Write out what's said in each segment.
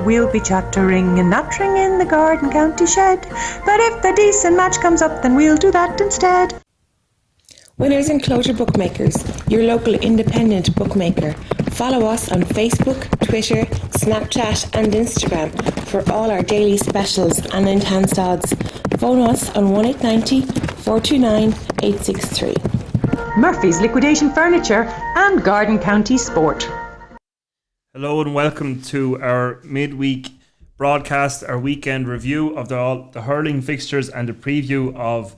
we'll be chattering and nattering in the garden county shed. But if the decent match comes up, then we'll do that instead. Winners Enclosure Bookmakers, your local independent bookmaker. Follow us on Facebook, Twitter, Snapchat and Instagram for all our daily specials and enhanced odds. Phone us on 1890 429 863. Murphy's Liquidation Furniture and Garden County Sport. Hello and welcome to our midweek broadcast, our weekend review of the hurling fixtures and a preview of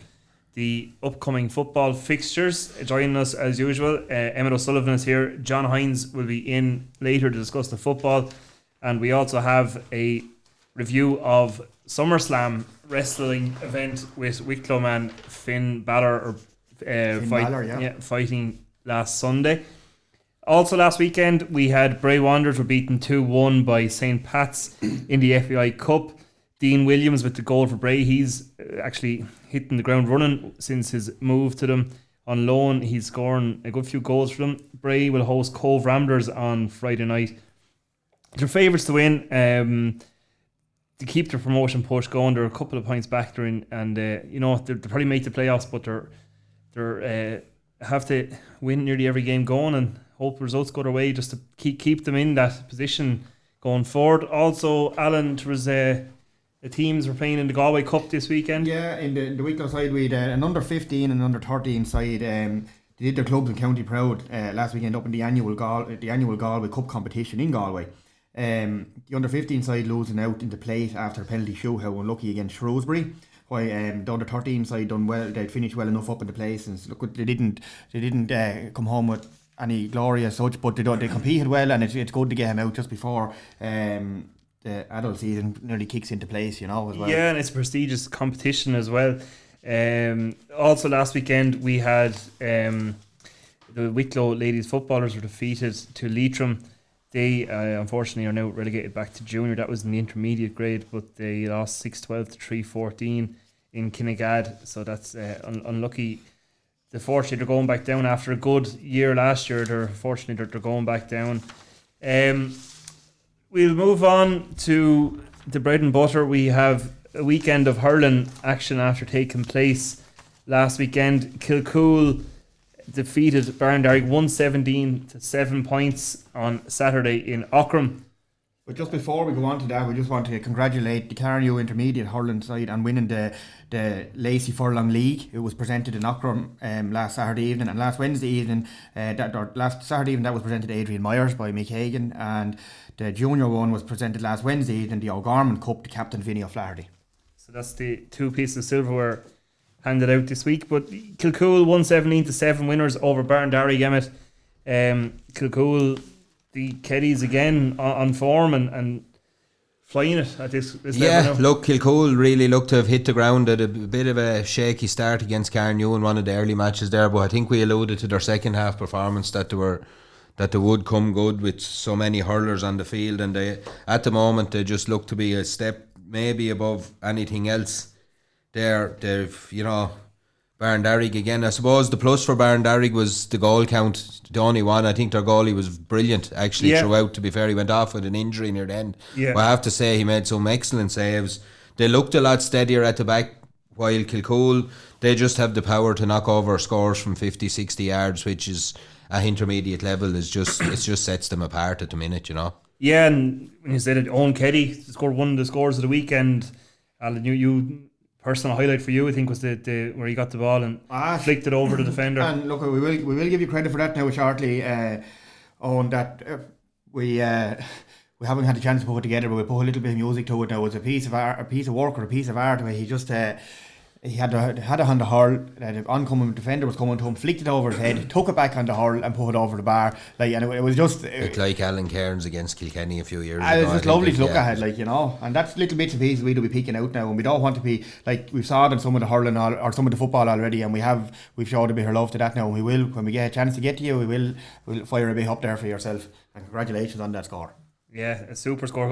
the upcoming football fixtures. Joining us as usual, Emmet O'Sullivan is here. John Hynes will be in later to discuss the football, and we also have a review of SummerSlam wrestling event with Wicklow man Finn Balor fighting last Sunday. Also last weekend we had Bray Wanderers were beaten 2-1 by St. Pat's in the FAI Cup. Dean Williams with the goal for Bray. He's actually hitting the ground running since his move to them on loan. He's scoring a good few goals for them. Bray will host Cove Ramblers on Friday night. They're favourites to win. To keep their promotion push going, they're a couple of points back there, and they probably make the playoffs, but they're have to win nearly every game going and hope results go their way just to keep them in that position going forward. Also, Alan, there was the teams were playing in the Galway Cup this weekend. Yeah, in the Wicklow side we had an under 15 and under 13 side. They did their clubs and county proud last weekend up in the annual Galway Cup competition in Galway. The under 15 side losing out in the plate after a penalty shootout, unlucky against Shrewsbury. While the under 13 side done well, they'd finished well enough up in the place, and look, they didn't come home with any glory as such, but they competed well, and it's good to get him out just before the adult season nearly kicks into place, as well. Yeah, and it's a prestigious competition as well. Also last weekend we had the Wicklow ladies footballers were defeated to Leitrim. They unfortunately are now relegated back to junior. That was in the intermediate grade, but they lost 6-12 to 3-14 in Kinnegad, so that's unlucky. Unfortunately, they're going back down after a good year last year. They're going back down. We'll move on to the bread and butter. We have a weekend of hurling action after taking place last weekend. Kilcoole defeated Ballinacor 117 to 7 points on Saturday in Aughrim. But just before we go on to that, we just want to congratulate the Carnew intermediate hurling side on winning the Lacey Furlong League. It was presented in Aughrim last Saturday evening, and last Wednesday evening, last Saturday evening that was presented to Adrian Myers by Mick Hagan, and the junior one was presented last Wednesday evening, the O'Gorman Cup, to Captain Vinny O'Flaherty. So that's the two pieces of silverware handed out this week. But Kilcoole 117 to 7 winners over Ballinacor, Emmet. Kilcoole, the Keddies again on form and flying it at this level now. Look, Kilcoole really looked to have hit the ground at a bit of a shaky start against Carnew in one of the early matches there, but I think we alluded to their second half performance that they would come good with so many hurlers on the field, and at the moment they just look to be a step maybe above anything else. They've Ballinacor again. I suppose the plus for Ballinacor was the goal count, the only one. I think their goalie was brilliant actually throughout, to be fair. He went off with an injury near the end. But I have to say he made some excellent saves. They looked a lot steadier at the back, while Kilcoole, they just have the power to knock over scores from 50-60 yards, which is at intermediate level it just sets them apart at the minute, Yeah, and when you said it, Owen Keddy scored one of the scores of the weekend. Alan, you personal highlight for you, I think, was the where he got the ball and flicked it over the defender. And look, we will give you credit for that now shortly, on that we haven't had a chance to put it together, but we put a little bit of music to it now. It was a piece of art, a piece of work, or a piece of art where he just he had a on the hurl. The oncoming defender was coming to him, flicked it over his head, took it back on the hurl and put it over the bar. And it was just like Alan Cairns against Kilkenny a few years ago. It was just lovely to look at, and that's little bits and pieces we'll be picking out now, and we don't want to be like we've saw it in some of the hurling or some of the football already, and we've showed a bit of love to that now, and we will, when we get a chance to get to you, we'll fire a bit up there for yourself, and congratulations on that score. Yeah, a super score.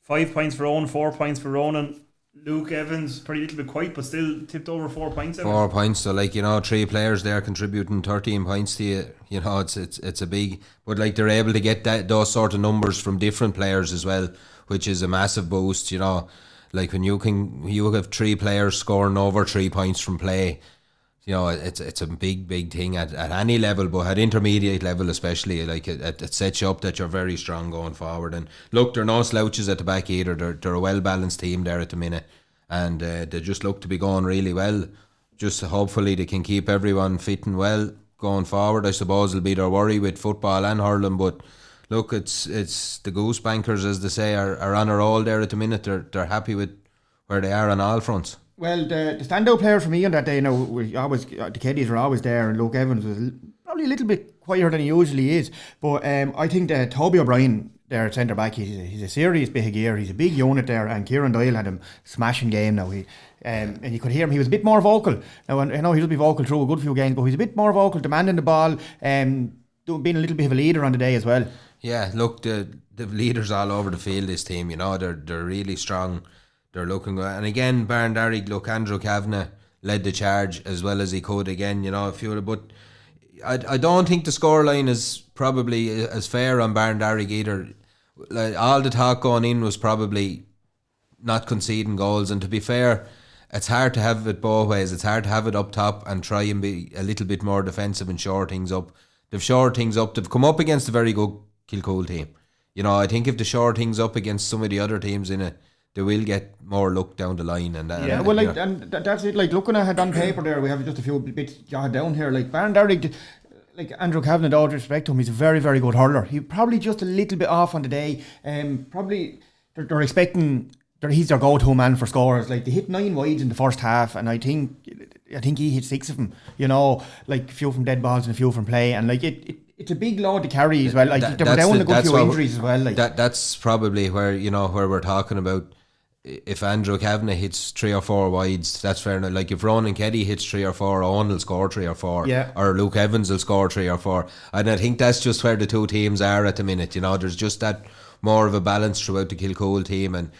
5 points for Owen, 4 points for Ronan. Luke Evans, pretty little bit quiet, but still tipped over 4 points. 4 points, so 3 players there contributing 13 points to you. It's a big, but they're able to get those sort of numbers from different players as well, which is a massive boost. When you have 3 players scoring over 3 points from play, it's a big thing at any level, but at intermediate level especially. It sets you up that you're very strong going forward. And look, they're no slouches at the back either. They're a well balanced team there at the minute, and they just look to be going really well. Just hopefully they can keep everyone fit and well going forward. I suppose it'll be their worry with football and hurling, but look, it's the goose bankers, as they say, are on a roll there at the minute. They're happy with where they are on all fronts. Well, the standout player for me on that day, the Keddies were always there, and Luke Evans was probably a little bit quieter than he usually is. But I think that Toby O'Brien there at centre back, he's a serious bit of gear. He's a big unit there, and Kieran Doyle had him smashing game now. And you could hear him. He was a bit more vocal. Now I know he'll be vocal through a good few games, but he's a bit more vocal, demanding the ball, being a little bit of a leader on the day as well. Yeah, look, the leaders all over the field. This team, they're really strong. They're looking good. And again, Barndarrig, look, Andrew Kavanagh led the charge as well as he could again, but I don't think the scoreline is probably as fair on Barndarrig either. All the talk going in was probably not conceding goals, and to be fair, it's hard to have it both ways. It's hard to have it up top and try and be a little bit more defensive and shore things up. They've shored things up. They've come up against a very good Kilcoole team. I think if they shore things up against some of the other teams in it, they will get more luck down the line. And that's it. Looking at it on paper there, we have just a few bits jotted down here. Barndarrig, Andrew Kavanagh, all due respect to him, he's a very, very good hurler. He's probably just a little bit off on the day. Probably they're expecting he's their go-to man for scorers. They hit 9 wides in the first half, and I think he hit 6 of them. A few from dead balls and a few from play, and it's a big load to carry as well. They were down a good few injuries as well. That's probably where where we're talking about. If Andrew Kavanagh hits 3 or 4 wides, that's fair enough. If Ronan Keddy hits 3 or 4, Owen will score 3 or 4, or Luke Evans will score 3 or 4. And I think that's just where the two teams are at the minute. There's just that more of a balance throughout the Kilcoole team, and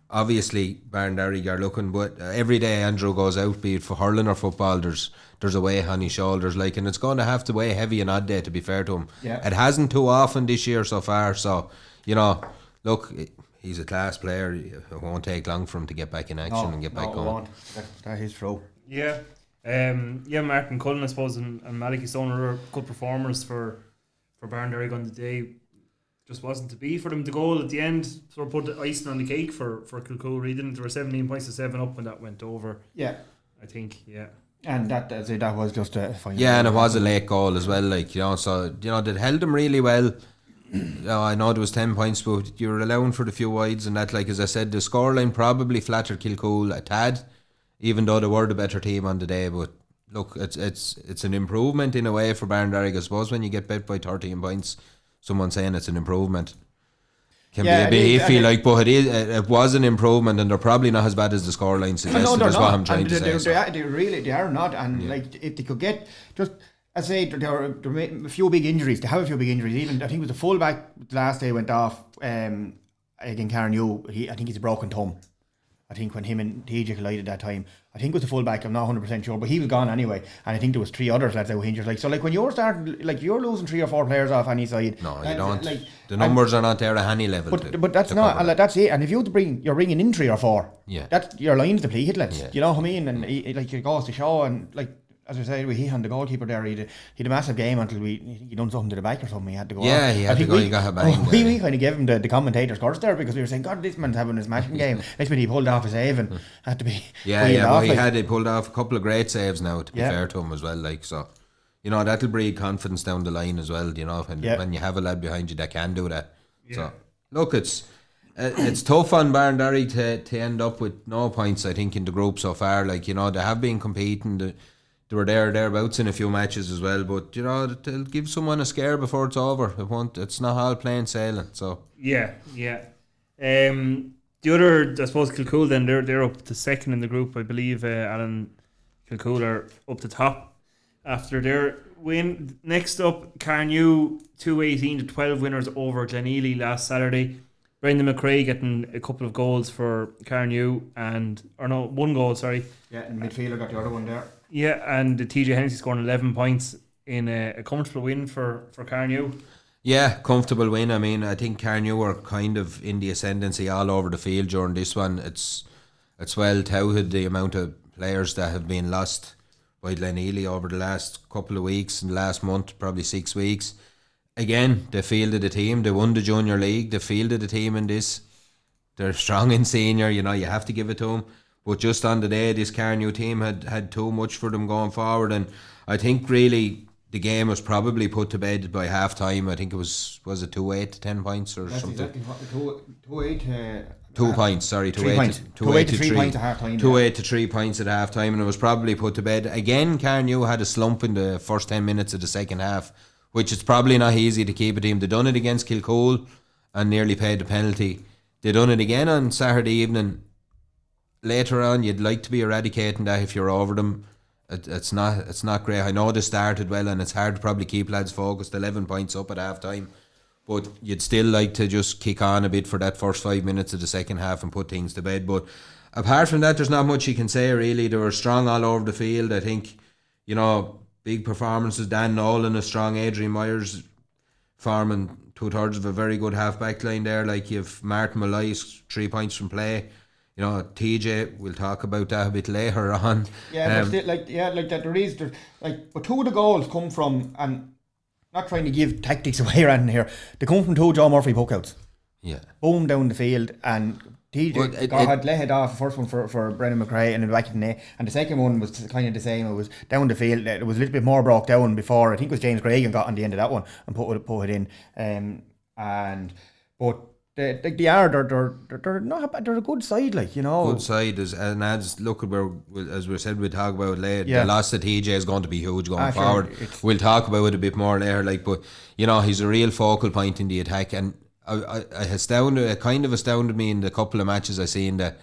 obviously Barndarrig are looking, but every day Andrew goes out, be it for hurling or football, there's a weight on his shoulders, and it's going to have to weigh heavy an odd day, to be fair to him. It hasn't too often this year so far, so look, he's a class player. It won't take long for him to get back in action and get back going. Won't. That is true. Yeah. Martin Cullen, I suppose, and Malachy Stone were good performers for Barndarrig on the day. Just wasn't to be for them. The goal at the end sort of put the icing on the cake for Kilcoole. Didn't there were 17 points to 7 up when that went over? Yeah, I think. Yeah, and that was just a fine. Yeah, and it was a late goal as well. So they held them really well. I know there was 10 points, but you were allowing for the few wides and that. As I said, the scoreline probably flattered Kilcoole a tad, even though they were the better team on the day. But look, it's an improvement in a way for Barndarrig. I suppose when you get bet by 13 points, someone saying it's an improvement can be a bit iffy, but it was an improvement, and they're probably not as bad as the scoreline suggested. That's what I'm trying to say. They are not, and if they could get just. I say there are a few big injuries. They have a few big injuries. Even I think it was the fullback last day went off against Carnew. I think he's a broken thumb. I think when him and TJ collided that time, I think it was the fullback. I'm not 100% sure, but he was gone anyway. And I think there was 3 others that were injured. When you're starting, you're losing 3 or 4 players off any side. No, you don't. The numbers are not there at any level. But that's not. That's it. And if you you're bringing in 3 or 4. Yeah. That's your line's depleted. You know what I mean? And it goes to show. And as I said, he had the goalkeeper there. He had a massive game until he done something to the back or something. He had to go. Yeah, he had to go. He got a bang. We kind of gave him the commentator's curse there, because we were saying, God, this man's having his matching game. Next minute he pulled off a save and had to be. He pulled off a couple of great saves now. To be fair to him as well, so that'll breed confidence down the line as well. When you have a lad behind you that can do that. Yeah. So look, it's tough on Barndarrig to end up with no points. I think in the group so far, they have been competing. They were thereabouts in a few matches as well, but they'll give someone a scare before it's over. It's not all plain sailing. So yeah. The other, I suppose, Kilcoole. Then they're up to second in the group, I believe. Alan Kilcoole are up the top after their win. Next up, Carnew 218-12 winners over Tinahely last Saturday. Brendan McRae getting a couple of goals for Carnew one goal, sorry. Yeah, and the midfielder got the other one there. Yeah, and TJ Hennessy scoring 11 points in a comfortable win for Carnew. Yeah, comfortable win. I mean, I think Carnew were kind of in the ascendancy all over the field during this one. It's well touted the amount of players that have been lost by Tinahely over the last couple of weeks and last month, probably 6 weeks. Again, they fielded the team. They won the junior league. They fielded the team in this. They're strong in senior. You have to give it to them. But just on the day, this Carnew team had too much for them going forward, and I think really the game was probably put to bed by half time. I think it was it 2-8 to 10 points or That's something. exactly 2-8. 2 points, sorry, 3 points. 2-8 to 3 3 points at half time. 2-8 to 3 points at half time, and it was probably put to bed. Again, Carnew had a slump in the first 10 minutes of the second half, which is probably not easy to keep a team. They done it against Kilcoole and nearly paid the penalty. They done it again on Saturday evening. Later on, you'd like to be eradicating that if you're over them. It's not great. I know they started well, and it's hard to probably keep lads focused. 11 points up at half time, but you'd still like to just kick on a bit for that first 5 minutes of the second half and put things to bed. But apart from that, there's not much you can say really. They were strong all over the field. I think, big performances. Dan Nolan, a strong. Adrian Myers forming 2/3 of a very good half-back line there. Like you've Martin Malloy, 3 points from play. TJ, we'll talk about that a bit later on. Yeah, but still, like that. But two of the goals come from, and not trying to give tactics away or anything here. They come from two Joe Murphy puckouts. Yeah. Boom down the field, and TJ had led off the first one for Brendan McRae and the back of the net, and the second one was kind of the same. It was down the field. It was a little bit more broke down before. I think it was James Gregan got on the end of that one and put it in. But they're not bad. They're a good side, Good side as look at where, as we said, we'll talk about it later. Yeah. The loss of TJ is going to be huge going forward. Sure. We'll talk about it a bit more later. But he's a real focal point in the attack, and it kind of astounded me in the couple of matches I seen that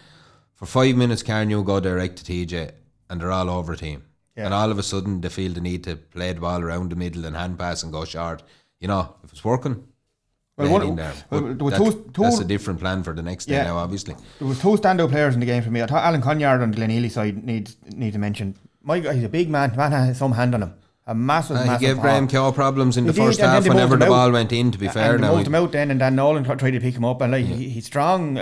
for 5 minutes Carnew go direct to TJ and they're all over the team. Yeah. And all of a sudden they feel the need to play the ball around the middle and hand pass and go short. If it's working, that's a different plan for the next day now, obviously. There was two standout players in the game for me. I thought Alan Conyard on the Tinahely side needs to mention. My guy, he's a big man. Man has some hand on him. A massive. He gave Graham Cow problems in the first half whenever the ball went in, to be fair. They moved him out then, and Dan Nolan tried to pick him up, and he's strong.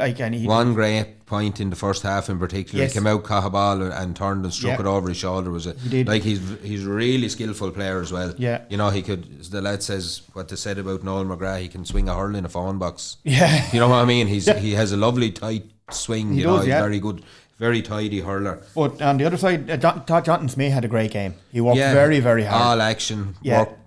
One great point in the first half in particular. Yes. He came out, caught a ball and turned and struck it over his shoulder. He's a really skillful player as well. Yeah. He could, as the lad says, what they said about Noel McGrath, he can swing a hurl in a phone box. Yeah. You know what I mean? He has a lovely tight swing. He's very good. Very tidy hurler. But on the other side, Todd Johnson-Smith had a great game. He worked very, very hard. All action.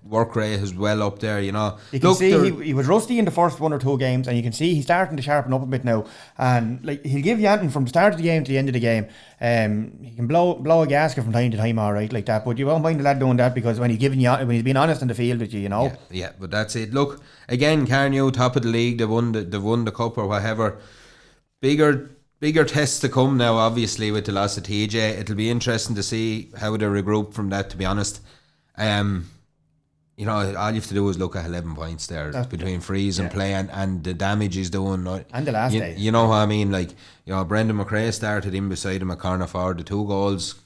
Work rate is well up there, You can see he was rusty in the first 1 or 2 games, and you can see he's starting to sharpen up a bit now. And he'll give you anything from the start of the game to the end of the game. He can blow a gasket from time to time, all right, like that. But you won't mind the lad doing that, because when he's being honest in the field with you, Yeah, but that's it. Look, again, Carnew, top of the league. They won the cup or whatever. Bigger tests to come now, obviously, with the loss of TJ. It'll be interesting to see how they regroup from that, to be honest. All you have to do is look at 11 points there between freeze and play and the damage he's doing. And the last day. You know what I mean? Brendan McRae started in beside him at corner forward. The 2 goals,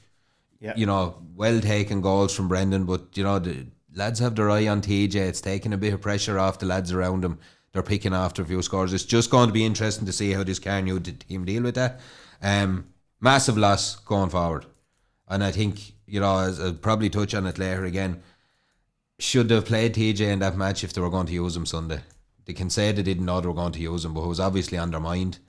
well taken goals from Brendan, but, the lads have their eye on TJ. It's taking a bit of pressure off the lads around him. They're picking after a few scores. It's just going to be interesting to see how this Carnew team deal with that. Massive loss going forward. And I think, as I'll probably touch on it later again, should they have played TJ in that match if they were going to use him Sunday? They can say they didn't know they were going to use him, but it was obviously on their mind.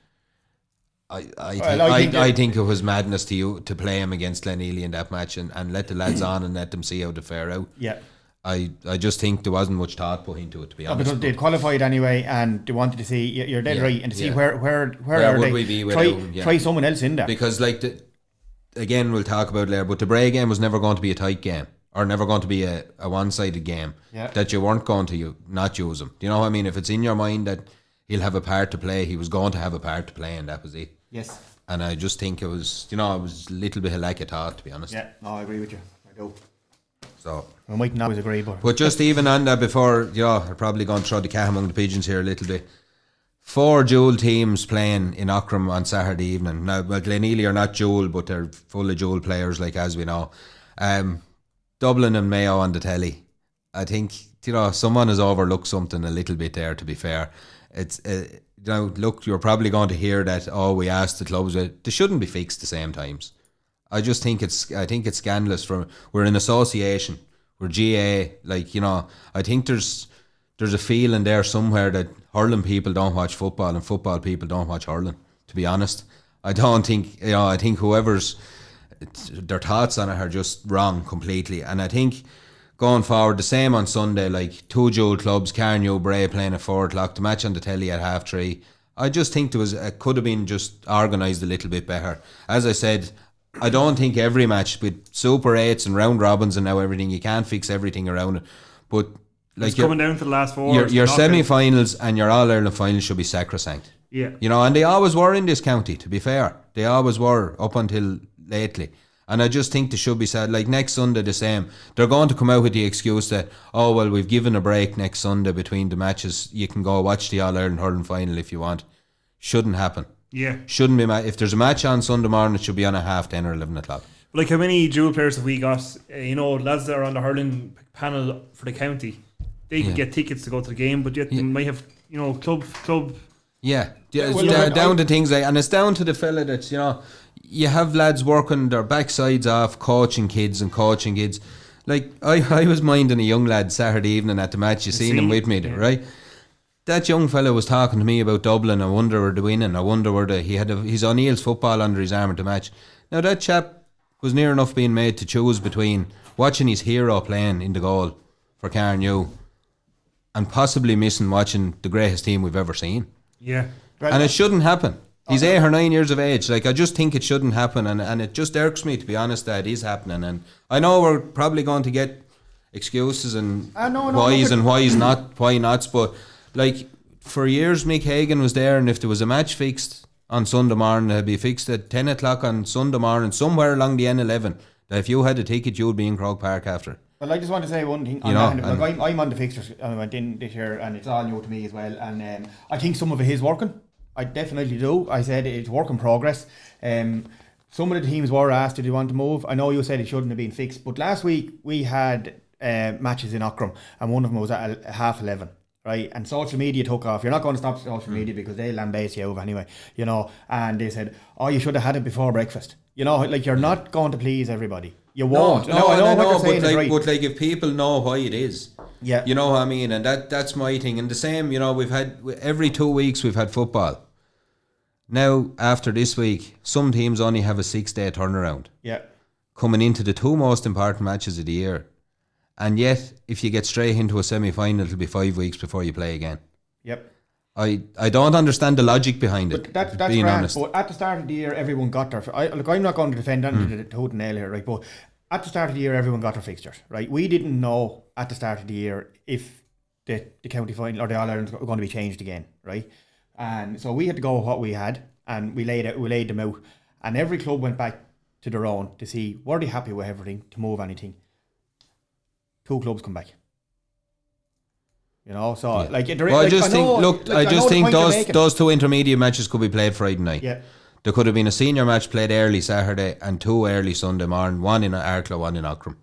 I think it was madness to play him against Tinahely in that match and let the lads on and let them see how they fare out. Yeah. I just think there wasn't much thought put into it, to be honest. Because they'd qualified anyway, and they wanted to see, you're dead right, and to see where are would they. We be try someone else in there. Because again, we'll talk about it later, but the Bray game was never going to be a tight game, or never going to be a one-sided game, that you weren't going to not use him. Do you know what I mean? If it's in your mind that he'll have a part to play, he was going to have a part to play, and that was it. Yes. And I just think it was a little bit of lack of thought, to be honest. Yeah, no, I agree with you. I do. So I might not always agree, but just even on that before, I'm probably going to throw the cat among the pigeons here a little bit. 4 dual teams playing in Auckram on Saturday evening. Now, well, Glenealy are not dual, but they're full of dual players, like as we know. Dublin and Mayo on the telly. I think, someone has overlooked something a little bit there, to be fair. It's, look, you're probably going to hear that, we asked the clubs, they shouldn't be fixed the same times. I just think it's scandalous. We're an association, we're GA, I think there's a feeling there somewhere that hurling people don't watch football and football people don't watch hurling, to be honest. I don't think, I think whoever's, their thoughts on it are just wrong completely. And I think going forward, the same on Sunday, like 2 dual clubs, Carnew, Bray playing at 4 o'clock, the match on the telly at 3:30. I just think it could have been just organised a little bit better. As I said, I don't think every match with Super 8s and round robins and now everything, you can't fix everything around it. But it's coming down to the last 4. Your semi-finals and your All-Ireland finals should be sacrosanct. Yeah. And they always were in this county, to be fair. They always were up until lately. And I just think they should be said, like next Sunday the same. They're going to come out with the excuse that, we've given a break next Sunday between the matches. You can go watch the All-Ireland hurling final if you want. Shouldn't happen. Yeah. Shouldn't be. If there's a match on Sunday morning, it should be on at 10:30 or 11 o'clock. Like, how many dual players have we got? Lads that are on the hurling panel for the county, they can get tickets to go to the game, but yet they might have, club. Yeah, down to things like, and it's down to the fella that's, you have lads working their backsides off, coaching kids. Like, I was minding a young lad Saturday evening at the match, you seen him with me, right? That young fella was talking to me about Dublin. I wonder where they're winning. I wonder where he had his O'Neill's football under his arm at the match. Now, that chap was near enough being made to choose between watching his hero playing in the goal for Carnew and possibly missing watching the greatest team we've ever seen. Yeah. And it shouldn't happen. He's 8 or 9 years of age. Like, I just think it shouldn't happen, and it just irks me, to be honest, that it is happening. And I know we're probably going to get excuses and why nots, but like, for years Mick Hagan was there, and if there was a match fixed on Sunday morning, it'd be fixed at 10 o'clock on Sunday morning somewhere along the N11, that if you had a ticket you'd be in Croke Park after. Well, I just want to say one thing. I'm on the fixtures. I went in this year, and it's all new to me as well. And I think some of it is working. I definitely do. I said it's work in progress. Some of the teams were asked, did you want to move? I know you said it shouldn't have been fixed, but last week we had matches in Auckram, and one of them was at 11:30. Right, and social media took off. You're not going to stop social media because they lambaste you over anyway, and they said, you should have had it before breakfast. Like, you're not going to please everybody. You won't. No, I know what you're saying is right. But like, if people know why it is, you know what I mean, and that's my thing. And the same, we've had every 2 weeks we've had football. Now, after this week, some teams only have a 6-day turnaround. Yeah, coming into the 2 most important matches of the year. And yet, if you get straight into a semi-final, it'll be 5 weeks before you play again. Yep. I don't understand the logic behind it. That's being grand, honest. But at the start of the year, everyone got their. I'm not going to defend anything to Toot and Nail here, right? But at the start of the year, everyone got their fixtures, right? We didn't know at the start of the year if the county final or the All Ireland were going to be changed again, right? And so we had to go with what we had, and we laid them out, and every club went back to their own to see were they happy with everything to move anything. 2 clubs come back. So like. I just think those 2 intermediate matches could be played Friday night. Yeah. There could have been a senior match played early Saturday and 2 early Sunday morning, one in Arklow, one in Auckram,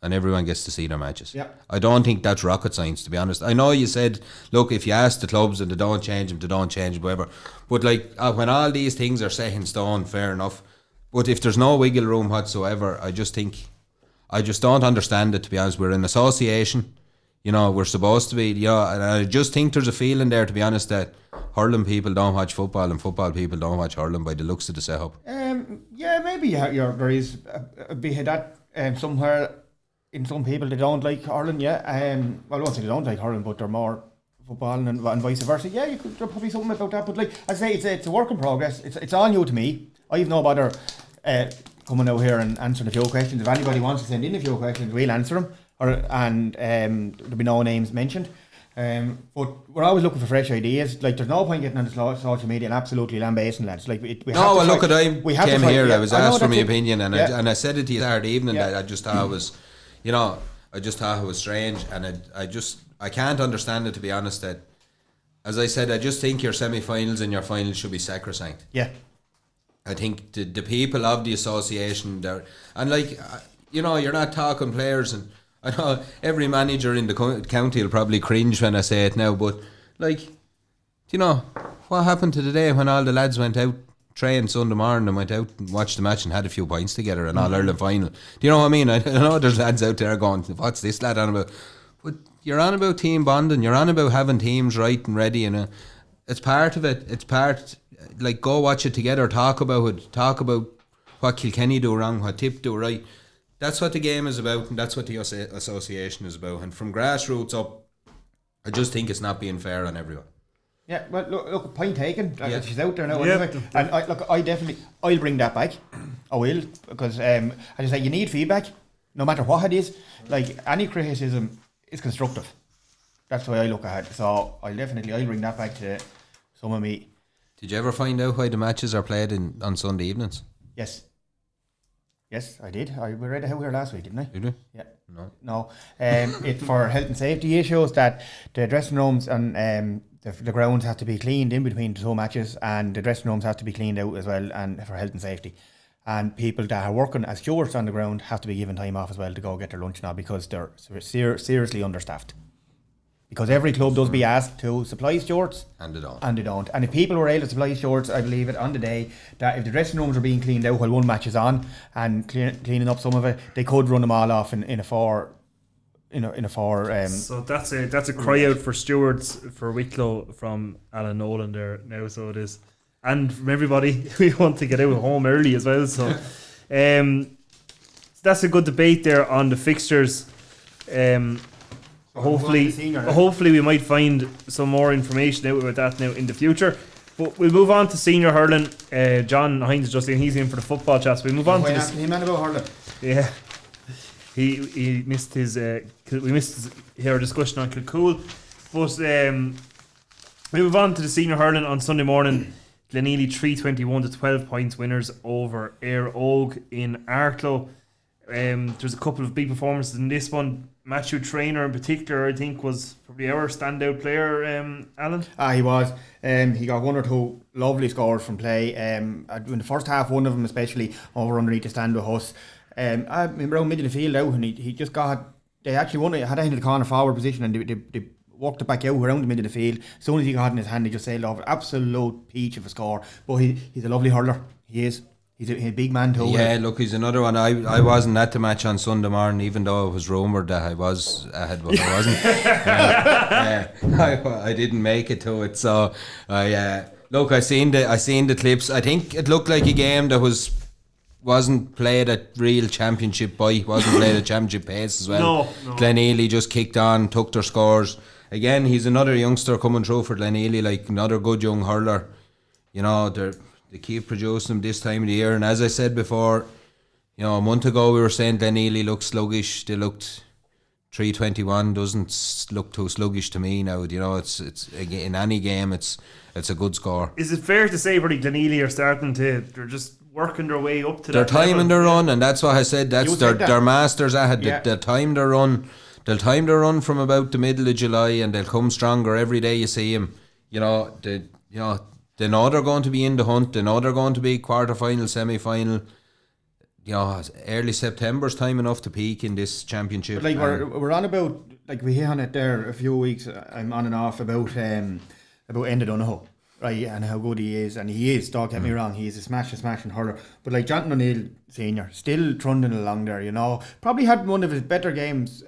and everyone gets to see their matches. Yeah. I don't think that's rocket science, to be honest. I know you said, look, if you ask the clubs and they don't change them, they don't change them, whatever. But like, when all these things are set in stone, fair enough. But if there's no wiggle room whatsoever, I just don't understand it, to be honest. We're an association, we're supposed to be, and I just think there's a feeling there, to be honest, that hurling people don't watch football and football people don't watch hurling by the looks of the setup. Yeah, maybe there is a bit of that somewhere in some people that don't like hurling, well, I won't say they don't like hurling, but they're more football and vice versa. Yeah, there's probably something about that, but like I say, it's a work in progress. It's all new to me. I've no bother coming out here and answering a few questions. If anybody wants to send in a few questions, we'll answer them. There'll be no names mentioned. But we're always looking for fresh ideas. Like, there's no point getting on the social media and absolutely lambasting lads. Like, I came here. I was asked for my opinion, and I said it to you Saturday evening that I just thought it was, I just thought it was strange, and I can't understand it, to be honest. That as I said, I just think your semi-finals and your finals should be sacrosanct. Yeah. I think the people of the association there, and like, you know, you're not talking players, and I know every manager in the county will probably cringe when I say it now, but like, you know, what happened to the day when all the lads went out, trained Sunday morning and went out and watched the match and had a few pints together and All-Ireland final? Do you know what I mean? I know there's lads out there going, what's this lad on about? But you're on about team bonding, you're on about having teams right and ready, and it's part of it. It's part, like, go watch it together, talk about it, talk about what Kilkenny do wrong, what Tip do right. That's what the game is about, and that's what the association is about. And from grassroots up, I just think it's not being fair on everyone. Yeah, well, look, point taken. She's out there now. Yeah. Anyway. And I'll bring that back. I will, because as I say, you need feedback, no matter what it is. Like, any criticism is constructive. That's the way I look at it. So I'll bring that back to some of me. Did you ever find out why the matches are played on Sunday evenings? Yes, I did. We read it out here last week, didn't I? Did you? Yeah. No. It's for health and safety issues, that the dressing rooms and the grounds have to be cleaned in between the two matches, and the dressing rooms have to be cleaned out as well, and for health and safety. And people that are working as stewards on the ground have to be given time off as well to go get their lunch now, because they're seriously understaffed. Because every club does be asked to supply stewards, And they don't. And if people were able to supply stewards, I believe it on the day, that if the dressing rooms are being cleaned out while one match is on and cleaning up some of it, they could run them all off in a four. So that's a cry out for stewards for Wicklow from Alan Nolan there now. So it is, and from everybody, we want to get out home early as well. So, that's a good debate there on the fixtures. Hopefully we might find some more information out about that now in the future. But we'll move on to senior hurling. John Hynes just in, he's in for the football chat. So we move on to this. He man about hurling. Yeah, he missed his. We missed our discussion on Kilcoole, but we move on to the senior hurling on Sunday morning. Glenealy 321 to 12 points winners over Eire Og in Arklow. There's a couple of big performances in this one. Matthew Traynor in particular, I think, was probably our standout player, Alan. He was. He got one or two lovely scores from play. In the first half, one of them especially over underneath the stand with us. I remember around mid of the field out, and he just got. They actually won it. Had it into the corner forward position, and they walked it back out around the mid of the field. As soon as he got it in his hand, he just sailed over. Absolute peach of a score. But he's a lovely hurler. He is. He's a big man too. Yeah, look, he's another one. I wasn't at the match on Sunday morning, even though it was rumoured that I was ahead, but I wasn't. I didn't make it to it. So, look, I seen the clips. I think it looked like a game that wasn't played at real championship wasn't played at championship pace as well. No. Glenealy just kicked on, took their scores. Again, he's another youngster coming through for Glenealy, like another good young hurler. You know, they keep producing them this time of the year, and as I said before, you know, a month ago we were saying Glenealy looked sluggish. They looked 321 doesn't look too sluggish to me now. You know, it's in any game it's a good score. Is it fair to say, Bertie, Glenealy are starting to, they're just working their way up to their that time level? in their run, and that's what I said. That's their masters ahead. Yeah. They'll time their run. They'll time their run from about the middle of July, and they'll come stronger every day you see them. You know, they know they're going to be in the hunt. They know they're going to be quarter-final, semi-final. You know, early September's time enough to peak in this championship. But like we're on about, like we hit on it there a few weeks. I'm on and off about Enda Donohoe, right, and how good he is, and he is. Don't get me wrong, he's a smashing hurler. But like Jonathan O'Neill Senior, still trundling along there. You know, probably had one of his better games.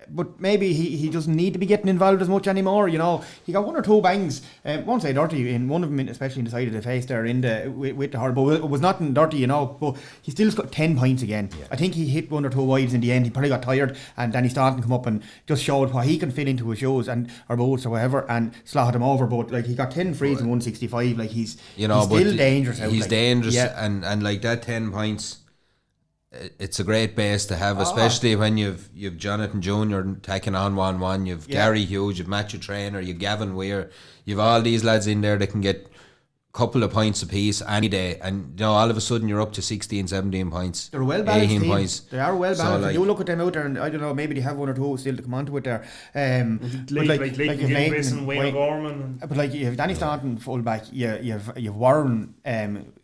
But maybe he doesn't need to be getting involved as much anymore. You know, he got one or two bangs. Won't say dirty in one of them, especially in the side of the face there with the hurl. But it was nothing dirty, you know. But he still got 10 points again. Yeah. I think he hit one or two wides in the end. He probably got tired, and then he started to come up and just showed what he can fit into his shoes or boots or whatever, and slotted him over. But like he got 10 frees and 165. Like he's still dangerous. He's dangerous, and like that 10 points. It's a great base to have, especially when you've Jonathan Jr. taking on 1-1, you've Gary Hughes, you've Matthew Traynor, you've Gavin Weir, you've all these lads in there that can get couple of points apiece any day, and all of a sudden you're up to 16, 17 points. They're a well balanced 18 team. Points. They are well balanced. So, You look at them out there, and I don't know, maybe they have one or two still to come onto it there. Like Gilchrist, Wayne Gorman. But like you have Danny Staunton full back, you've Warren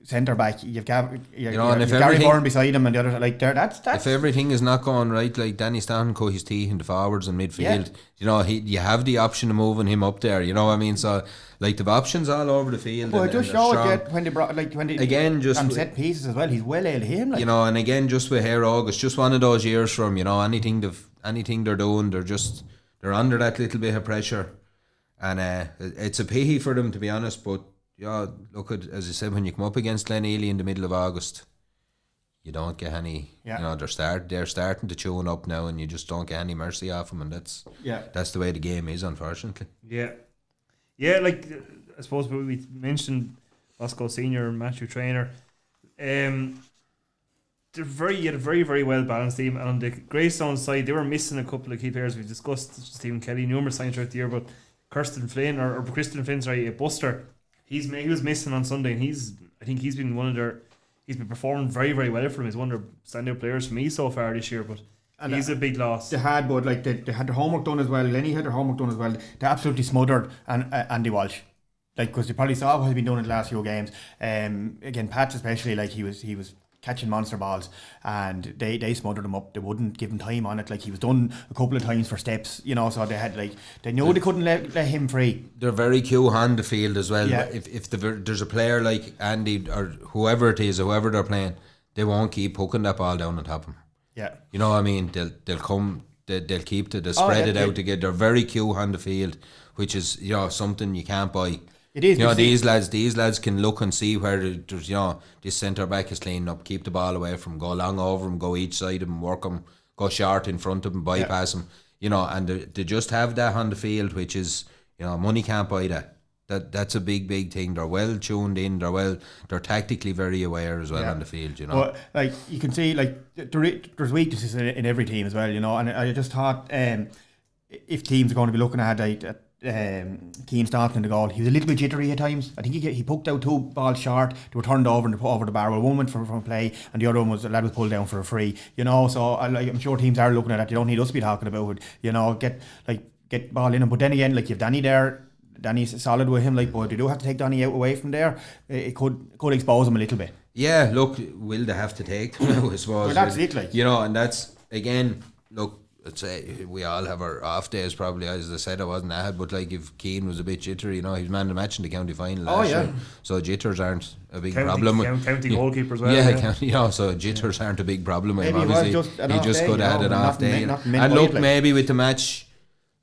centre back, you've Gary Byrne beside him, and the other like there. That's if everything is not going right, like Danny Staunton cut his teeth in the forwards and midfield. You have the option of moving him up there. You know what I mean? So like the options all over the field. Well, just show it when they brought again just and set pieces as well. He's well able to him. Like. And again just with Eire Og, it's just one of those years from anything they're doing, they're under that little bit of pressure, and it's a pity for them, to be honest. But look at, as I said, when you come up against Tinahely in the middle of August, you don't get any. They're starting to tune up now, and you just don't get any mercy off them, and that's the way the game is, unfortunately. Like I suppose we mentioned Bosco Senior and Matthew Trainer. They're very, very well balanced team, and on the Greystone side, they were missing a couple of key players. We've discussed Stephen Kelly numerous times throughout the year, but Kristen Flynn, Buster, he was missing on Sunday, and I think he's been performing very, very well for them. He's one of their standout players for me so far this year, but he's a big loss. They had their homework done as well. Lenny had their homework done as well. They absolutely smothered Andy Walsh, because you probably saw what he's been doing in the last few games. Again, Patch especially, like he was catching monster balls, and they smothered him up. They wouldn't give him time on it. Like he was done a couple of times for steps, so they had they knew they couldn't let him free. They're very cute on the field as well. If there's a player like Andy or whoever it is, whoever they're playing, they won't keep hooking that ball down on top of him. You know what I mean? They'll come. They'll keep to spread it out again. They're very cute on the field, which is something you can't buy. It is. These lads can look and see where there's this centre back is cleaning up, keep the ball away from him, go along over him, go each side of him, work him, go short in front of him, bypass him. And they just have that on the field, which is money can't buy that. That's a big thing. They're well tuned in. They're tactically very aware as well on the field. Well, like you can see, like there's weaknesses in every team as well. And I just thought if teams are going to be looking at Keane Staunton in the goal, he was a little bit jittery at times. I think he poked out two balls short. They were turned over and over the bar. Well, one went from play, and the other one was the lad was pulled down for a free. So I'm sure teams are looking at that. You don't need us to be talking about it. Get ball in him. But then again, like you've Danny there. Danny's solid with him, but they do have to take Danny out away from there. It could expose him a little bit. Yeah, look, will they have to take them now, I suppose. Well, that's it, and that's, again, look, we all have our off days probably. As I said, I wasn't ahead, but if Keane was a bit jittery, he was man of the match in the county final last year, so jitters aren't a big problem. County goalkeeper as well. So jitters aren't a big problem with him, obviously. He just could have had an off day. And look, maybe with the match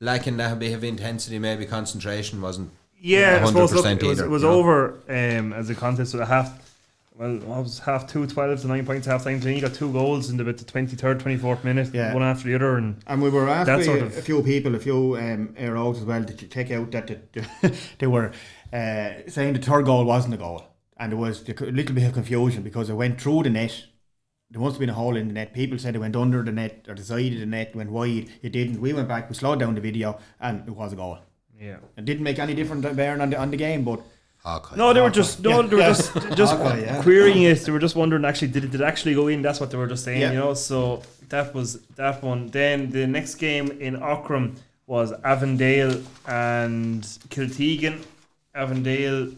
lacking that bit of intensity, maybe concentration wasn't 100% either. It was over as a contest with a half. Well, it was half 2-12 to 9 points half time. Then he got two goals in the 23rd, 24th minute, one after the other, and we were asked by a few people, Eire Ogs as well, to check out that they were saying the third goal wasn't a goal, and there was a little bit of confusion because it went through the net. There must have been a hole in the net. People said it went under the net or the side of the net, went wide. It didn't. We went back, we slowed down the video, and it was a goal. Yeah, it didn't make any difference bearing on the game, but. They were just querying it. They were just wondering, actually, did it actually go in? That's what they were just saying, So that was that one. Then the next game in Ockram was Avondale and Kiltegan. Avondale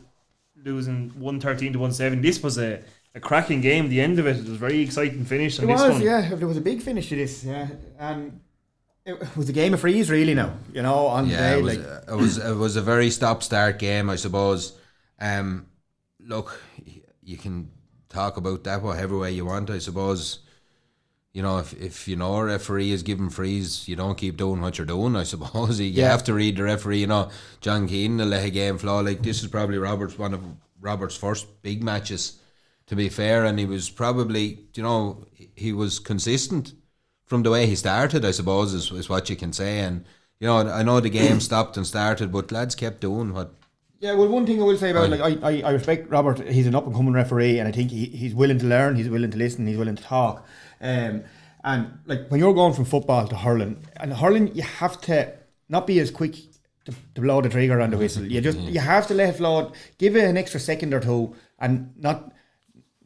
losing 113 to 1-7. This was a cracking game. The end of it was a very exciting finish. There was a big finish to this, and it was a game of freeze, really. Now, on the day, it was a very stop-start game, I suppose. Look, you can talk about that whatever way you want, I suppose. If a referee is giving freeze, you don't keep doing what you're doing, I suppose. You have to read the referee. John Keane will let a game flow. This is probably one of Robert's first big matches, to be fair, and he was probably, he was consistent from the way he started, I suppose, is what you can say. And I know the game stopped and started, but lads kept doing what. Yeah, well, one thing I will say about I respect Robert. He's an up and coming referee, and I think he's willing to learn, he's willing to listen, he's willing to talk. And when you're going from football to hurling, you have to not be as quick to blow the trigger on the whistle. You have to let it float, give it an extra second or two, and not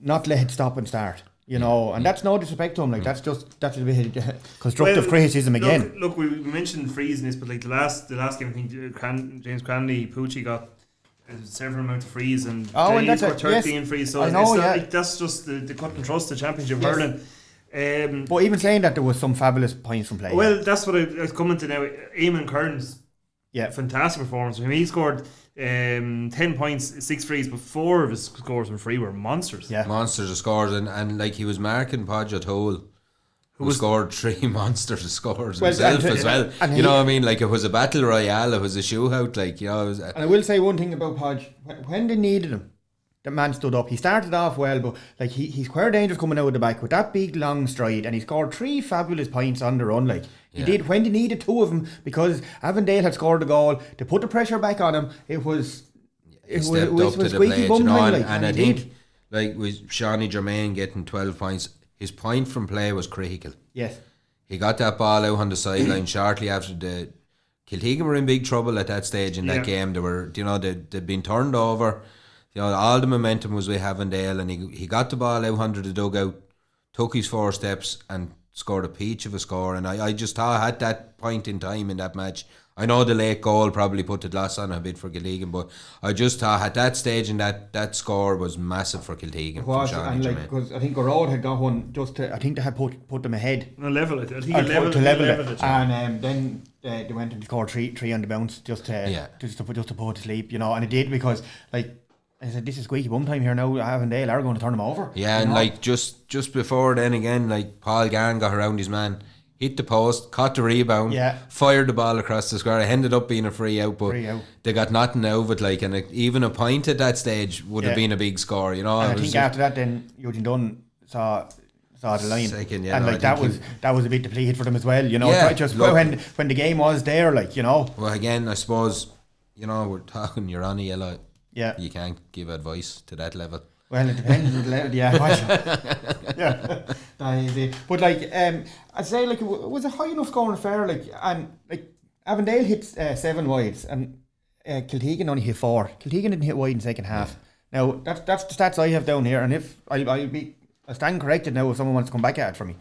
let it stop and start. You know, and that's no disrespect to him. Like that's a bit constructive criticism again. Look, we mentioned freezing this, but like the last game, I think James Cranley Poochie got a several amount of freeze, and Jay got 13 freeze. So that's just the cut and trust the championship hurling. But even saying that, there was some fabulous points from play. Well, that's what I was coming to now. Eamon Kearns, fantastic performance. I mean, he scored 10 points, 6 frees, but 4 of his scores from free were monsters. Yeah, monsters of scores, and like he was marking Podge Toll, who scored 3 monsters of scores himself as well. And you know what I mean? Like it was a battle royale, it was a shootout. Like and I will say one thing about Podge: when they needed him, the man stood up. He started off well, but like he's quite dangerous coming out of the back with that big long stride, and he scored 3 fabulous points on the run. Like he did when they needed 2 of them, because Avondale had scored the goal to put the pressure back on him. It was squeaky bum time, and I think like with Shawnee Germain getting 12 points, his point from play was critical. Yes, he got that ball out on the sideline shortly after the Kiltegan were in big trouble at that stage in that game. They were, they'd been turned over. All the momentum was with Avondale, and he got the ball out under the dugout, took his 4 steps and scored a peach of a score. And I just thought at that point in time in that match, I know the late goal probably put the gloss on a bit for Kiltegan, but I just thought at that stage in that score was massive for Kiltegan. It was, and because I think Road had got one I think they had put them ahead. No, level it. I think to level it. And then they went and scored three on the bounce just to put it to sleep, and it did, because like I said, this is squeaky bum time here now. Avondale are going to turn them over. Yeah, and like just before then again, like Paul Gann got around his man, hit the post, caught the rebound, fired the ball across the square. It ended up being a free out, but they got nothing out of it. Like, and even a point at that stage would have been a big score, And I think after that, then Eugene Dunn saw the line, and like that was a bit depleted for them as well. When the game was there, Well, again, I suppose we're talking. You're on a yellow. Yeah, you can't give advice to that level. Well, it depends on the level. Yeah, but I'd say it was a high enough scoring affair. And Avondale hit 7 wides, and Kiltegan only hit 4. Kiltegan didn't hit wide in the second half. Now that's the stats I have down here, and if I'll stand corrected now if someone wants to come back at it for me,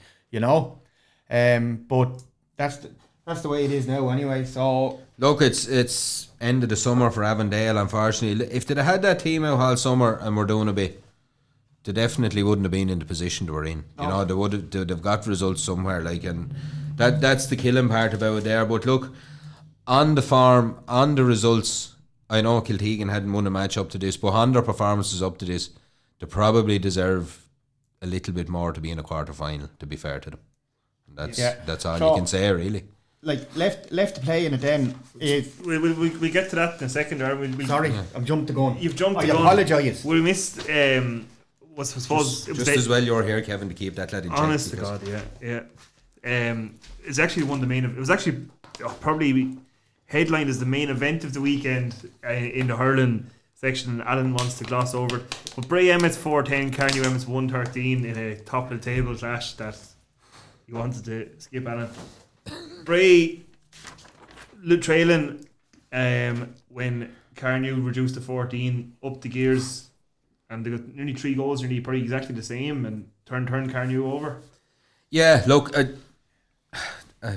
But that's the way it is now anyway. So look, it's end of the summer for Avondale, unfortunately. If they'd have had that team out all summer and were doing a bit, they definitely wouldn't have been in the position they were in. They've got results somewhere, and that's the killing part about it there. But look, on the farm, on the results, I know Kiltegan hadn't won a match up to this, but on their performances up to this, they probably deserve a little bit more to be in a quarter final, to be fair to them. And that's all you can say, really. Left to play in it then. We'll get to that in a second. Sorry, I'm jumped the gun. You've jumped the gun. I apologise. We missed. Was suppose just as well you're here, Kevin, to keep that lad in check. Honest to God, yeah. It's actually one of the main. It was actually probably headlined as the main event of the weekend in the hurling section. Alan wants to gloss over it, but Bray Emmet's 4-10, Carnew Emmet's 1-13 in a top of the table clash that you wanted to skip, Alan. Bray trailing when Carnew reduced to 14, up the gears, and they got nearly 3 goals, nearly probably exactly the same, and turned Carnew over. Yeah, look,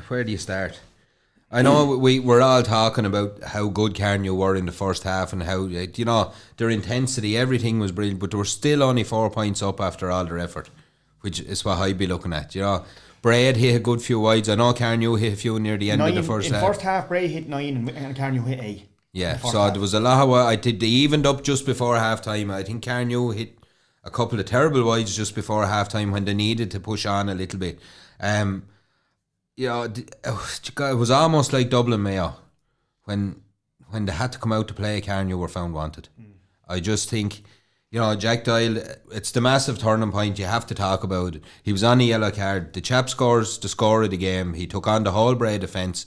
where do you start? I know we're all talking about how good Carnew were in the first half and how their intensity, everything was brilliant, but they were still only 4 points up after all their effort, which is what I'd be looking at. Bray had hit a good few wides. I know Carnew hit a few near the end of the first half. In the first half, Bray hit 9 and Carnew hit 8. Yeah, so there was a lot of... they evened up just before half time. I think Carnew hit a couple of terrible wides just before half time when they needed to push on a little bit. It was almost like Dublin Mayo when they had to come out to play. Carnew were found wanted. I just think... Jack Doyle, it's the massive turning point. You have to talk about it. He was on a yellow card. The chap scores the score of the game. He took on the whole Bray defence.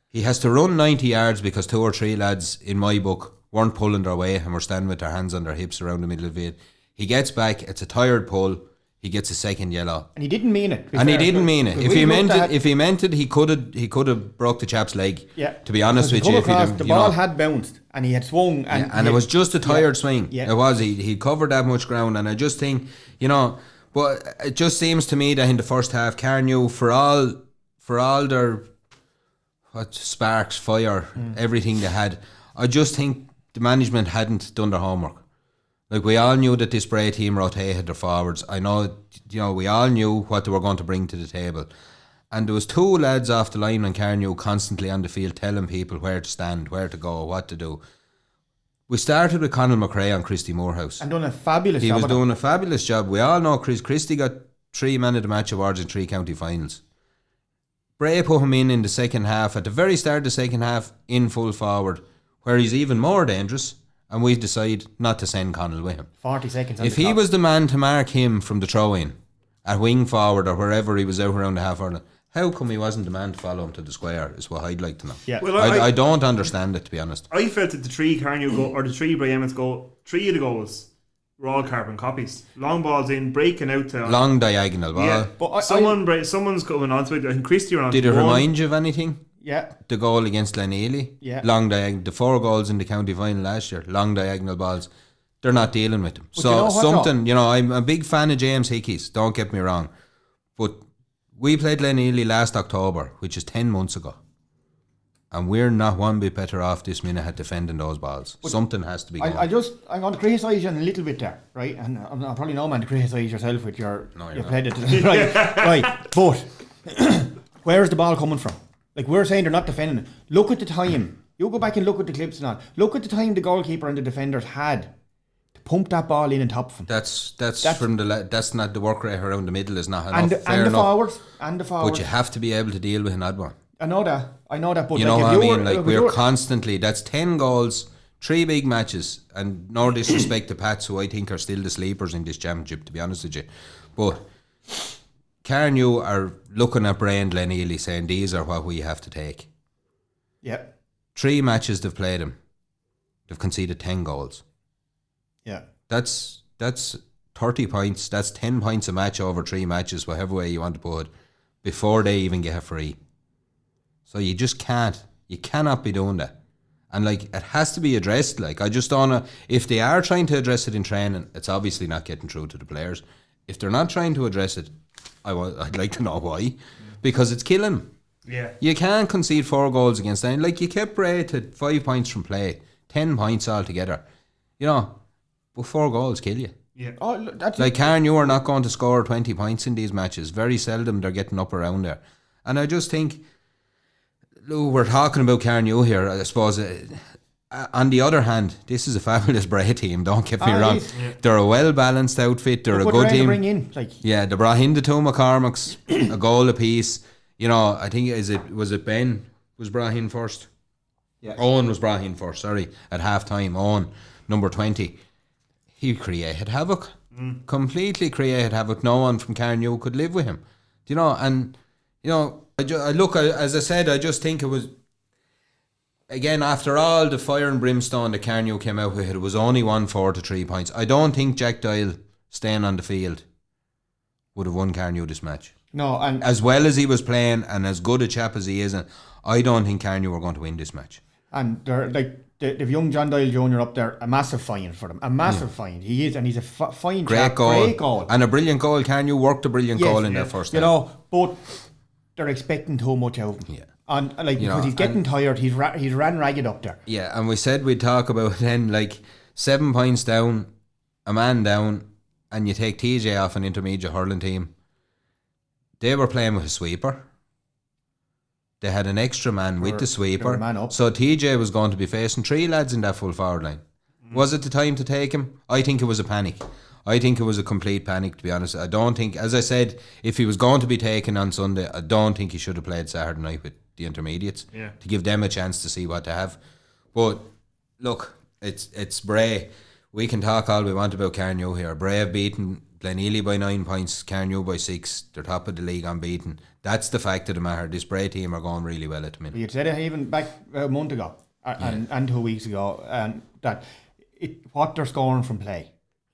He has to run 90 yards because 2 or 3 lads, in my book, weren't pulling their way and were standing with their hands on their hips around the middle of it. He gets back. It's a tired pull. he gets a second yellow. And he didn't mean it. And he didn't mean it. If he meant it, he could have broke the chap's leg. Yeah. To be honest with you, the ball had bounced and he had swung, and it was just a tired swing. Yeah. It was. He covered that much ground, and I just think, but it just seems to me that in the first half, Carnew, for all their sparks, fire, everything they had, I just think the management hadn't done their homework. Like, we all knew that this Bray team rotated their forwards. I know, we all knew what they were going to bring to the table. And there was 2 lads off the line on Carnew constantly on the field telling people where to stand, where to go, what to do. We started with Conal McRae on Christy Moorhouse. And done a fabulous job. He was doing a fabulous job. We all know Christy got 3 Man of the Match awards in 3 county finals. Bray put him in the second half, at the very start of the second half, in full forward, where he's even more dangerous. And we decide not to send Conal with him. 40 seconds. If he was the man to mark him from the throw-in, at wing forward or wherever he was out around the half hour, how come he wasn't the man to follow him to the square? Is what I'd like to know. Yeah. Well, I don't understand it, to be honest. I felt that the 3 Carnew goal, or the 3 Bray Emmet's goal, 3 of the goals were all carbon copies. Long balls in, breaking out to Long diagonal ball. Yeah, But someone's coming onto it. I think Christy ran onto Did it one. remind you of anything? Yeah. The goal against Tinahely, Yeah. long diagonal. The 4 goals in the county final last year, long diagonal balls. They're not dealing with them. But So you know what, something, I'm a big fan of James Hickey's. Don't get me wrong, but we played Tinahely last October, which is 10 months ago, and we're not one bit better off this minute at defending those balls. Something has to be going. I'm going to criticise you a little bit there, right? And I'm probably no man to criticise yourself with your predators, right? Right, but where's the ball coming from? Like, we're saying they're not defending it. Look at the time. You go back and look at the clips and all. Look at the time the goalkeeper and the defenders had to pump that ball in and top of him. That's from that's not the work rate around the middle is not enough. And Fair the enough. forwards. But you have to be able to deal with an odd one. I know that. But You know what I mean? Like, we're constantly, that's 10 goals, 3 big matches, and no disrespect to Pats, who I think are still the sleepers in this championship, to be honest with you. But Carnew are looking at Bray and Tinahely saying, these are what we have to take. Yeah. 3 matches they've played him. They've conceded 10 goals. Yeah. That's 30 points. That's 10 points a match over 3 matches, whatever way you want to put it, before they even get a free. So you just can't. You cannot be doing that. And, like, it has to be addressed. Like, I just don't know. If they are trying to address it in training, it's obviously not getting through to the players. If they're not trying to address it, I'd like to know why. Because it's killing them. Yeah. You can't concede 4 goals against them. Like, you kept Bray to 5 points from play, 10 points altogether. But 4 goals kill you. Yeah. Oh, that's Like, Carnew are not going to score 20 points in these matches. Very seldom they're getting up around there. And I just think, look, we're talking about Carnew here, I suppose. On the other hand, this is a fabulous Bray team, don't get me wrong. Yeah. They're a well-balanced outfit. They're Look a what good they're team. bring in, like. Yeah, they brought in the 2 McCormicks, a goal apiece. I think, was it Ben was brought in first? Yeah. Owen was brought in first, sorry, at half-time. Owen, number 20. He created havoc. Completely created havoc. No one from Carnew could live with him. As I said, I just think it was, again, after all the fire and brimstone that Carnew came out with, it was only 1-4 to 3 points. I don't think Jack Doyle staying on the field would have won Carnew this match. No, and As well as he was playing and as good a chap as he is, I don't think Carnew were going to win this match. they're like the young John Doyle Jr. up there, a massive fine for them. A massive fine. He is, and he's a fine Great chap. goal. Great goal. And a brilliant goal. Carnew worked a brilliant Yes, goal in yeah. that first You half. know, but they're expecting too much out of him. Yeah. And like, You know, because he's getting and- tired, he's ran ragged up there. Yeah, and we said we'd talk about then, like, 7 points down, a man down, and you take TJ off an intermediate hurling team. They were playing with a sweeper. They had an extra man with the They were sweeper. a man up. So TJ was going to be facing 3 lads in that full forward line. Was it the time to take him? I think it was a panic. I think it was a complete panic, to be honest. I don't think, as I said, if he was going to be taken on Sunday, I don't think he should have played Saturday night with the intermediates to give them a chance to see what they have. But look, it's Bray. We can talk all we want about Carnew here. Bray have beaten Tinahely by 9 points, Carnew by 6. They're top of the league unbeaten. That's the fact of the matter. This Bray team are going really well at the minute. You'd said it even back a month ago and 2 weeks ago, and that what they're scoring from play.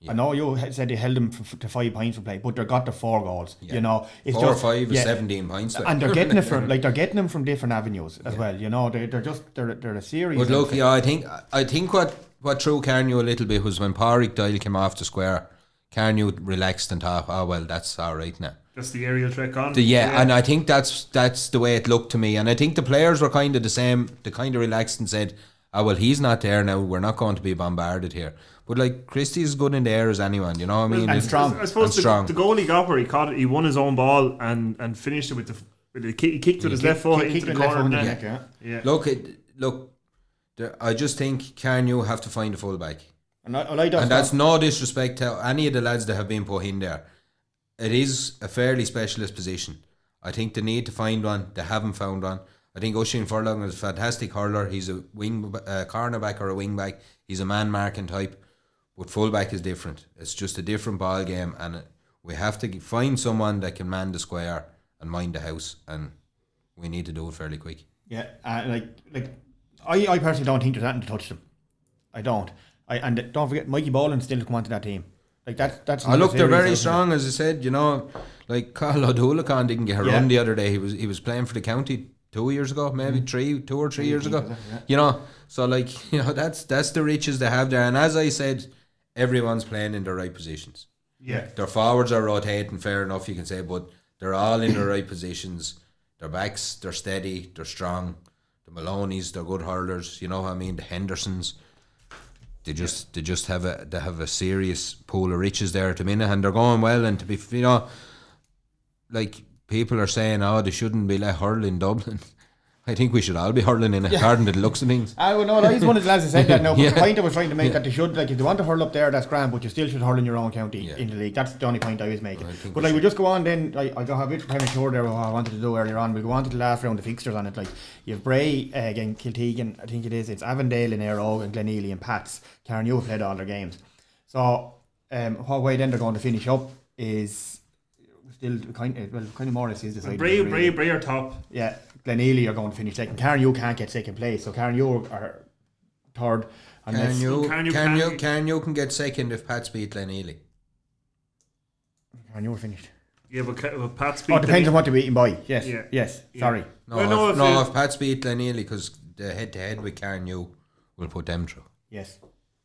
I know you said they held them to 5 points for play, but they got the 4 goals. Yeah. You know, it's 4 or just 5 is 17 points. and they're getting it from them from different avenues as well. You know, they're a series. But look, I think what threw Carnew a little bit was when Pádraig Doyle came off the square, Carnew relaxed and thought, oh well, that's all right now. Just the aerial trick on. And I think that's the way it looked to me. And I think the players were kind of the same. They kind of relaxed and said, oh well, he's not there now. We're not going to be bombarded here. But like Christie's as good in the air as anyone, you know what I mean? And strong. I suppose the goal he got where he caught it, he won his own ball and finished it with the kick. He kicked with his left foot into the corner. Yeah. Look. I just think Carnew have to find a fullback. And I like that. And that's no disrespect to any of the lads that have been put in there. It is a fairly specialist position. I think they need to find one. They haven't found one. I think Oisin Furlong is a fantastic hurler. He's a cornerback or a wing back. He's a man marking type. But fullback is different. It's just a different ball game, and we have to find someone that can man the square and mind the house, and we need to do it fairly quick. Yeah, I personally don't think there's anything to touch them. I don't. And don't forget, Mikey Boland still come onto that team. Like that's. Look, they're very strong, as I said. You know, like Carl O'Doulacan didn't get a run the other day. He was playing for the county 2 years ago, maybe 2 or 3 years ago. You know, so like, you know, that's the riches they have there. And as I said, everyone's playing in the right positions. Yeah, their forwards are rotating, fair enough, you can say, but they're all in the right positions. Their backs, they're steady, they're strong. The Maloneys, they're good hurlers. You know what I mean? The Hendersons. They just have a serious pool of riches there at the minute, and they're going well. And to be, you know, like people are saying, oh, they shouldn't be let hurl in Dublin. I think we should all be hurling in according to the looks of things. He's one of the lads that said that now. But the point I was trying to make that they should, like, if they want to hurl up there, that's grand, but you still should hurl in your own county in the league. That's the only point I was making. But like, we just go on then. I got a bit premature there. What I wanted to do earlier on. We go on to the last round of fixtures on it. Like, you have Bray again, Kiltegan. I think it is. It's Avondale and Eire Og and Tinahely and Pats. Carnew have played all their games. So what way then they're going to finish up is still kind of more or less is decided. Bray are top. Yeah. Tinahely are going to finish second. Carnew can't get second place, so Carnew are third. Carnew can get second if Pats beat Tinahely. Carnew are finished. Yeah, but Pats beat. Oh, it depends on what they're beating by. Yes. Yeah. Yes. Yeah. Sorry. If Pats beat Tinahely, because the head-to-head with Carnew will put them through. Yes.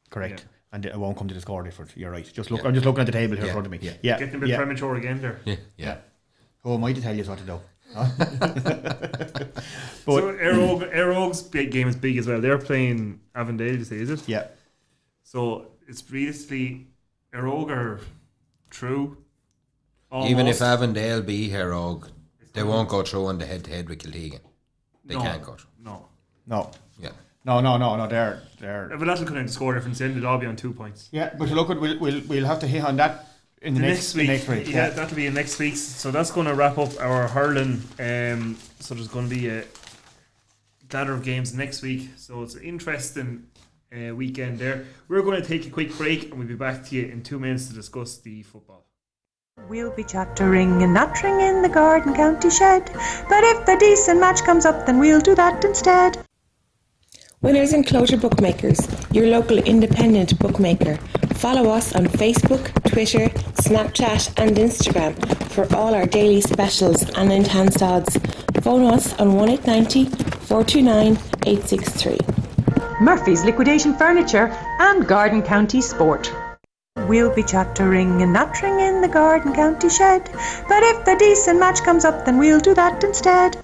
Correct. Yeah. And it won't come to the score difference. You're right. I'm just looking at the table here in front of me. Yeah. Getting a bit premature again there. Yeah. Who am I to tell you what to do? Huh? So Eire Og's game is big as well. They're playing Avondale, you say, is it? Yeah. So it's realistically Eire Og are through. Almost. Even if Avondale beat Eire Og, they won't go through on the head-to-head with Kiltegan. They can't go through. No. Yeah. No. They're. But that'll come in the score difference. Then they'll all be on 2 points. Yeah, but look, we'll have to hit on that. In the next week. Yeah, that'll be in next week's. So that's going to wrap up our hurling. So there's going to be a ladder of games next week. So it's an interesting weekend there. We're going to take a quick break and we'll be back to you in 2 minutes to discuss the football. We'll be chattering and nattering in the garden county shed. But if a decent match comes up, then we'll do that instead. Winners Enclosure Bookmakers, your local independent bookmaker. Follow us on Facebook, Twitter, Snapchat and Instagram for all our daily specials and enhanced odds. Phone us on 1890 429 863. Murphy's Liquidation Furniture and Garden County Sport. We'll be chattering and nattering in the garden county shed. But if a decent match comes up, then we'll do that instead.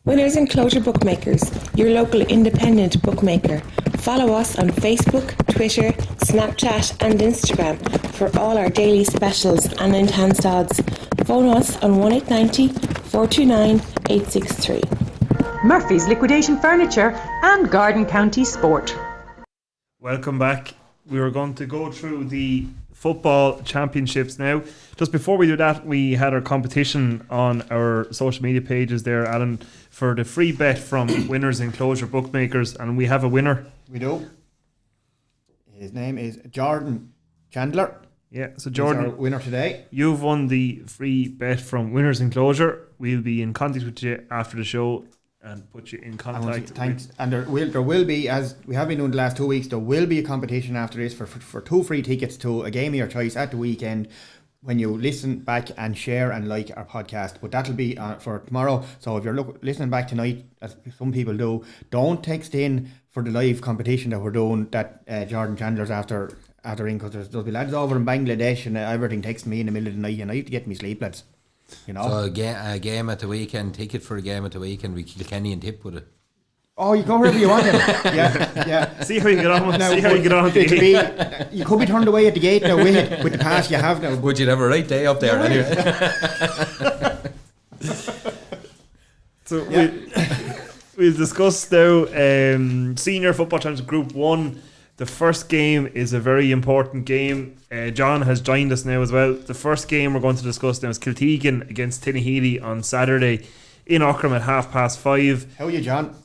Winners Enclosure Bookmakers, your local independent bookmaker. Follow us on Facebook, Twitter, Snapchat and Instagram for all our daily specials and enhanced odds. Phone us on 1890 429 863. Murphy's Liquidation Furniture and Garden County Sport. Welcome back. We were going to go through the football championships now. Just before we do that, we had our competition on our social media pages there, Alan, for the free bet from Winners Enclosure Bookmakers, and we have a winner. We do. His name is Jordan Chandler. Yeah, so Jordan, he's our winner today. You've won the free bet from Winners Enclosure. We'll be in contact with you after the show and put you in contact. Thanks. And there will be, as we have been doing the last 2 weeks, there will be a competition after this for 2 free tickets to a game of your choice at the weekend when you listen back and share and like our podcast. But that'll be for tomorrow. So if you're listening back tonight, as some people do, don't text in for the live competition that we're doing that Jordan Chandler's after in, because there'll be lads over in Bangladesh and everything texting me in the middle of the night, and I have to get me sleep, lads. You know? So a game at the weekend, ticket for a game at the weekend, we Kilkenny and tip with it. Oh, you go wherever you want. Yeah. See how you get on with Now, you could be turned away at the gate now with the pass you have now. Would you have a right day up there anyway? So we'll discuss now Senior Football Championship Group 1. The first game is a very important game. John has joined us now as well. The first game we're going to discuss now is Kiltegan against Tinahely on Saturday in Ockram at 5:30. How are you, John?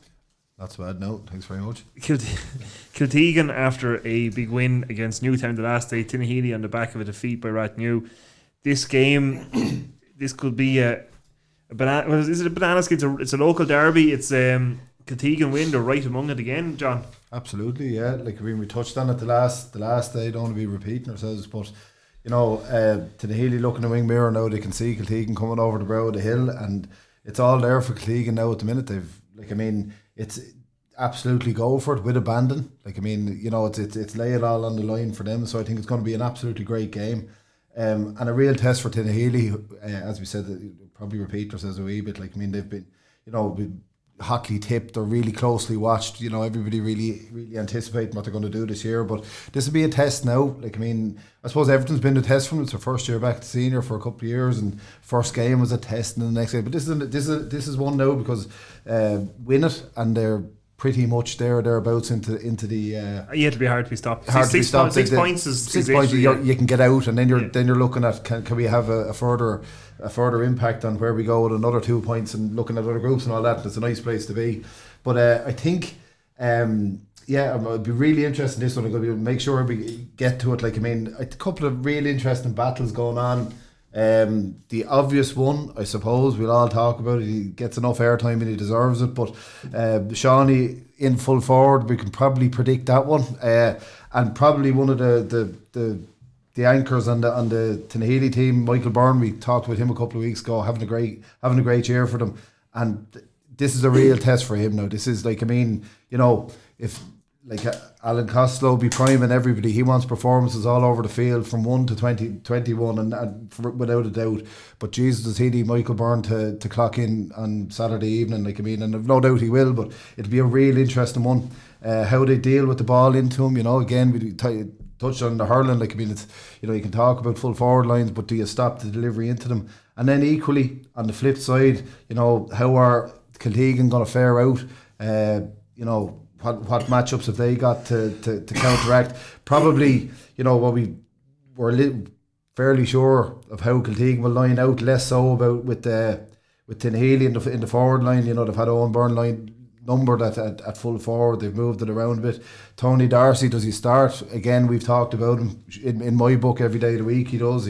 Not so bad, no. Thanks very much. Kiltegan after a big win against Newtown the last day. Tinahely on the back of a defeat by Rathnew. This game, this could be a banana. Well, is it a banana skin? It's a local derby. It's Kiltegan win. They're right among it again, John. Absolutely, yeah. Like we touched on it the last day. Don't want to be repeating ourselves, but you know, Tinahely looking in the wing mirror now. They can see Kiltegan coming over the brow of the hill, and it's all there for Kiltegan now at the minute. It's absolutely go for it with abandon. It's lay it all on the line for them. So I think it's going to be an absolutely great game, and a real test for Tinahely. As we said, probably repeat ourselves a wee bit. They've been, hotly tipped or really closely watched. Everybody really anticipating what they're going to do this year. But this will be a test now. I suppose everything's been a test for them. It's their first year back to senior for a couple of years, and first game was a test, and the next game. But this is one now because win it, and they're pretty much thereabouts into the. You have to be hard to be stopped. Six points is 6 points. You can get out, and then you're looking at can we have a further impact on where we go with another 2 points, and looking at other groups and all that. It's a nice place to be. But I think it'd be really interesting this one. I'm going to make sure we get to it. A couple of really interesting battles going on. The obvious one, I suppose, we'll all talk about it. He gets enough airtime and he deserves it. But Shawnee in full forward, we can probably predict that one. And probably one of the anchors on the Tinahely team, Michael Byrne. We talked with him a couple of weeks ago, having a great year for them. And this is a real test for him now. This is if Alan Costello be priming everybody, he wants performances all over the field from 1 to 21 and without a doubt. But Jesus, does he need Michael Byrne to clock in on Saturday evening? And I've no doubt he will. But it'll be a real interesting one. How they deal with the ball into him. Again, we touched on the hurling. It's you can talk about full forward lines, but do you stop the delivery into them? And then equally on the flip side, how are Kiltegan going to fare out? What matchups have they got to counteract? Probably, what we were fairly sure of how Kiltegan will line out, less so about with Tinahely in the forward line. They've had Owen Byrne line numbered at full forward. They've moved it around a bit. Tony Darcy, does he start? Again, we've talked about him in my book every day of the week. He does.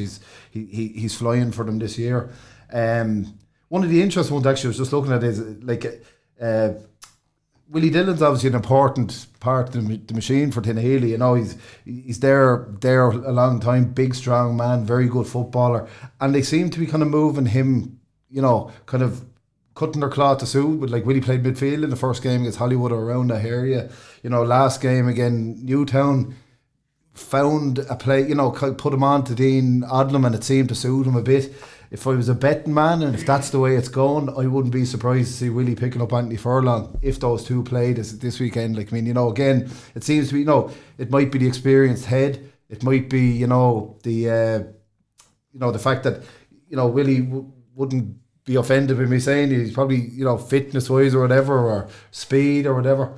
He's flying for them this year. One of the interesting ones actually I was just looking at is Willie Dillon's obviously an important part of the machine for Tinahely. He's there a long time, big strong man, very good footballer, and they seem to be kind of moving him, kind of cutting their cloth to suit. With Willie played midfield in the first game against Hollywood or around that area. Last game again, Newtown found a play, put him on to Dean Odlum, and it seemed to suit him a bit. If I was a betting man, and if that's the way it's going, I wouldn't be surprised to see Willie picking up Anthony Furlong if those two played this weekend. Again, it seems to be, it might be the experienced head. It might be, the fact that, Willie wouldn't be offended with me saying he's probably, fitness wise or whatever, or speed or whatever.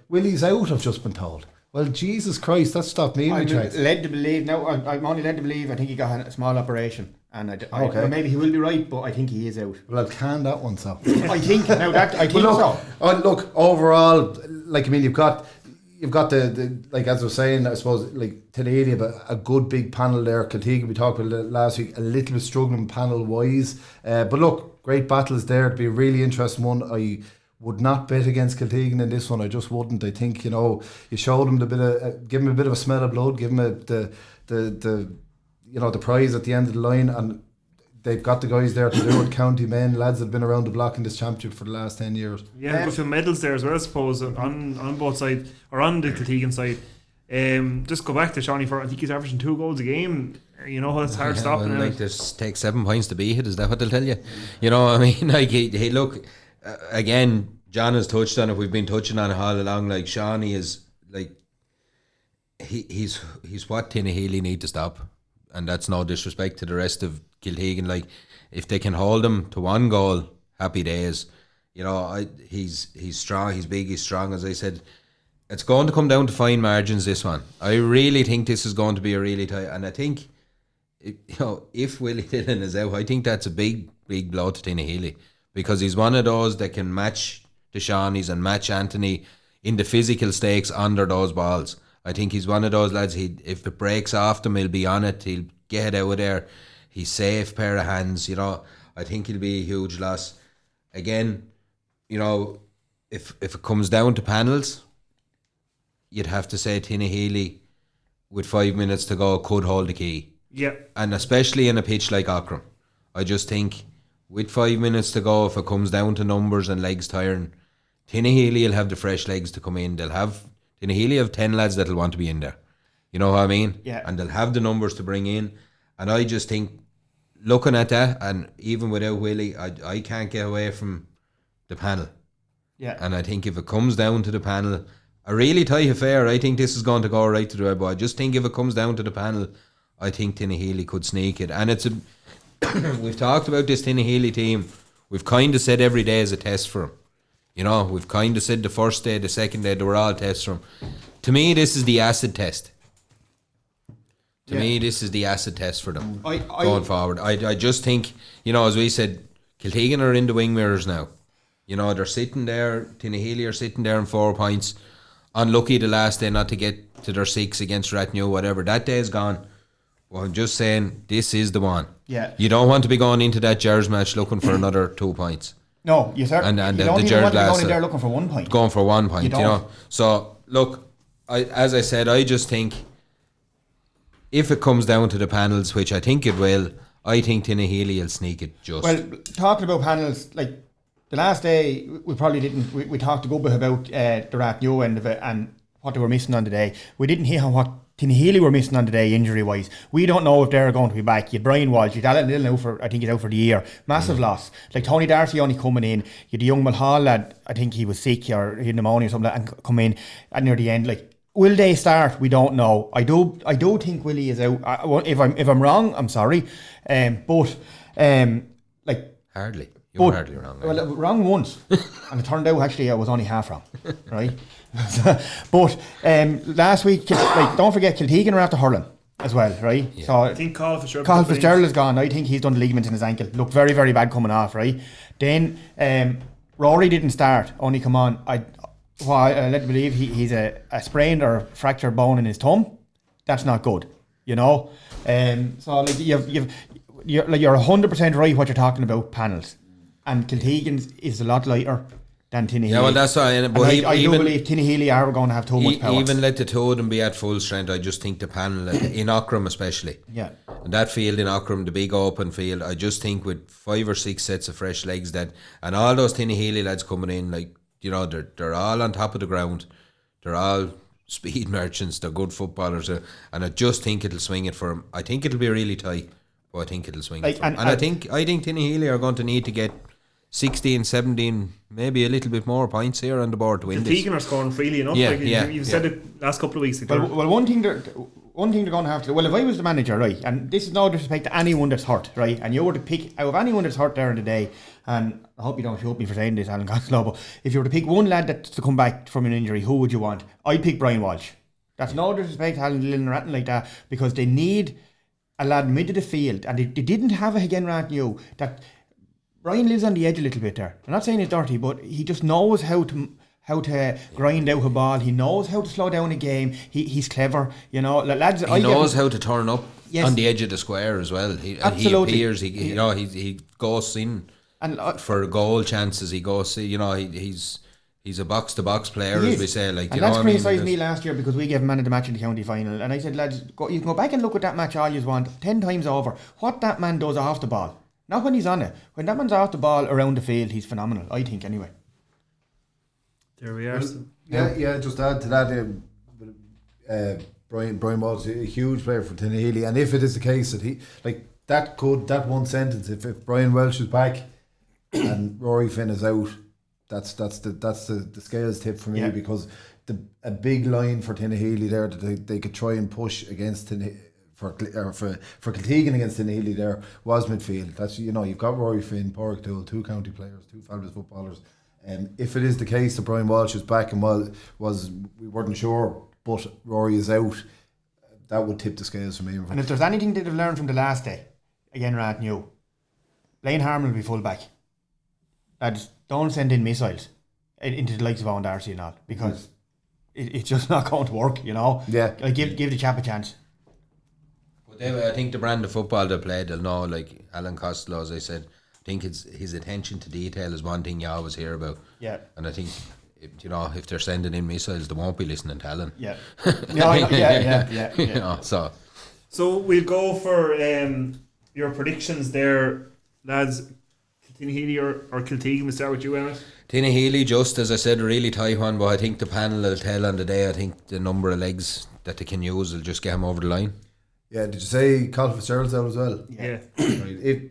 Willie's out, I've just been told. Well, Jesus Christ, that stopped me in my tracks. I'm only led to believe, I think he got a small operation. And well, maybe he will be right, but I think he is out. Well, I'll can that one, so. I think so. Look, overall, you've got, you've got the like as I was saying, I suppose like Tinahely have a good big panel there. Kiltegan, we talked about it last week, a little bit struggling panel wise, but look, great battles there. It'd be a really interesting one. I would not bet against Kiltegan in this one. I just wouldn't. I think you showed them give them a bit of a smell of blood, give them the prize at the end of the line, and they've got the guys there to do it. County men, lads that have been around the block in this championship for the last 10 years. Yeah, a few medals there as well, I suppose, on both sides, or on the Kiltegan side. Just go back to Shawnee for, I think he's averaging 2 goals a game. You know, it's hard stopping. Well, like, take 7 points to beat it. Is that what they'll tell you? You know what I mean? Like, hey, look, again, John has touched on it. We've been touching on it all along. Like, Shawnee is, like, he's what Tinahely need to stop. And that's no disrespect to the rest of Kiltegan. Like, if they can hold him to 1 goal, happy days. You know, he's strong, he's big, he's strong. As I said, it's going to come down to fine margins, this one. I really think this is going to be a really tight. And I think, if Willie Dillon is out, I think that's a big, big blow to Tinahely. Because he's one of those that can match the Shawnees and match Anthony in the physical stakes under those balls. I think he's one of those lads, if it breaks off him, he'll be on it, he'll get it out of there. He's safe pair of hands, I think he'll be a huge loss. Again, if it comes down to panels, you'd have to say Tinahely, with 5 minutes to go, could hold the key. Yeah. And especially in a pitch like Aughrim. I just think, with 5 minutes to go, if it comes down to numbers and legs tiring, Tinahely will have the fresh legs to come in. Tinahely have 10 lads that'll want to be in there. You know what I mean? Yeah. And they'll have the numbers to bring in. And I just think, looking at that, and even without Willie, I can't get away from the panel. Yeah. And I think if it comes down to the panel, a really tight affair, I think this is going to go right to the red. But I just think if it comes down to the panel, I think Tinahely could sneak it. And it's we've talked about this Tinahely team. We've kind of said every day is a test for them. We've kind of said the first day, the second day, they were all tests for them. To me, this is the acid test. To me, this is the acid test for them going forward. I just think, as we said, Kiltegan are in the wing mirrors now. They're sitting there, Tinahely are sitting there in 4 points. Unlucky the last day not to get to their 6 against Rathnew, whatever. That day is gone. Well, I'm just saying, this is the one. Yeah. You don't want to be going into that Gers match looking for another 2 points. No, you certainly and you don't the even want to be Gers going in there looking for 1 point. Going for 1 point, You don't. So, look, as I said, I just think if it comes down to the panels, which I think it will, I think Tinahely will sneak it just. Well, talking about panels, like the last day, we probably didn't. We talked a good bit about the Rathnew end of it and what they were missing on the day. We didn't hear what Tinahely were missing on the day injury wise. We don't know if they're going to be back. You had Brian Walsh, you had Alan Dillon out for, I think he's out for the year. Massive loss. Like Tony Darcy only coming in. You had the young Mulhall lad, I think he was sick or he had pneumonia or something, and come in at near the end. Like, will they start? We don't know. I do think Willie is out. If I'm wrong, I'm sorry. But hardly. You're hardly wrong. Well, wrong once, and it turned out actually I was only half wrong, right? But last week, don't forget Kiltegan are after Hurling as well, right? Yeah. So I think Carl Fitzgerald is gone. I think he's done the ligament in his ankle. Looked very, very bad coming off, right? Then Rory didn't start, only come on. I led to believe he's a sprained or fractured bone in his thumb. That's not good, So like you're 100% right what you're talking about panels, and Kiltegan's is a lot lighter than Tinahely. Yeah, well, that's why. But I do believe Tinahely are going to have too much power. Even let the two of them be at full strength, I just think the panel in Aughrim especially. Yeah. And that field in Aughrim, the big open field, I just think with 5 or 6 sets of fresh legs and all those Tinahely lads coming in, like, they're all on top of the ground. They're all speed merchants. They're good footballers, and I just think it'll swing it for them. I think it'll be really tight, but I think it'll swing it for them. And I think Tinahely are going to need to get 16, 17, maybe a little bit more points here on the board to win this. Kiltegan are scoring freely enough. You've said it last couple of weeks. Well, one thing they're going to have to do, well, if I was the manager, right, and this is no disrespect to anyone that's hurt, right, and you were to pick out of anyone that's hurt there in the day, and I hope you don't shoot me for saying this, Alan Costello, but if you were to pick one lad that's to come back from an injury, who would you want? I'd pick Brian Walsh. That's no disrespect to Alan Dillon or anything like that, because they need a lad mid of the field, and they didn't have it again, Rathnew, that Brian lives on the edge a little bit there. I'm not saying it's dirty, but he just knows how how to grind out a ball. He knows how to slow down a game. He's clever, you know. Lads, He knows how to turn up Yes. on the edge of the square as well. Absolutely. He appears. He goes in and for goal chances. He goes. He's a box to box player, as we say. Like, and you know lads what I mean? criticised me last year because we gave man of the match in the county final, and I said, lads, you can go back and look at that match all you want 10 times over. What that man does off the ball, not when he's on it. When that man's off the ball around the field, he's phenomenal. I think anyway. There we are. Yeah. Just add to that. Brian Walsh is a huge player for Tinahely, and if it is the case that he that one sentence, if Brian Welsh is back and Rory Finn is out, that's the scales tip for me, because a big line for Tinahely there that they could try and push against for Kiltegan against Tinahely there was midfield. That's, you know, you've got Rory Finn, Pádraig Doyle, 2 county players, 2 fabulous footballers. If it is the case that Brian Walsh is back and we weren't sure, but Rory is out, that would tip the scales for me. And if there's anything that they've learned from the last day, again, Rathnew, Blaine Harmon will be full back. Lads, don't send in missiles into the likes of Avondale and all, because it's just not going to work, you know. Yeah. Like, give the chap a chance. But I think the brand of football they play, they'll know, like Alan Costello, as I said, I think his attention to detail is one thing you always hear about. Yeah. And I think, you know, if they're sending in missiles, they won't be listening to Alan. Yeah. Yeah. You know, So we'll go for your predictions there, lads. Tinahely or Kiltegan. We'll start with you, Emmet. Tinahely, just as I said, a really tight one, but I think the panel will tell on the day. I think the number of legs that they can use will just get him over the line. Yeah, did you say Colin Fitzgerald's out as well? Yeah. Right.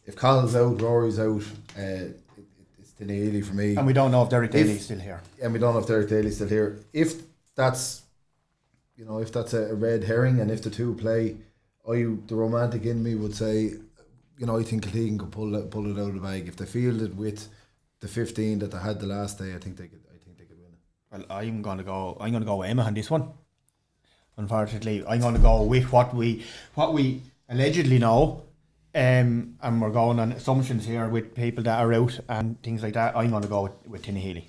If Colin's out, Rory's out, it's Tinahely for me. And we don't know if Derek Daly's still here. And we don't know if Derek Daly's still here. If that's a red herring, and if the two play, the romantic in me would say, you know, I think Kiltegan could pull it out of the bag. If they fielded with the 15 that they had the last day, I think they could win it. Well, I'm gonna go with Emma on this one. Unfortunately, I'm gonna go with what we allegedly know, and we're going on assumptions here with people that are out and things like that. I'm gonna go with Tinahely.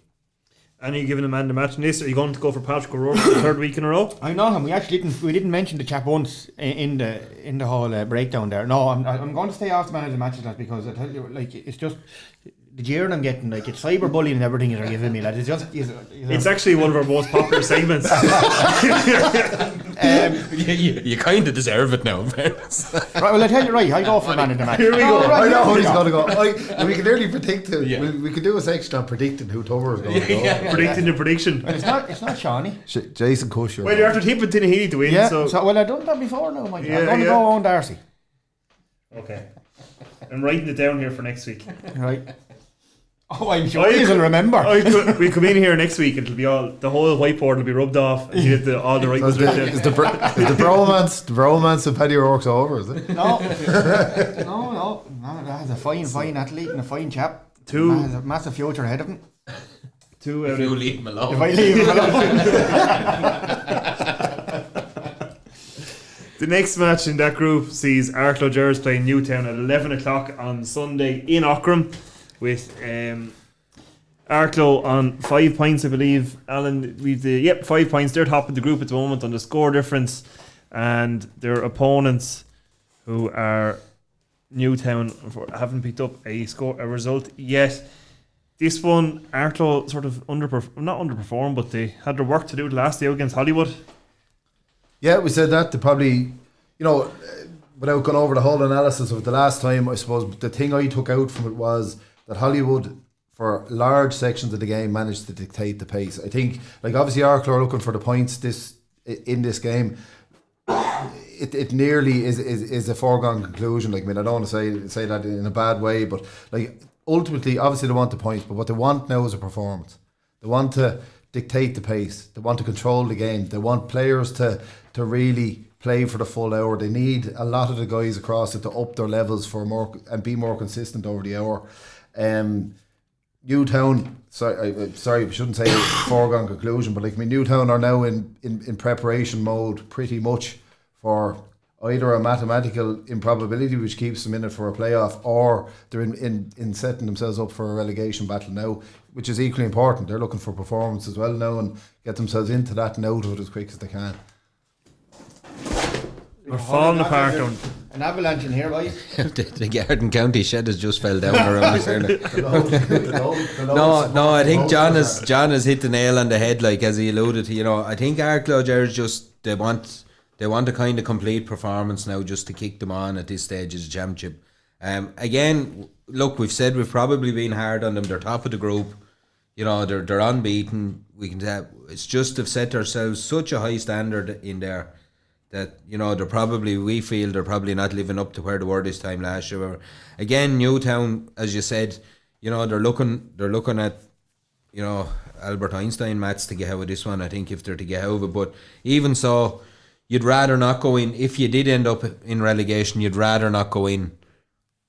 And are you giving a man the match in this? Are you going to go for Patrick O'Rourke for the 3rd week in a row? I know him. We actually didn't mention the chap once in the whole breakdown there. No, I'm going to stay off the man of the matches, because I tell you, like, it's just the jeering I'm getting, like, it's cyberbullying and everything they're giving me. Like, it's just it's actually one of our most popular segments. You kind of deserve it now. Right, well, I tell you, right, I go for man of the match. Here we go. I know who he's going to go. And we can nearly predict it. Yeah. We could do a section on predicting who Tomer is going to go. Predicting the prediction. Well, it's not Shawnee. Jason Cusher. Well, you're after tipping Tinahely to win. Yeah. So Well, I've done that before now, Mike. Yeah, I'm going to go on Darcy. okay. I'm writing it down here for next week. Right. Oh, I'm sure you'll remember. We come in here next week and it'll be the whole whiteboard will be rubbed off and you get all the right ones written. Is the bromance of Paddy O'Rourke's over, is it? No, that's a fine athlete and a fine chap. Has a massive future ahead of him. If you leave him alone. If I leave him alone. The next match in that group sees Eire Og playing Newtown at 11 o'clock on Sunday in Aughrim, with Eire Og on 5 points, I believe. Alan, 5 points. They're top of the group at the moment on the score difference, and their opponents, who are Newtown, haven't picked up a result yet. This one, Eire Og sort of not underperformed, but they had their work to do the last day against Hollywood. Yeah, we said that. They probably, you know, without going over the whole analysis of it the last time, I suppose the thing I took out from it was that Hollywood, for large sections of the game, managed to dictate the pace. I think, like, obviously Eire Og are looking for the points in this game. It nearly is a foregone conclusion. Like, I mean, I don't want to say that in a bad way, but, like, ultimately, obviously they want the points, but what they want now is a performance. They want to dictate the pace. They want to control the game. They want players to really play for the full hour. They need a lot of the guys across it to up their levels for more and be more consistent over the hour. Newtown, sorry, we shouldn't say foregone conclusion, but, like, I mean, Newtown are now in preparation mode pretty much for either a mathematical improbability which keeps them in it for a playoff, or they're in setting themselves up for a relegation battle now. which is equally important. They're looking for performance as well now and get themselves into that and out of it as quick as they can. We're falling apart. An avalanche in here, boys. The Garden County shed has just fell down around us. No, I think John has hit the nail on the head, like as he alluded to. You know, I think Arklow are just they want a kind of complete performance now, just to kick them on at this stage of the championship. Again, look, we've said we've probably been hard on them. They're top of the group. You know, they're unbeaten. We can say it's just they've set ourselves such a high standard in there that, you know, we feel they're probably not living up to where they were this time last year. Again, Newtown, as you said, you know, they're looking at, you know, Albert Einstein maths to get out of this one, I think, if they're to get out of it. But even so, you'd rather not go in, if you did end up in relegation, you'd rather not go in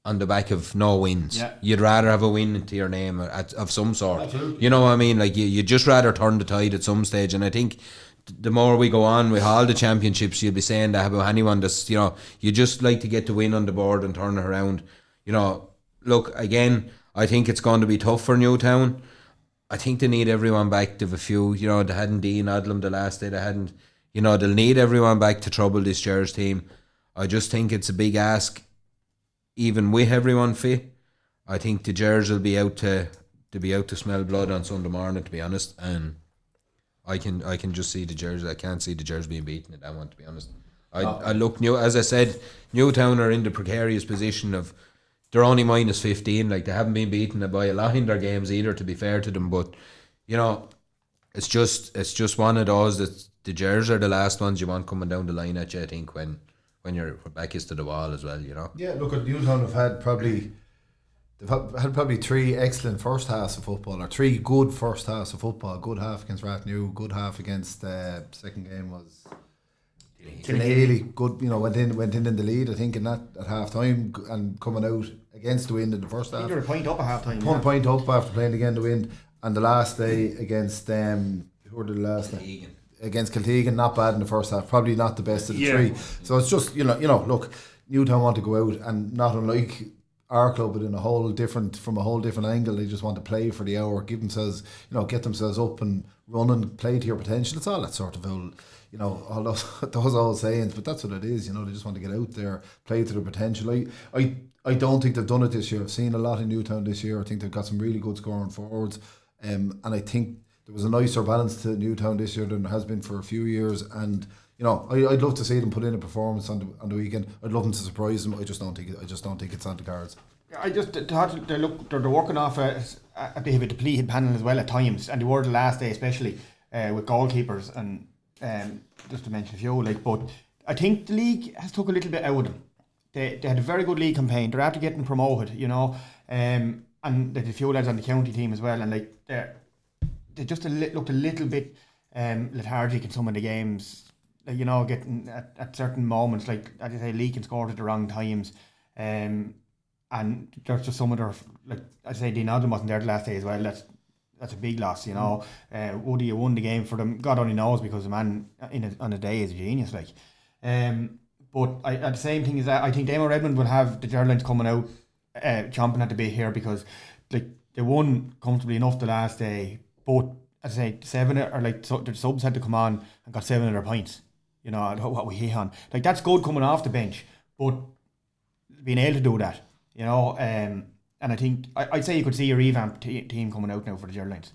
on the back of no wins. Yeah. You'd rather have a win to your name of some sort. Absolutely. You know what I mean? Like, you'd just rather turn the tide at some stage. And I think the more we go on with all the championships, you'll be saying that about anyone that's, you know, you just like to get the win on the board and turn it around. You know, look, again, I think it's going to be tough for Newtown. I think they need everyone back. They've a few, you know, they hadn't Dean Odlum the last day. They hadn't, you know, they'll need everyone back to trouble this Gers team. I just think it's a big ask, even with everyone fit. I think the Gers will be out to smell blood on Sunday morning, to be honest. And I can just see the Gers. I can't see the Gers being beaten at that one, to be honest. I look new, as I said, Newtown are in the precarious position of they're only minus 15. Like, they haven't been beaten by a lot in their games either, to be fair to them. But, you know, it's just one of those that the Gers are the last ones you want coming down the line at you, I think, when your back is to the wall as well, you know. Yeah, look, at Newtown have had probably three excellent first halves of football, or three good first halves of football. Good half against Rathnew, good half against second game was Tinahely. Good, you know, went in the lead, I think, in that at half time, and coming out against the wind in the first half. They're a point up at half time. One point up after playing again the wind, and the last day against who were the last day? Against Kiltegan, not bad in the first half, probably not the best of the three. So it's just, you know, look, Newtown want to go out, and not unlike our club, but from a whole different angle. They just want to play for the hour, give themselves, you know, get themselves up and run and play to your potential. It's all that sort of old, you know, all those old sayings, but that's what it is. You know, they just want to get out there, play to their potential. I don't think they've done it this year. I've seen a lot in Newtown this year. I think they've got some really good scoring forwards, and I think there was a nicer balance to Newtown this year than there has been for a few years. And, you know, I'd love to see them put in a performance on the weekend. I'd love them to surprise them. I just don't think it's on the cards. I just thought they're working off a bit of a depleted panel as well at times, and they were the last day, especially with goalkeepers and just to mention a few. Like, but I think the league has took a little bit out of them. They had a very good league campaign. They're after getting promoted, you know, and there's a few lads on the county team as well, and like they just looked a little bit lethargic in some of the games. You know, getting at certain moments, like as I say, leaking scored at the wrong times, and there's just some of their, like I say, Dean Odlum wasn't there the last day as well. That's a big loss, you know. Woody won the game for them. God only knows, because the man on a day is a genius, like. But at the same thing is that I think Damo Redmond will have the Gerlines coming out chomping at the bit here, because like they won comfortably enough the last day, but as I say, the subs had to come on and got 7 of their points. You know what we hit on. Like, that's good coming off the bench, but being able to do that, you know, and I think I'd say you could see a revamped team coming out now for the Gerlines.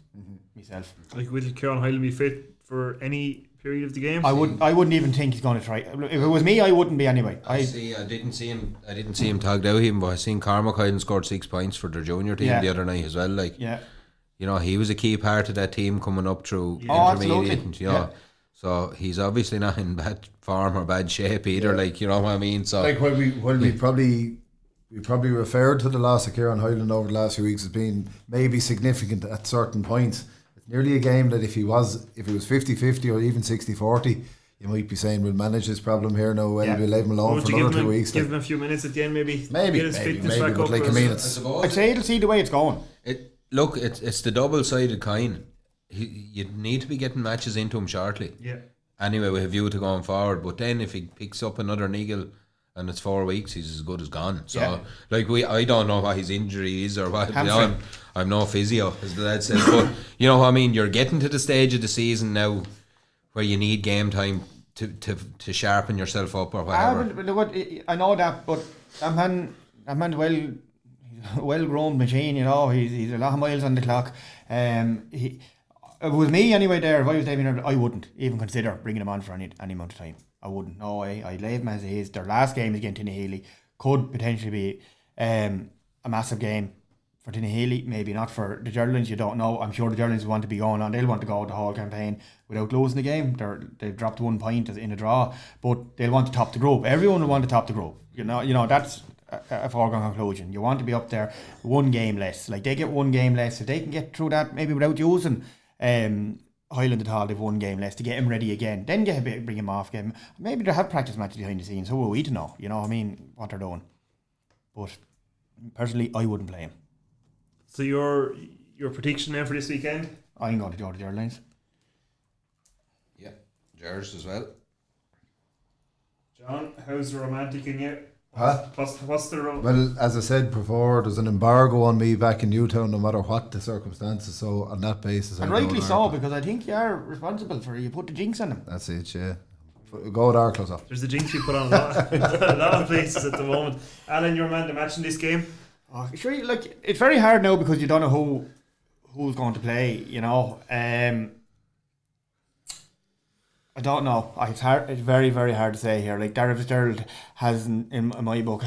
Myself. Like, will Kieran Hyland be fit for any period of the game? I wouldn't even think he's going to try. If it was me, I wouldn't be anyway. I didn't see him tagged out him, but I seen Cormac Hyland scored 6 points for their junior team the other night as well. Like, you know, he was a key part of that team coming up through intermediate. And, you know, so he's obviously not in bad form or bad shape either. Like, you know what I mean. So like we probably referred to the loss of Kieran Hyland over the last few weeks as being maybe significant at certain points. It's nearly a game that if it was 50-50 or even 60-40, you might be saying we'll manage this problem here now and we'll leave him alone for another 2 weeks. Give him a few minutes at the end, maybe get his fitness back up. Like, I mean, I'd say it'll see the way it's going. Look, it's the double-sided coin. You need to be getting matches into him shortly. Yeah. Anyway, with a view to going forward. But then if he picks up another niggle and it's 4 weeks, he's as good as gone. So, Yeah. like, I don't know what his injury is or what. You know, I'm no physio, as the lad says. But, you know what I mean? You're getting to the stage of the season now where you need game time to sharpen yourself up or whatever. I know that, but that man well-grown machine, you know, he's a lot of miles on the clock. With me anyway there, if I was David, I wouldn't even consider bringing him on for any amount of time. I wouldn't. No, I'd leave him as he is. Their last game is against Tinahely. Could potentially be a massive game for Tinahely, maybe not for the Gerlins, you don't know. I'm sure the Gerlins want to be going on. They'll want to go the whole campaign without losing the game. They've dropped 1 point in a draw, but they'll want to top the group. Everyone will want to top the group. You know that's a foregone conclusion. You want to be up there 1 game less. Like, they get 1 game less. If they can get through that, maybe without using Highland at all, they've 1 game less to get him ready again. Then bring him off again. Maybe they have practice matches behind the scenes. Who are we to know? You know what I mean? What they're doing. But personally, I wouldn't play him. So your prediction then for this weekend? I'm going to go to the Airlines. Yeah, Gers as well. John, how's the romantic in you? Huh? What's the Well, as I said before, there's an embargo on me back in Newtown, no matter what the circumstances. So on that basis, And rightly so, because I think you are responsible for you put the jinx on him. That's it. Yeah, go with our close up. There's the jinx you put on a lot of places at the moment. Alan, your man to match in this game? Oh, sure, like, it's very hard now because you don't know who's going to play. You know, I don't know. It's hard. It's very, very hard to say here. Like, Darragh Fitzgerald hasn't, in my book,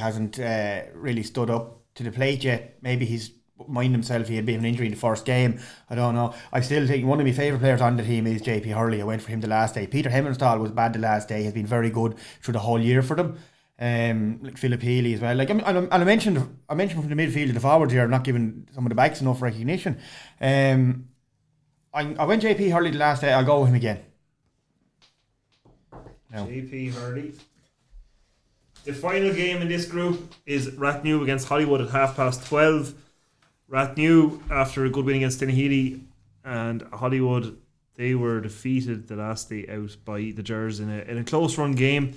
really stood up to the plate yet. Maybe he's minded himself. He had a bit of an injury in the first game. I don't know. I still think one of my favourite players on the team is JP Hurley. I went for him the last day. Peter Hemmenstall was bad the last day. Has been very good through the whole year for them. Like Philip Healy as well. Like, I mentioned from the midfield to the forwards here. I'm not giving some of the backs enough recognition. I went JP Hurley the last day. I'll go with him again. No. JP Hurley. The final game in this group is Rathnew against Hollywood at 12:30. Rathnew, after a good win against Tinahely, and Hollywood, they were defeated the last day out by the Gers in a close run game.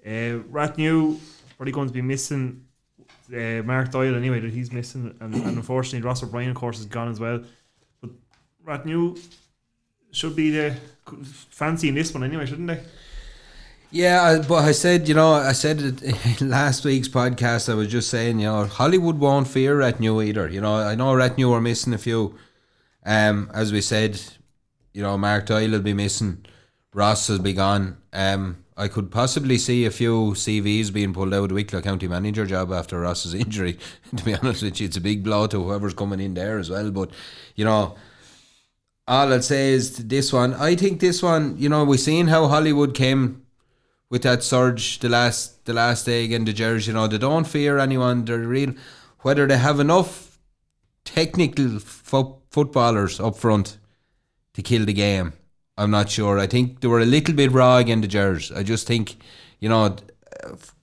Rathnew probably going to be missing Mark Doyle anyway, that he's missing, and unfortunately Ross O'Brien of course is gone as well. But Rathnew should be the fancy in this one anyway, shouldn't they? Yeah, but I said it in last week's podcast. I was just saying, Hollywood won't fear Rathnew either. I know Rathnew are missing a few. As we said, Mark Doyle will be missing. Ross will be gone. I could possibly see a few CVs being pulled out of the Wicklow County manager job after Ross's injury. To be honest with you, it's a big blow to whoever's coming in there as well. But, all I'll say is this one. I think this one, we seen how Hollywood came with that surge the last day against the Gers. They don't fear anyone. They're real. Whether they have enough technical footballers up front to kill the game, I'm not sure. I think they were a little bit raw against the Gers. I just think, there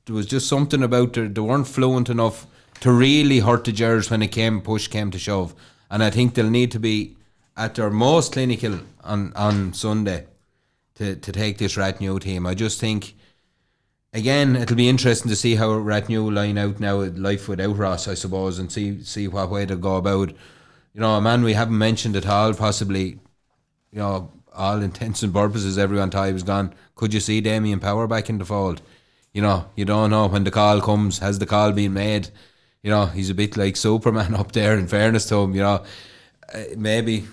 was just something about they weren't fluent enough to really hurt the Gers when push came to shove. And I think they'll need to be at their most clinical on Sunday to take this Rathnew team. I just think, again, it'll be interesting to see how Rathnew line out now with life without Ross, I suppose, and see what way they'll go about. A man we haven't mentioned at all, possibly, all intents and purposes, everyone thought he was gone. Could you see Damien Power back in the fold? You don't know when the call comes. Has the call been made? He's a bit like Superman up there, in fairness to him. Maybe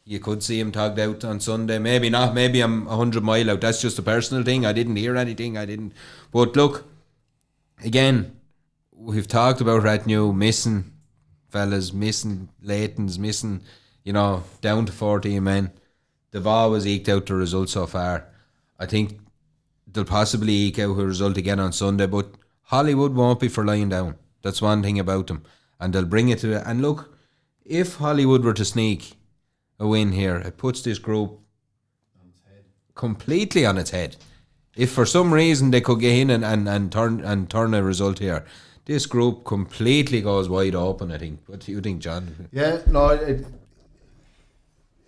you could see him tugged out on Sunday. Maybe not. Maybe I'm 100 mile out. That's just a personal thing. I didn't hear anything. But look, again, we've talked about Rathnew missing fellas, missing Leightons, missing, down to 14 men. They've always eked out the result so far. I think they'll possibly eke out a result again on Sunday, but Hollywood won't be for lying down. That's one thing about them. And they'll bring it to it. And look, if Hollywood were to sneak a win here, it puts this group completely on its head. If for some reason they could get in and turn a result here, this group completely goes wide open, I think. What do you think, John? Yeah, no,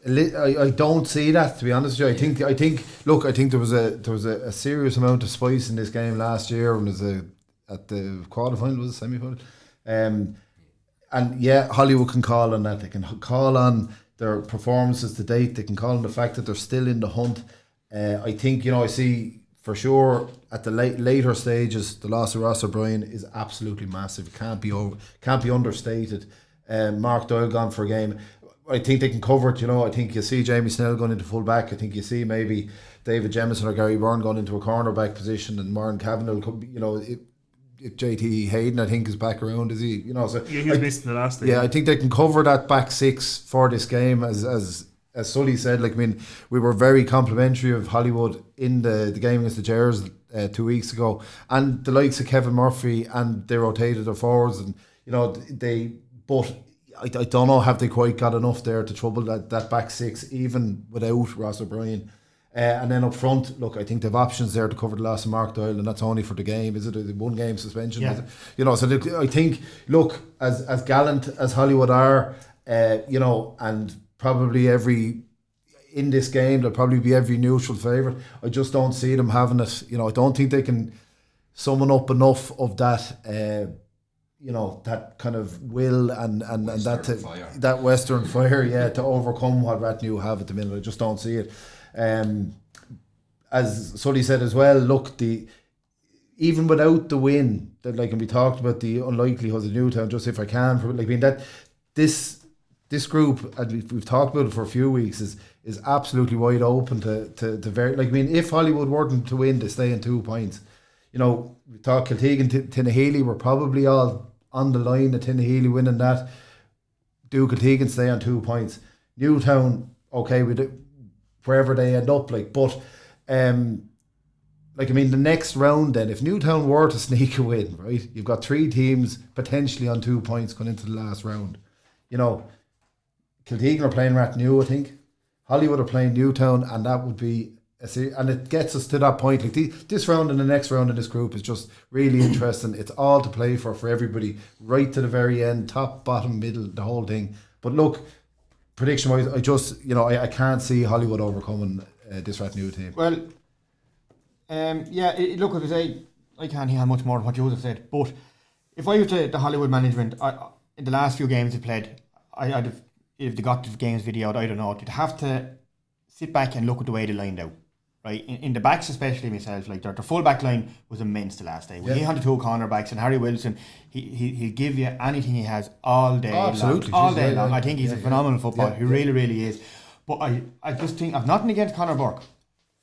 I don't see that, to be honest with you. I think there was a serious amount of spice in this game last year, and there's the quarterfinal, was it semi-final? And yeah, Hollywood can call on that. They can call on their performances to date. They can call on the fact that they're still in the hunt. I think, I see for sure at the later stages, the loss of Ross O'Brien is absolutely massive. It can't be understated. Mark Doyle gone for a game. I think they can cover it. I think you see Jamie Snell going into full back. I think you see maybe David Jemison or Gary Byrne going into a cornerback position, and Martin Kavanagh could be, if JT Hayden, I think, is back around, is he? So he was missing the last day. Yeah, I think they can cover that back six for this game. As Sully said, we were very complimentary of Hollywood in the game against the Jers 2 weeks ago, and the likes of Kevin Murphy, and they rotated their forwards, and but I don't know, have they quite got enough there to trouble that back six, even without Ross O'Brien. And then up front, look, I think they have options there to cover the loss of Mark Doyle, and that's only for the game. Is it a 1 game suspension? Yeah. So I think, look, as gallant as Hollywood are, and probably in this game, they'll probably be every neutral favourite. I just don't see them having it. I don't think they can summon up enough of that, that kind of will and that Western fire, to overcome what Rathnew have at the minute. I just don't see it. As Sully said as well, look, even without the win, that and we talked about the unlikelihoods of Newtown, just if I can, this group, and we've talked about it for a few weeks, is absolutely wide open to very, if Hollywood weren't to win, they stay in 2 points. We thought Kiltegan, Tinahely were probably all on the line of Tinahely winning that. Do Kiltegan stay on 2 points? Newtown, okay, wherever they end up, but the next round then, if Newtown were to sneak a win, right, you've got 3 teams potentially on 2 points going into the last round. Kiltegan are playing Rathnew, I think. Hollywood are playing Newtown, and that would be and it gets us to that point. This round and the next round in this group is just really interesting. It's all to play for everybody, right to the very end, top, bottom, middle, the whole thing. But look, prediction wise, I just I can't see Hollywood overcoming this Rathnew team. Well, look, as I say, I can't hear much more than what Joseph said. But if I was the Hollywood management, in the last few games they played, I'd have, if they got the games videoed, I don't know, they'd have to sit back and look at the way they lined out. Right, in the backs especially myself, their full back line was immense the last day. When he had the 2 cornerbacks, and Harry Wilson, he'll give you anything he has all day long. All day long. I think he's a phenomenal footballer. He really, really is. But I just think, I've nothing against Conor Burke.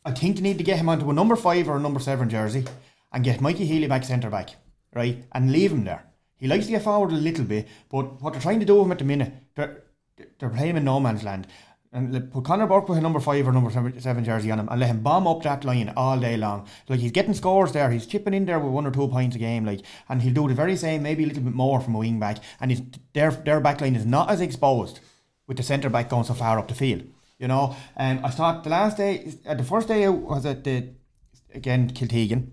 I think they need to get him onto a number 5 or a number 7 jersey and get Mikey Healy back centre back, right, and leave him there. He likes to get forward a little bit, but what they're trying to do with him at the minute, they're playing him in no man's land. And put Conor Burke with a number 5 or number 7 jersey on him and let him bomb up that line all day long. He's getting scores there, he's chipping in there with 1 or 2 points a game, and he'll do the very same, maybe a little bit more from a wing back. And their back line is not as exposed with the centre back going so far up the field. I thought the first day out was at again Kiltegan.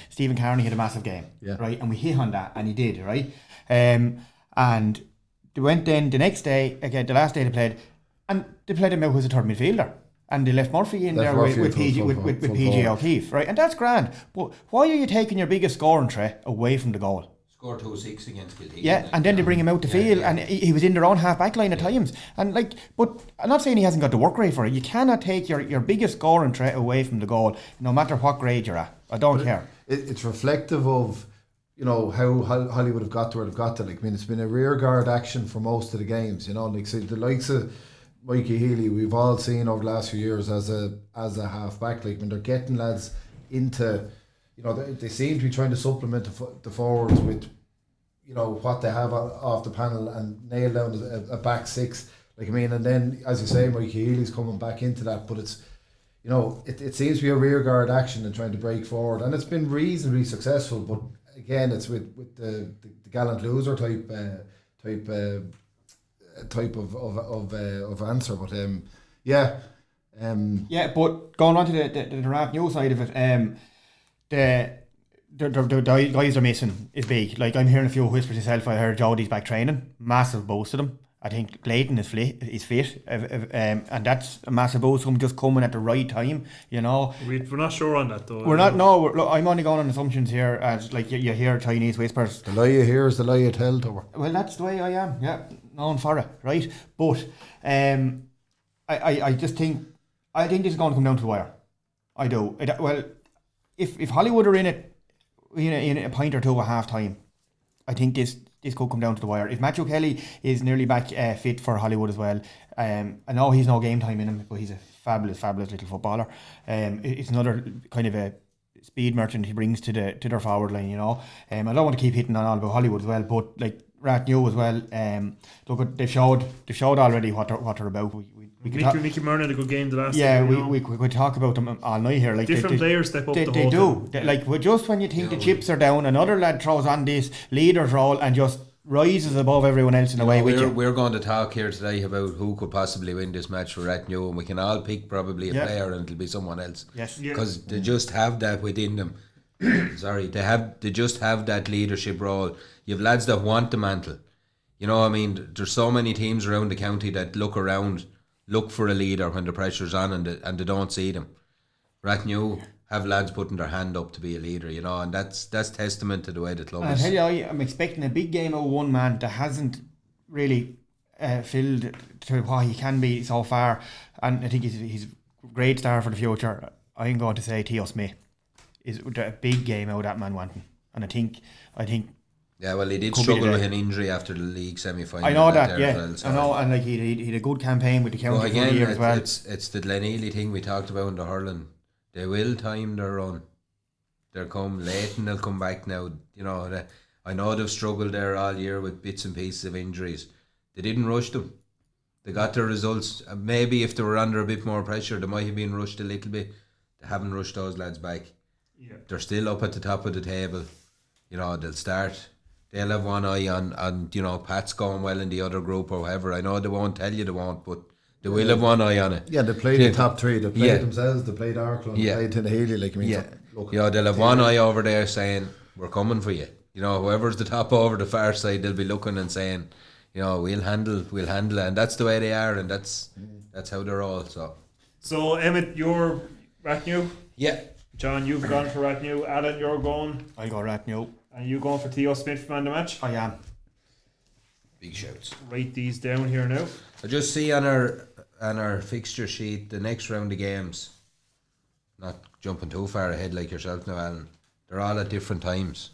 Stephen Carnew had a massive game, right, and we hit on that, and he did, right. And they went then the next day again, the last day they played. And they played him out as a third midfielder. And they left Murphy in there with PG O'Keefe, right? And that's grand. But why are you taking your biggest scoring threat away from the goal? Scored 2-6 against Kiltegan. Yeah, and then they bring him out the field, and he was in their own half-back line at times. And but I'm not saying he hasn't got the work rate for it. You cannot take your biggest scoring threat away from the goal, no matter what grade you're at. I don't care. It's reflective of how Hollywood have got to where they've got to. It's been a rear guard action for most of the games. So the likes of Mikey Healy, we've all seen over the last few years as a half back. When they're getting lads into, they seem to be trying to supplement the forwards with, what they have off the panel and nail down a back 6. And then as you say, Mikey Healy's coming back into that, but it's, it seems to be a rear guard action and trying to break forward, and it's been reasonably successful. But again, it's with the gallant loser type of answer, but but going on to the Rathnew side of it, the guys are missing is big. I'm hearing a few whispers myself. I heard Jody's back training, massive boost to them. I think Clayton is fit, and that's a massive boost. Him just coming at the right time, you know. We're not sure on that though. We're not. No, look, I'm only going on assumptions here, as like you hear Chinese whispers. The lie you hear is the lie you tell, Tower. Well, that's the way I am. Yeah, known for it, right? But I just think this is going to come down to the wire. I do. Well, if Hollywood are in it, in a point or two at half time, I think this could come down to the wire. If Matthew Kelly is nearly back fit for Hollywood as well, I know he's no game time in him, but he's a fabulous little footballer. It's another kind of a speed merchant he brings to their forward line, you know. I don't want to keep hitting on all about Hollywood as well, but like Rathnew as well. Look, they've showed already what they're about. Mickey Murray had a good game the last time. Yeah, we could talk about them all night here. Like different players step up. They do. Like just when you think the chips are down, another lad throws on this leader's role and just rises above everyone else in a way. We're going to talk here today about who could possibly win this match for Rathnew, and we can all pick probably a player, and it'll be someone else. Yes, because they just have that within them. Sorry, they just have that leadership role. You have lads that want the mantle. You know, I mean, there's so many teams around the county that look for a leader when the pressure's on and they don't see them. Rathnew have lads putting their hand up to be a leader, you know, and that's testament to the way the club is. I tell you, I'm expecting a big game of one man that hasn't really filled to what he can be so far, and I think he's a great star for the future. I'm going to say Theo Smith is a big game out of that man wanting, and I think. Yeah, well, he did struggle with an injury after the league semi-final. I know that, yeah. Well, so I know, and like he had a good campaign with the county for the year as well. It's the Tinahely thing we talked about in the hurling. They will time their run. They'll come late and they'll come back now. You know, I know they've struggled there all year with bits and pieces of injuries. They didn't rush them. They got their results. Maybe if they were under a bit more pressure, they might have been rushed a little bit. They haven't rushed those lads back. Yeah. They're still up at the top of the table. You know, they'll start. They'll have one eye on you know, Pat's going well in the other group or whatever. I know they won't tell you they won't, but they will have one eye on it. Yeah, they played the top three. They played themselves, they played Arklow, they played Tinahely. Like, I mean, they'll have one eye over there saying, we're coming for you. You know, whoever's the top over the far side, they'll be looking and saying, you know, we'll handle it. And that's the way they are, and that's how they're all. So Emmet, you're Rathnew? Yeah. John, you've gone for Rathnew. Alan, you're going? I go Rathnew. And you going for Theo Smith for man of the match? I am. Big shouts. Write these down here now. I just see on our fixture sheet the next round of games. Not jumping too far ahead like yourself now, Alan. They're all at different times.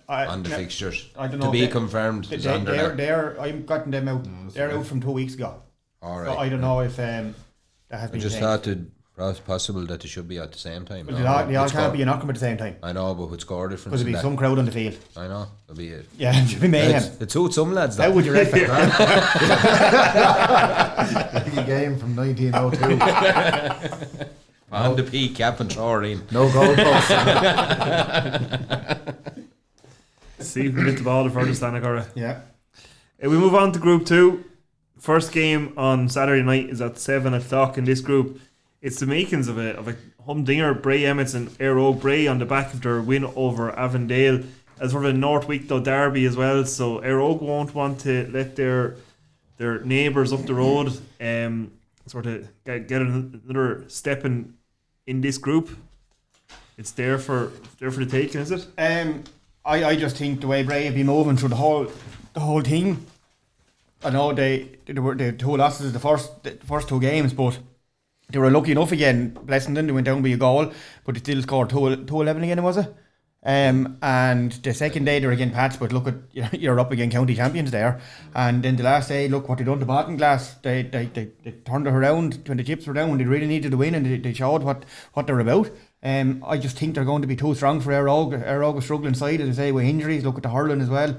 On the fixtures. I don't know. To be confirmed. I've gotten them out. They're out from 2 weeks ago. All right. So I don't know if that has been. I just thought it was possible that they should be at the same time. Well, they all can't be enough at the same time. I know, but with score difference. Because there'll be some crowd on the field. I know. There'll be it. Yeah, it should be mayhem. It suits some lads. How would you reckon? Big game from 1902. On the peak, cap and throw-in. No goalposts. See if we get the ball the furthest, Annacurra. Yeah. We move on to Group 2. First game on Saturday night is at 7 o'clock in this group. It's the makings of a humdinger. Bray Emmets and Eire Og. Bray on the back of their win over Avondale as sort of a North Wicklow derby as well. So Eire Og won't want to let their neighbours up the road sort of get another step in this group. It's there for the taking, is it? I just think the way Bray have been moving through the whole thing. I know they were the 2 losses the first 2 games, but they were lucky enough again. Blessington, they went down by a goal, but they still scored 2-11 again, was it? And the second day they're again Pats, but look at you're up against county champions there. And then the last day, look what they done to Baltinglass. They turned it around when the chips were down. They really needed to win, and they showed what they're about. I just think they're going to be too strong for Eire Og. Eire Og was struggling side, as I say, with injuries. Look at the hurling as well.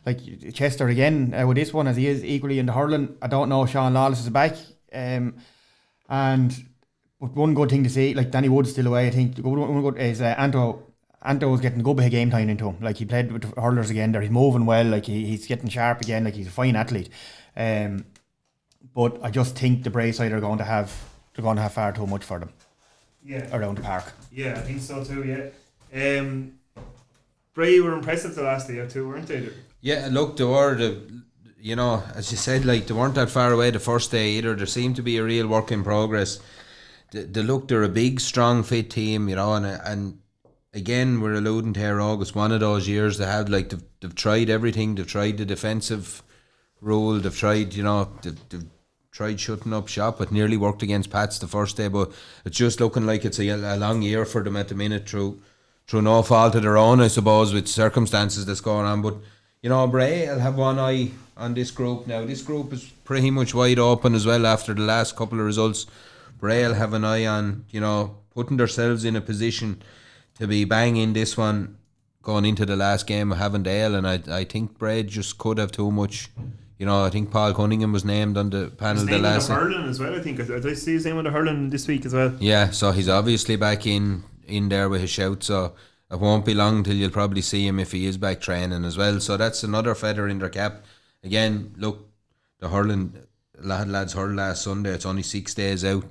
Like Chester again with this one, as he is equally in the hurling. I don't know if Sean Lawless is back. But one good thing to see, like Danny Wood's still away. I think the one good is Anto was getting a good bit of game time into him. Like he played with the hurlers again there. He's moving well. Like he's getting sharp again. Like he's a fine athlete. But I just think the Bray side are going to have far too much for them. Yeah. Around the park. Yeah, I think so too. Yeah. Bray were impressive the last day or two, weren't they? Yeah, look, they were as you said, like they weren't that far away the first day either. There seemed to be a real work in progress. They're a big, strong, fit team, and again, we're alluding to Eire Og. It's one of those years they have, like, they've tried everything. They've tried the defensive rule. They've tried, they've tried shutting up shop. It nearly worked against Pats the first day, but it's just looking like it's a long year for them at the minute through no fault of their own, I suppose, with circumstances that's going on. But, Bray will have one eye on this group now. This group is pretty much wide open as well after the last couple of results. Bray will have an eye on, putting themselves in a position to be banging this one going into the last game of Avondale, and I think Bray just could have too much. I think Paul Cunningham was named on the panel the last. Hurling as well. I think did I see his name on the Hurling this week as well? Yeah, so he's obviously back in there with his shout. So it won't be long till you'll probably see him if he is back training as well. So that's another feather in their cap. Again, look, the Hurling lads hurled last Sunday. It's only 6 days out.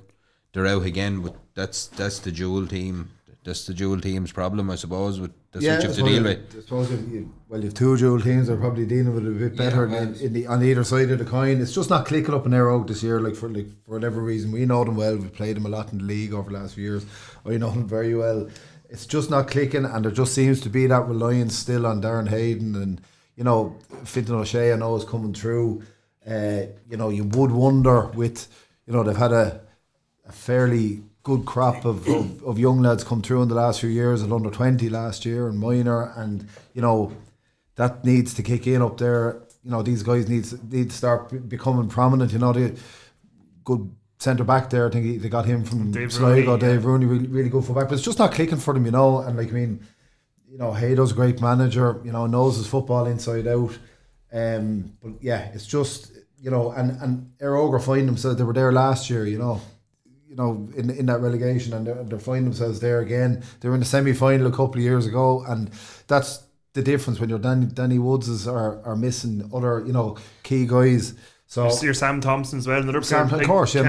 They're out again, but that's the dual team. That's the dual team's problem, I suppose. That's what you have to deal with. I suppose you've two dual teams. They're probably dealing with it a bit better on either side of the coin. It's just not clicking up in Eire Og this year. For whatever reason, we know them well. We've played them a lot in the league over the last few years. I know them very well. It's just not clicking, and there just seems to be that reliance still on Darren Hayden and Fintan O'Shea. I know is coming through. You would wonder with they've had a fairly good crop of young lads come through in the last few years at under 20 last year and minor, and that needs to kick in up there. These guys need to start becoming prominent. The good centre back there, I think they got him from Sligo, Dave Rooney, really good fullback, but it's just not clicking for them, and Haydo's a great manager, knows his football inside out, but yeah, it's just and Eire Og find themselves, they were there last year, in that relegation, and they're finding themselves there again. They were in the semi-final a couple of years ago, and that's the difference when your Danny Woodses are missing other key guys. So your Sam Thompson as well, another player, of course, at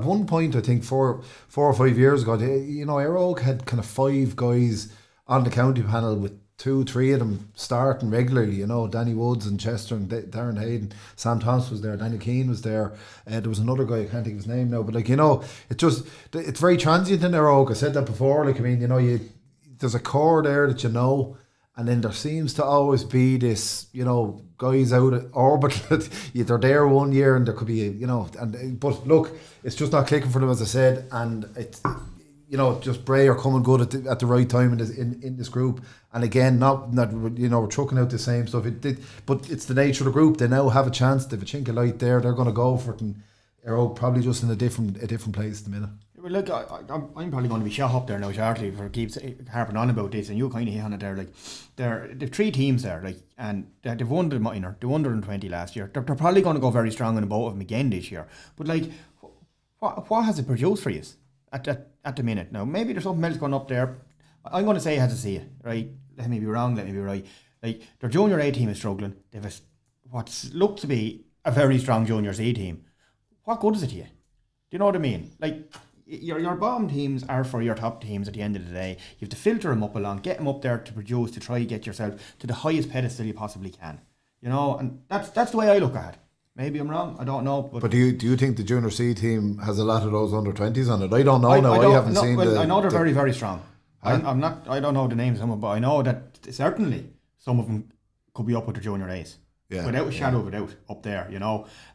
one point I think 4 or 5 years ago, Eire Og had kind of 5 guys on the county panel with 2-3 of them starting regularly, Danny Woods and Chester and Darren Hayden. Sam Thompson was there, Daniel Keane was there, there was another guy, I can't think of his name now, but it's very transient in Eire Og. I said that before, there's a core there that and then there seems to always be this, guys out of orbit that they're there one year and there could be but look, it's just not clicking for them, as I said, and it's just Bray are coming good at the right time in this group. And again, not we're chucking out the same stuff. But it's the nature of the group. They now have a chance. They have a chink of light there. They're going to go for it, and Eire Og probably just in a different place at the minute. Well, look, I'm probably going to be shot up there now shortly for keeps harping on about this, and you kind of hit on it there. They've 3 teams there, and they've won the minor. They won under 20 last year. They're probably going to go very strong in both of them again this year. But what has it produced for you at the minute? Now maybe there's something else going up there. I'm going to say it has to see it, right? Let me be wrong. Let me be right. Their junior A team is struggling. They've what looks to be a very strong junior C team. What good is it to you? Do you know what I mean? Your bottom teams are for your top teams at the end of the day. You have to filter them up along, get them up there to produce, to try to get yourself to the highest pedestal you possibly can. And that's the way I look at it. Maybe I'm wrong, I don't know. But do you think the junior C team has a lot of those under 20s on it? I don't know I haven't seen I know they're very, very strong. I don't know the names of them, but I know that certainly some of them could be up with the junior A's. Yeah, without a shadow of a doubt, up there,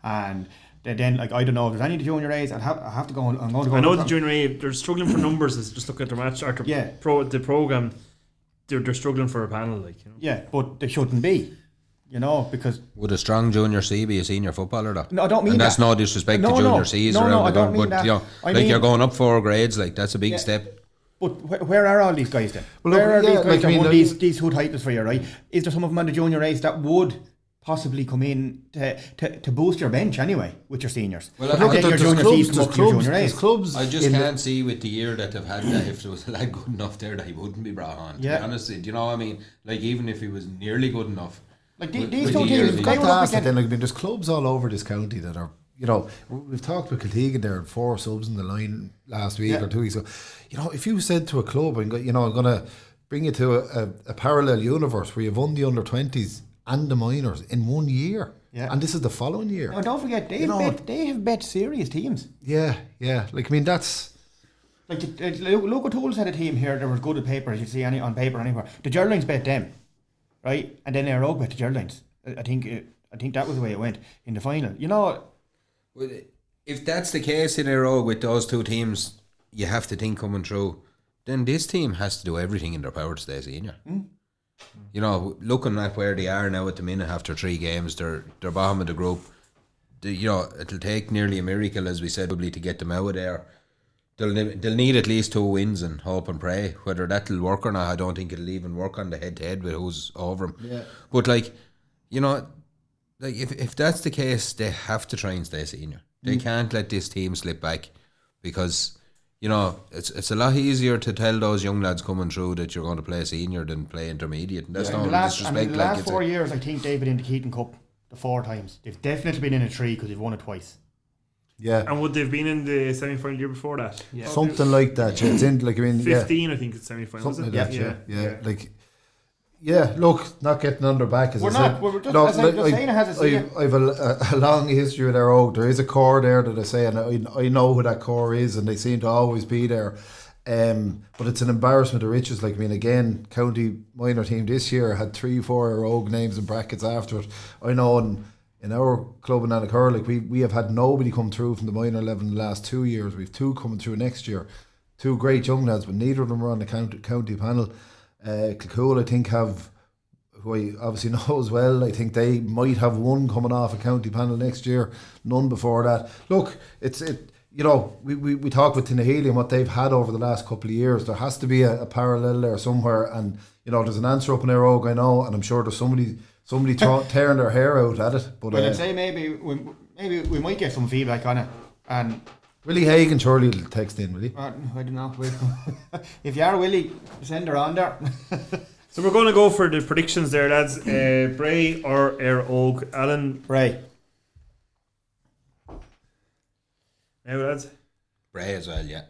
and then I don't know if there's any of the junior A's. I have to go. I'm going to go. I know the junior A, they're struggling for numbers. Just look at their match or the program. They're struggling for a panel, Yeah, but they shouldn't be. Because would a strong junior C be a senior footballer though? No, I don't mean and that. that's no disrespect to junior C's around the country, but you're going up 4 grades, that's a big step. But where are all these guys then? Where are these guys that won these hood titles for you, right? Is there some of them on the junior A's that would possibly come in to boost your bench anyway with your seniors? Well, I think your junior C's come up to your junior A's. Clubs I just can't see with the year that they've had that if there was a lad good enough there that he wouldn't be brought on. To be honest, do you know what I mean? Even if he was nearly good enough. These two teams, there's clubs all over this county that are, we've talked with Kiltegan there, 4 subs in the line last week or 2 weeks ago. If you said to a club, I'm going to bring you to a parallel universe where you've won the under-20s and the minors in 1 year. Yeah. And this is the following year. No, don't forget, they have bet serious teams. Yeah. Like, I mean, that's... Like, Luke O'Toole's had a team here that was good at paper, as you see on paper anywhere. The Gerlings bet them, right? And then Eire Og bet the Gerlings. I think that was the way it went in the final. You know... Well, if that's the case in Eire Og with those two teams, you have to think coming through, then this team has to do everything in their power to stay senior. You know, looking at where they are now at the minute after 3 games, they're bottom of the group. You know, it'll take nearly a miracle, as we said, probably to get them out of there. They'll need at least 2 wins and hope and pray. Whether that'll work or not, I don't think it'll even work on the head-to-head with who's over them. Yeah. But, like, you know, like if that's the case, they have to try and stay senior. They can't let this team slip back, because, you know, it's a lot easier to tell those young lads coming through that you're going to play senior than play intermediate. And that's not disrespect. In the last 4 years, I think they've been in the Keaton Cup the 4 times. They've definitely been in a 3 because they've won it twice. Yeah. And would they've been in the semi-final year before that? Yeah. Something like that. It's in, like, I mean, 15, I think it's semi-final. Something like that, yeah. Like, yeah, look, not getting under back, as we're I not. said. We're just, I've a long history with Eire Og. There is a core there that I say, and I know who that core is, and they seem to always be there. But it's an embarrassment of riches. Like, I mean, again, county minor team this year had 3-4 Eire Og names in brackets after it. I know in our club in Annacurra, like, we have had nobody come through from the minor level in the last 2 years. We've 2 coming through next year. 2 great young lads, but neither of them are on the county panel. Kilcoole, I think, have, who I obviously know as well, I think they might have 1 coming off a county panel next year, none before that. Look, you know, we talk with Tinahely and what they've had over the last couple of years. There has to be a parallel there somewhere, and, you know, there's an answer up in Eire Og, I know, and I'm sure there's somebody tearing their hair out at it. But I'd say maybe we might get some feedback on it. And Willie Hagan surely will text in, will he? I don't know. If you are Willie, send her on there. So we're going to go for the predictions there, lads. Bray or Eire Og? Alan? Bray. Now, lads? Bray as well, yeah.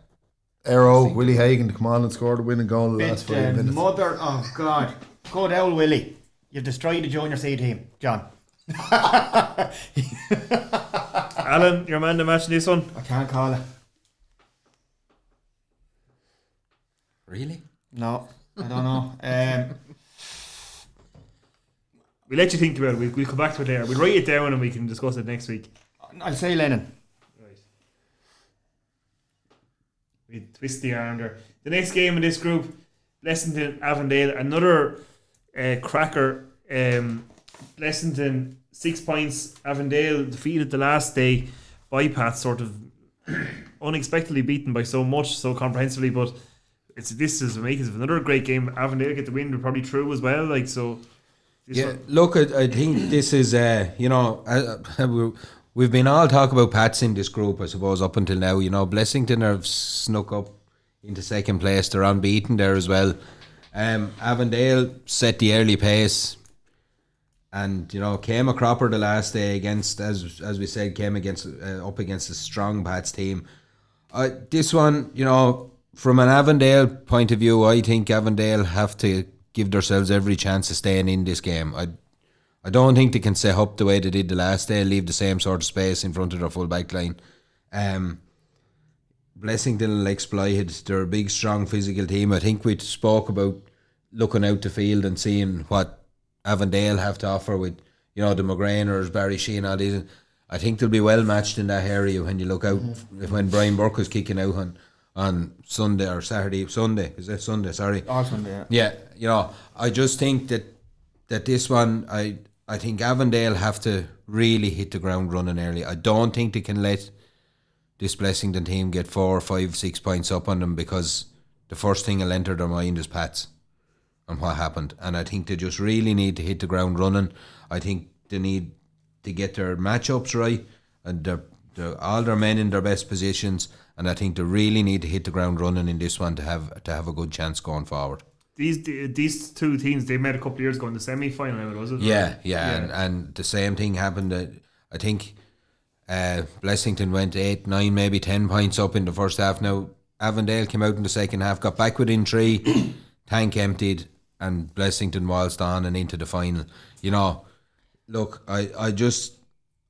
Eire Og, Willie Hagan to come on and score the winning goal in the last 5 minutes. Mother of God. Go down, Willie. You've destroyed the junior C team, John. Alan, your man to match in this one? I can't call it. Really? No, I don't know. We'll let you think about it. We'll come back to it later. We'll write it down and we can discuss it next week. I'll say Lennon. Right. We twist the arm there. The next game in this group, Blessington, Avondale, another cracker. Blessington 6 points. Avondale defeated the last day. Bypass sort of unexpectedly beaten by so much, so comprehensively. But this is makes it another great game. Avondale get the win. They're probably true as well. Like so. Look, I think this is you know, we've been all talk about Pats in this group, I suppose, up until now. You know, Blessington have snuck up into second place. They're unbeaten there as well. Avondale set the early pace, and, you know, came a cropper the last day against, as we said, came against up against a strong Pats team. This one, you know, from an Avondale point of view, I think Avondale have to give themselves every chance of staying in this game. I don't think they can set up the way they did the last day, leave the same sort of space in front of their full back line. Blessington will exploit it. They're a big, strong, physical team. I think we spoke about looking out the field and seeing what Avondale have to offer with, you know, the McGrainers, Barry Sheehan, all these. I think they'll be well matched in that area when you look out, when Brian Burke was kicking out on Sunday or Saturday. Sunday, is that Sunday? Sorry. Oh, Sunday, yeah. Yeah, you know, I just think that this one, I think Avondale have to really hit the ground running early. I don't think they can let this Blessington team get 4, 5, 6 points up on them, because the first thing that'll enter their mind is Pats and what happened. And I think they just really need to hit the ground running. I think they need to get their matchups right and all their men in their best positions. And I think they really need to hit the ground running in this one to have a good chance going forward. These two teams, they met a couple of years ago in the semi-final, was it? Yeah. And the same thing happened. I think Blessington went 8, 9, maybe 10 points up in the first half. Now Avondale came out in the second half, got back within 3, tank emptied, and Blessington waltzed on and into the final. You know, look, I just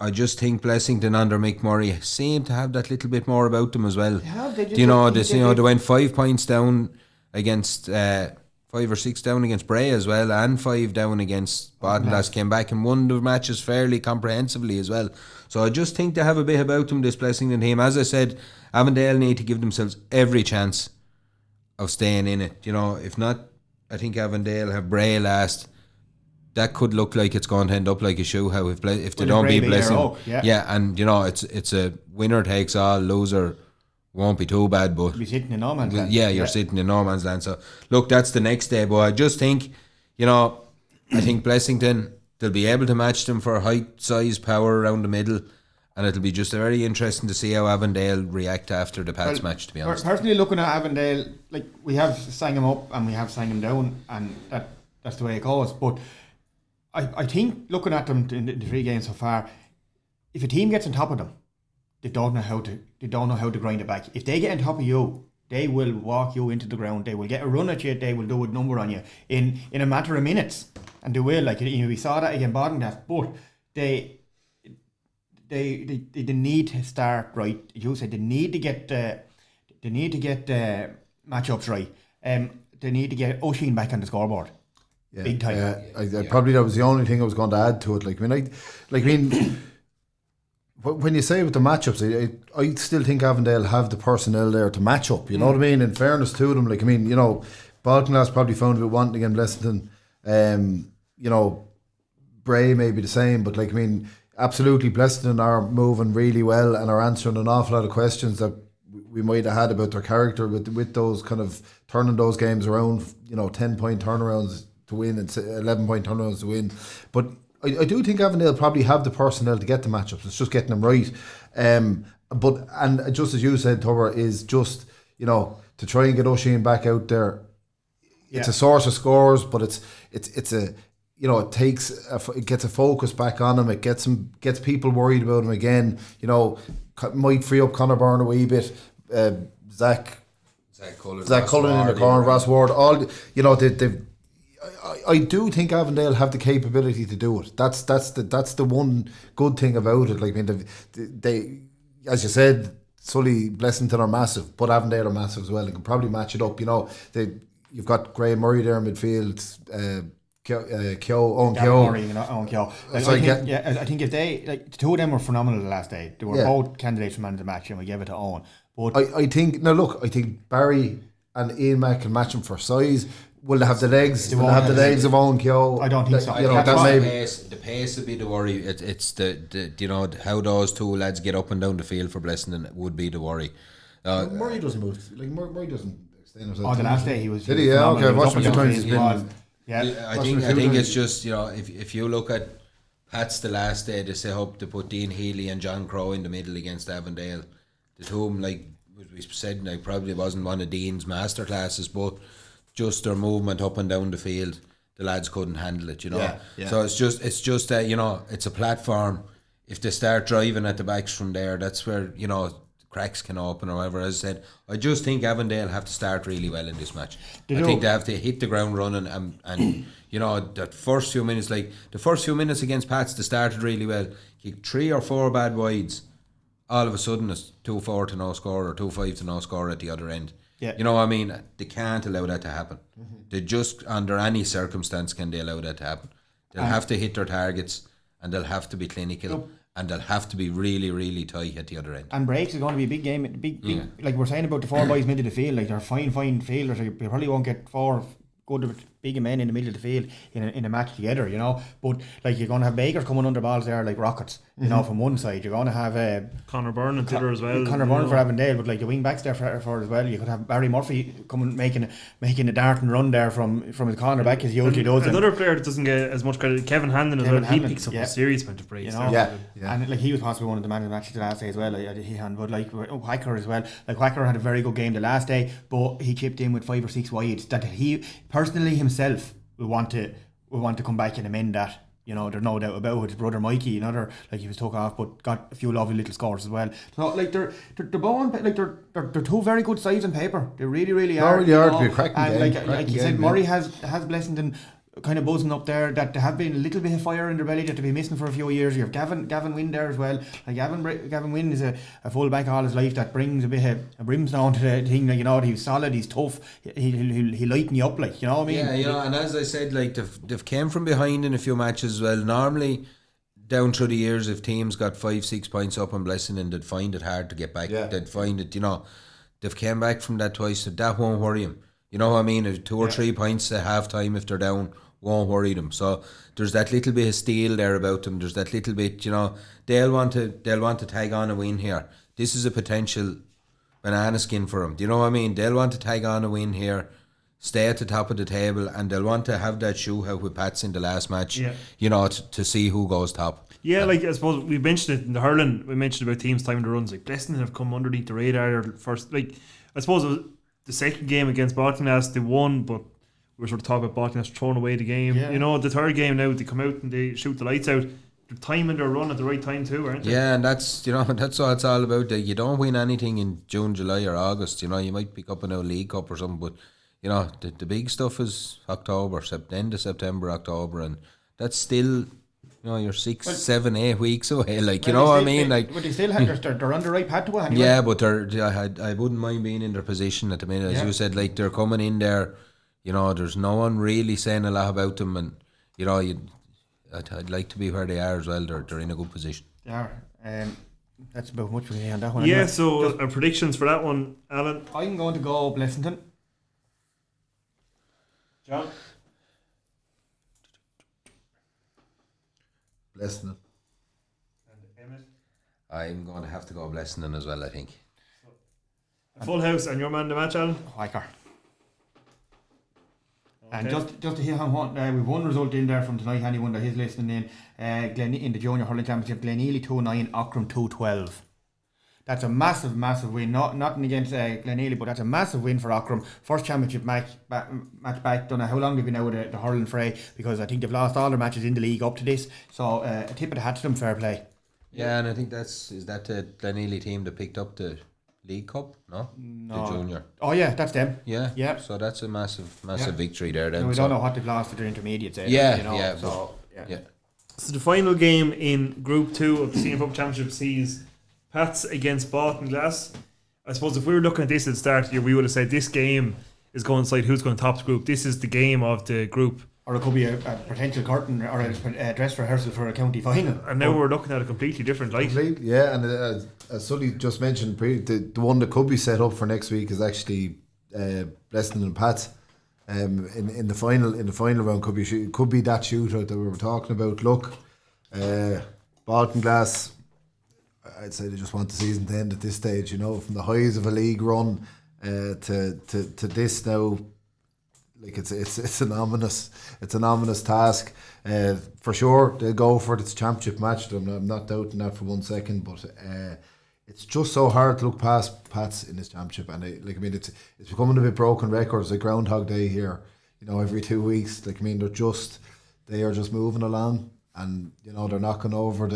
think Blessington under Mick Murray seem to have that little bit more about them as well. They went 5 points down against 5 or 6 down against Bray as well, and 5 down against Baltinglass. Came back and won the matches fairly comprehensively as well. So I just think they have a bit about them, this Blessington team. As I said, Avondale need to give themselves every chance of staying in it. You know, if not, I think Avondale have Bray last. That could look like it's going to end up like a shoe. How if they don't beat Blessington, and you know it's a winner takes all, loser won't be too bad. But you're sitting in no man's land. You're sitting in no man's land. So look, that's the next day. But I just think, you know, I think Blessington, they'll be able to match them for height, size, power around the middle. And it'll be just very interesting to see how Avondale react after the Pats match, to be honest. Personally, looking at Avondale, like, we have sang him up and we have sang him down, and that's the way it goes. But I think, looking at them in the 3 games so far, if a team gets on top of them, they don't know how to grind it back. If they get on top of you, they will walk you into the ground. They will get a run at you. They will do a number on you in a matter of minutes, and they will. Like, you know, we saw that against Baltinglass, but they need to start right. You said they need to get matchups right. They need to get O'Sheen back on the scoreboard. Yeah, big time. Probably that was the only thing I was going to add to it. When you say with the matchups, I still think Avondale have the personnel there to match up. You know what I mean? In fairness to them, like, I mean, you know, Baltinglass probably found a bit wanting against Blessington. You know, Bray may be the same, but like, I mean, absolutely, Blessington are moving really well and are answering an awful lot of questions that we might have had about their character with those kind of turning those games around, you know, 10-point turnarounds to win and 11-point turnarounds to win. But I do think Avondale probably have the personnel to get the matchups. It's just getting them right. But just as you said, Tubber, is just, you know, to try and get O'Sheen back out there. It's a source of scores, but it's a, you know, it gets a focus back on him. It gets people worried about him again. You know, might free up Conor Byrne a wee bit. Zach Cullen in the corner, Ross Ward. All, you know, I do think Avondale have the capability to do it. That's the one good thing about it. Like, I mean, they as you said, Sully, Blessington are massive, but Avondale are massive as well. They can probably match it up. You know, you've got Graham Murray there in midfield. Owen Keogh. I think if they, like, the 2 of them were phenomenal the last day. They were both candidates for man of the match, and we gave it to Owen. But I think Barry and Ian Mack can match him for size. Will they have the legs? Will they have the legs of Owen Keogh? I don't think so. You know, the pace would be the worry. It's the you know, how those 2 lads get up and down the field for Blessington would be the worry. Murray doesn't move. Like, Murray doesn't extend himself. The last day he was. Did he? Yeah, okay. Watch what times he's been. Yeah, I think it's just, you know, if you look at Pats the last day, they set up to put Tinahely and John Crow in the middle against Avondale. The 2 of them, like we said, like, probably wasn't one of Dean's master classes, but just their movement up and down the field, the lads couldn't handle it, you know. So it's just that, you know, it's a platform. If they start driving at the backs from there, that's where, you know, cracks can open or whatever. As I said, I just think Avondale have to start really well in this match. I think they have to hit the ground running and you know, that first few minutes, like the first few minutes against Pats, they started really well. Kicked 3 or 4 bad wides, all of a sudden it's 2-4 to no score or 2-5 to no score at the other end. Yeah. You know what I mean? They can't allow that to happen. They just, under any circumstance, can they allow that to happen. They'll have to hit their targets, and they'll have to be clinical, and they'll have to be really, really tight at the other end. And breaks is going to be a big game. Big, like we're saying about the 4 boys middle of the field, like, they're fine fielders. You probably won't get 4 good big men in the middle of the field in a match together, you know. But, like, you're going to have Bakers coming under balls there like rockets, you know, from one side. You're going to have Conor Byrne and Titter as well. Conor Byrne for Avondale, but, like, the wing backs there for as well. You could have Barry Murphy coming making a dart and run there from his corner back as he usually does. Another player that doesn't get as much credit, Kevin Handon as well. He picks up a serious amount of praise, you know. And, like, he was possibly one of the man of the matches the last day as well. But, like, Whacker as well. Like, Whacker had a very good game the last day, but he chipped in with 5 or 6 wides that he personally himself will want to come back and amend that. You know, there's no doubt about it. His brother Mikey, another, like, he was took off, but got a few lovely little scores as well. So, like, they're two very good sides on paper. They really, really are. Really are to be a cracking and game. like you said, Murray has Blessington kind of buzzing up there. That there have been a little bit of fire in their belly that they've been missing for a few years. You have Gavin Wynn there as well. Like, Gavin Wynn is a full back all his life that brings a bit of a brimstone to the thing. Like, you know, he's solid, he's tough. He'll lighten you up, like, you know what I mean? Yeah, you know, and as I said, like, they've came from behind in a few matches as well. Normally, down through the years, if teams got 5-6 points up on Blessington, they'd find it hard to get back. Yeah. They'd find it, you know, they've came back from that twice, so that won't worry them. You know what I mean? 2 or 3 points at half time if they're down won't worry them. So there's that little bit of steel there about them. There's that little bit, you know, they'll want to tag on a win here. This is a potential banana skin for them. Do you know what I mean? They'll want to tag on a win here, stay at the top of the table, and they'll want to have that shootout with Pats in the last match. You know, to see who goes top. Yeah, like, I suppose we mentioned it in the hurling. We mentioned about teams timing the runs. Like, Blessington have come underneath the radar first. Like, I suppose it was the second game against Baltinglass, they won, but we were sort of talking about Baltinglass throwing away the game. You know, the third game now, they come out and they shoot the lights out. They're timing their run at the right time too, aren't they? Yeah, and that's, you know, that's what it's all about. You don't win anything in June, July or August. You know, you might pick up a new League Cup or something, but, you know, the big stuff is October, end of September, October, and that's still, you know, you're 6, 7, 8 weeks away. Like, you know what I mean? Like, but they still have, they're on the right path to it anyway. Yeah, but I wouldn't mind being in their position at the minute. As you said, like, they're coming in there, you know, there's no one really saying a lot about them, and, you know, I'd like to be where they are as well. They're in a good position. They are. That's about much we can on that one. Yeah, anyway. so our predictions for that one, Alan? I'm going to go Blessington. John? Blessington. And Emmet? I'm going to have to go Blessington as well, I think. Full house, and your man the match, Alan? Hiker. And just to hear how we've one result in there from tonight, anyone that is listening in the Junior Hurling Championship, Tinahely 2-9, Aughrim 2-12. That's a massive, massive win. Nothing against Tinahely, but that's a massive win for Aughrim. First championship match back. Don't know how long they've been out of the hurling fray, because I think they've lost all their matches in the league up to this. So a tip of the hat to them, fair play. Yeah, and I think is that the Tinahely team that picked up the League Cup? No, the junior. Oh yeah, that's them. Yeah. So that's a massive victory there. Then we don't know what they've lost to their intermediates. So the final game in Group 2 of the Senior Football Championship sees Pats against Baltinglass. I suppose if we were looking at this at the start of the year, we would have said this game is going to decide who's going to top the group. This is the game of the group. Or it could be a potential curtain or a dress rehearsal for a county final. And now we're looking at a completely different light. Yeah, and as Sully just mentioned, the one that could be set up for next week is actually Blessington and Pats. In the final round could be that shootout that we were talking about. Look, Baltinglass, I'd say they just want the season to end at this stage. You know, from the highs of a league run to this now. Like it's an ominous task. For sure they'll go for this championship match. I'm not doubting that for 1 second, but it's just so hard to look past Pats in this championship. And it's becoming a bit broken records, like Groundhog Day here. You know, every 2 weeks. Like, I mean, they are just moving along, and, you know, they're knocking over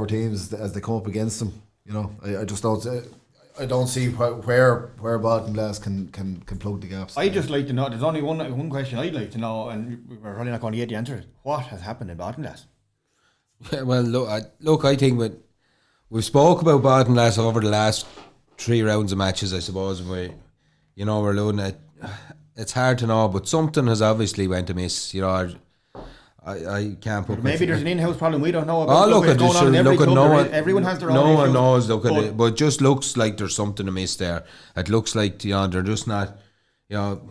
teams as they come up against them. You know, I just don't. I don't see where Baltinglass can plug the gaps. I'd just like to know, there's only one question I'd like to know, and we're probably not going to get the answer. What has happened in Baltinglass? Yeah, well, I think we've spoke about Baltinglass over the last 3 rounds of matches, I suppose, and we're looking at, it's hard to know, but something has obviously went amiss. You know, I can't put. Maybe there's an in-house problem we don't know about. Everyone has their own. No one knows. Look at it, but it just looks like there's something amiss there. It looks like, you know, they're just not. You know,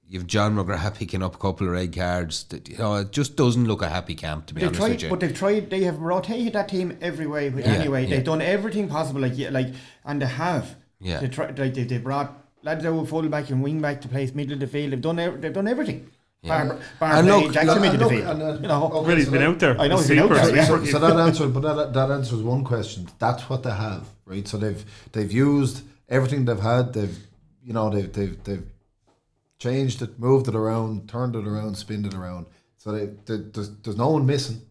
you've John McGrath picking up a couple of red cards. You know, it just doesn't look a happy camp, to be honest with you. But they've tried. They have rotated that team every way. Anyway, they've done everything possible. And they have. Yeah. They brought lads out full back and wing back to play middle of the field. They've done everything. Yeah. Jackson made the field. Really, he's been out there. I know he's been out there. So that answers one question. That's what they have, right? So they've used everything they've had. They've changed it, moved it around, turned it around, spinned it around. So there's no one missing.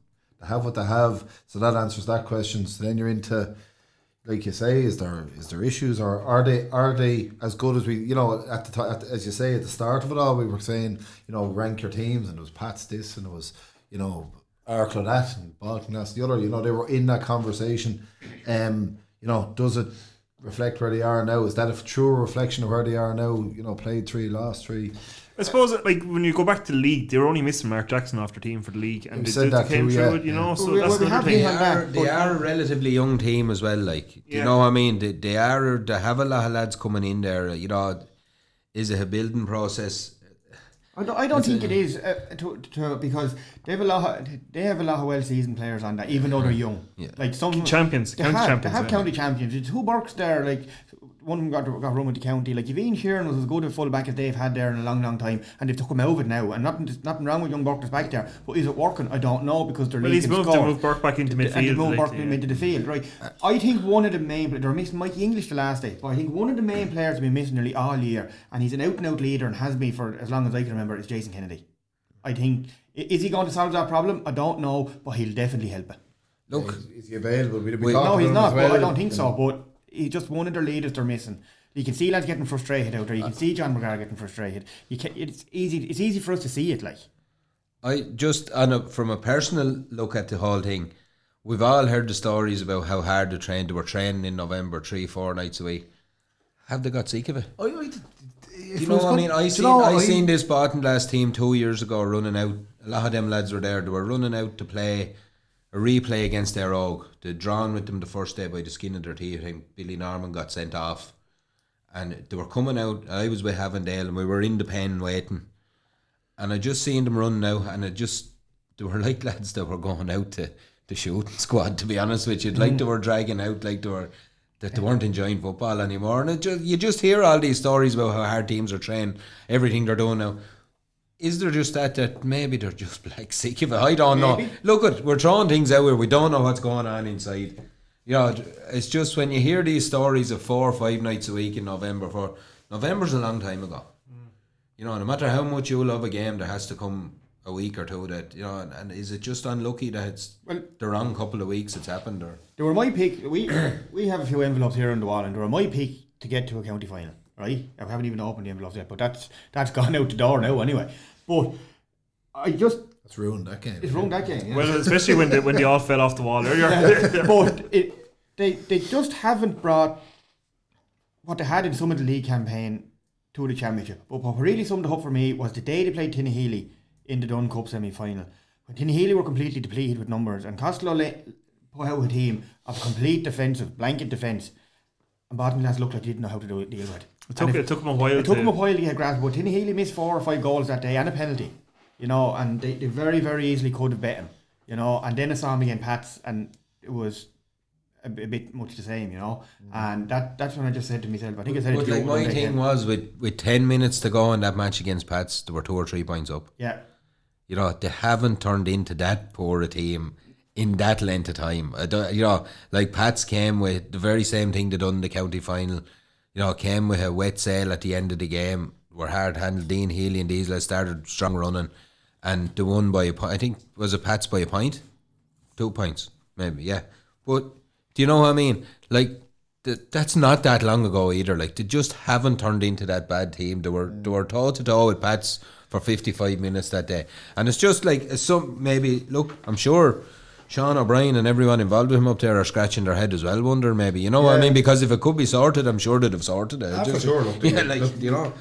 They have what they have. So that answers that question. So then you're into, like you say, is there issues, or are they as good as we, you know, as you say at the start of it all, we were saying, you know, rank your teams, and it was Pats this, and it was, you know, Arklow that, and Baltinglass the other. You know, they were in that conversation. You know, does it reflect where they are now? Is that a true reflection of where they are now? You know, played 3, lost 3. I suppose, like, when you go back to the league, they were only missing Mark Jackson off their team for the league, and they came through it, you know. So that's another thing. They are a relatively young team as well. Like, you know what I mean? They have a lot of lads coming in there. You know, is it a building process? I don't think it is because they have a lot of well-seasoned players on that, even though they're young. Yeah. Like some champions, they have county champions. It's who works there. Like one of them got run with the county. Like Ian Sheeran was as good a full back as they've had there in a long time, and they've took him out of it now. And nothing wrong with young Burke's back there, but is it working? I don't know, because they're he's moved to move Burke back into midfield. And moved Burke into the field, right? I think one of the main, they're missing Mikey English the last day, but I think one of the main players have been missing nearly all year, and he's an out and out leader and has been for as long as I can remember. Is Jason Kennedy. I think, is he going to solve that problem? I don't know, but he'll definitely help it. Look, is he available? No, he's not. But I don't think so. But he's just one of their leaders they're missing. You can see lads getting frustrated out there. You can see John McGrath getting frustrated. It's easy for us to see it. Like, I just from a personal look at the whole thing, we've all heard the stories about how hard they trained. They were training in November 3-4 nights a week. Have they got sick of it? You know what I mean? I seen this Baltinglass team 2 years ago running out. A lot of them lads were there. They were running out to play a replay against Eire Og. They'd drawn with them the first day by the skin of their teeth. I think Billy Norman got sent off. And they were coming out. I was with Avondale, and we were in the pen waiting. And I just seen them running out, and they were like lads that were going out to the shooting squad, to be honest with you. Like they were dragging out, like they weren't enjoying football anymore. And you just hear all these stories about how hard teams are trained, everything they're doing now. Is there just that maybe they're just like sick of it? I don't know. Look, we're throwing things out where we don't know what's going on inside. You know, it's just when you hear these stories of 4 or 5 nights a week in November. November's a long time ago. You know, no matter how much you love a game, there has to come a week or two that, you know, and is it just unlucky that it's the wrong couple of weeks it's happened? Or they were my pick. We have a few envelopes here on the wall, and they were my pick to get to a county final, right? I haven't even opened the envelopes yet, but that's gone out the door now anyway. But it's ruined that game. It's ruined that game. Yeah. Well, especially when they all fell off the wall earlier. But they just haven't brought what they had in some of the league campaign to the championship. But what really summed it up for me was the day they played Tinahely in the Dun Cup semi-final. When Tinahely were completely depleted with numbers, and Costello put out a team of complete defensive, blanket defence, and Baltinglass looked like they didn't know how to deal with it. It took them a while to get grasp, but Tinahely missed 4 or 5 goals that day and a penalty, you know, and they very, very easily could have bet him, you know, and then I saw him against Pats, and it was a bit much the same, you know, and that's when I just said to myself, I think I said it to you. My thing was with 10 minutes to go in that match against Pats, they were 2 or 3 points up. Yeah. You know, they haven't turned into that poor a team in that length of time. You know, like Pats came with the very same thing they done in the county final. You know, came with a wet sail at the end of the game. Were hard handled. Dean Healy and these lads started strong running, and they won by a point. I think was it Pats by a point, 2 points maybe. Yeah, but do you know what I mean? Like that's not that long ago either. Like they just haven't turned into that bad team. They were toe to toe with Pats for 55 minutes that day, and it's just like maybe look. I'm sure Sean O'Brien and everyone involved with him up there are scratching their head as well, wonder maybe, you know what I mean? Because if it could be sorted, I'm sure they'd have sorted it. For sure. Look, you know,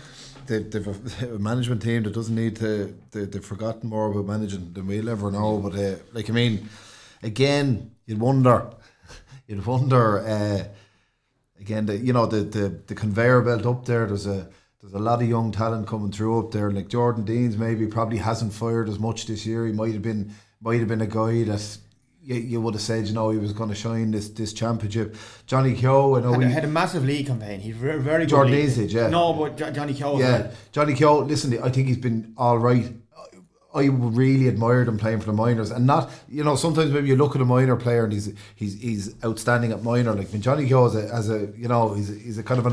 they've a management team that doesn't need to. They've forgotten more about managing than we'll ever know. But like I mean, again, you'd wonder. Again, the conveyor belt up there. There's a lot of young talent coming through up there. Like Jordan Deans probably hasn't fired as much this year. He might have been a guy that you would have said, you know, he was going to shine this championship. Johnny Keogh, I know, had a massive league campaign. He's very, very good. Jordan Deans did, yeah. No, but Johnny Keogh. Yeah, Johnny Keogh. Listen, I think he's been all right. I really admired him playing for the minors, and not, you know, sometimes maybe you look at a minor player and he's outstanding at minor. Like when Johnny Keogh as a you know, he's a kind of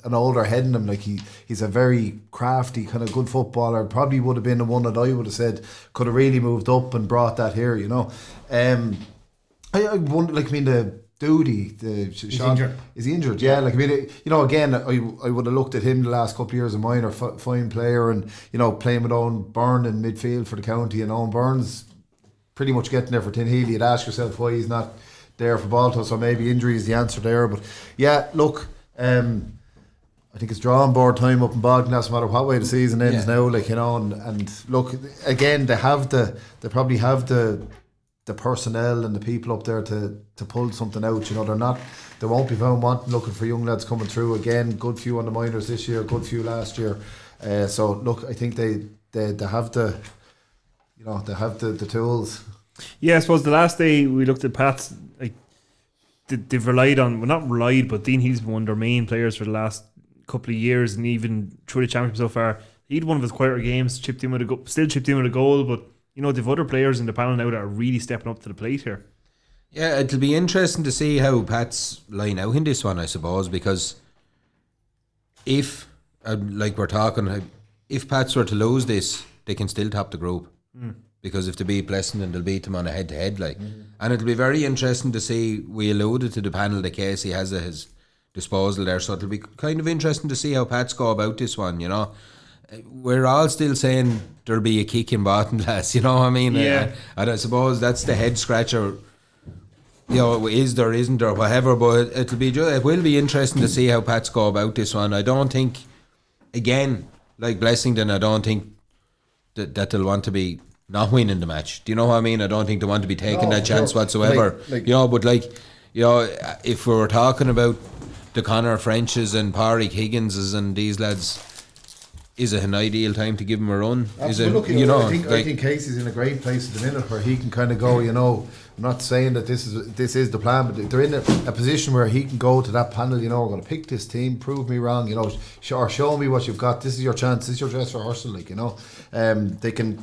an older head in him. Like he's a very crafty kind of good footballer. Probably would have been the one that I would have said could have really moved up and brought that here. You know, I wonder, like, I mean, the Doody, is he injured? Yeah, like, I mean, you know, again, I would have looked at him the last couple of years as a minor, fine player, and, you know, playing with Owen Byrne in midfield for the county, and Owen Byrne's pretty much getting there for Tinahely. You'd ask yourself why he's not there for Balto, so maybe injury is the answer there. But yeah, look, I think it's drawing board time up in Baltinglass, no matter what way the season ends now, like, you know, and look, again, they probably have the personnel and the people up there to pull something out. You know, they won't be found wanting looking for young lads coming through. Again, good few on the minors this year, good few last year. So look, I think they have the, you know, they have the tools. Yeah, I suppose the last day we looked at Pats, like, they've relied on, well, not relied, but Dean He's been one of their main players for the last couple of years, and even through the championship so far, he'd one of his quieter games, still chipped in with a goal, but you know, they've other players in the panel now that are really stepping up to the plate here. Yeah, it'll be interesting to see how Pats line out in this one, I suppose, because if, like we're talking, if Pats were to lose this, they can still top the group. Because if they beat Blessington, they'll beat them on a head-to-head. Like. And it'll be very interesting to see, we alluded to the panel that Casey has at his disposal there, so it'll be kind of interesting to see how Pats go about this one, you know. We're all still saying there'll be a kick in Baltinglass, you know what I mean? Yeah. And I suppose that's the head scratcher. You know, is there, isn't there, whatever. But it will be interesting to see how Pats go about this one. I don't think, again, like Blessington, I don't think that they'll want to be not winning the match. Do you know what I mean? I don't think they want to be taking that chance whatsoever. You know, but like, you know, if we were talking about the Connor Frenches and Pádraig Higginses and these lads, is it an ideal time to give him a run? Is it, look, you know, I think Casey's in a great place at the minute where he can kind of go, you know, I'm not saying that this is the plan, but they're in a position where he can go to that panel, you know, we're going to pick this team, prove me wrong, you know, show me what you've got, this is your chance, this is your dress rehearsal, like, you know. They can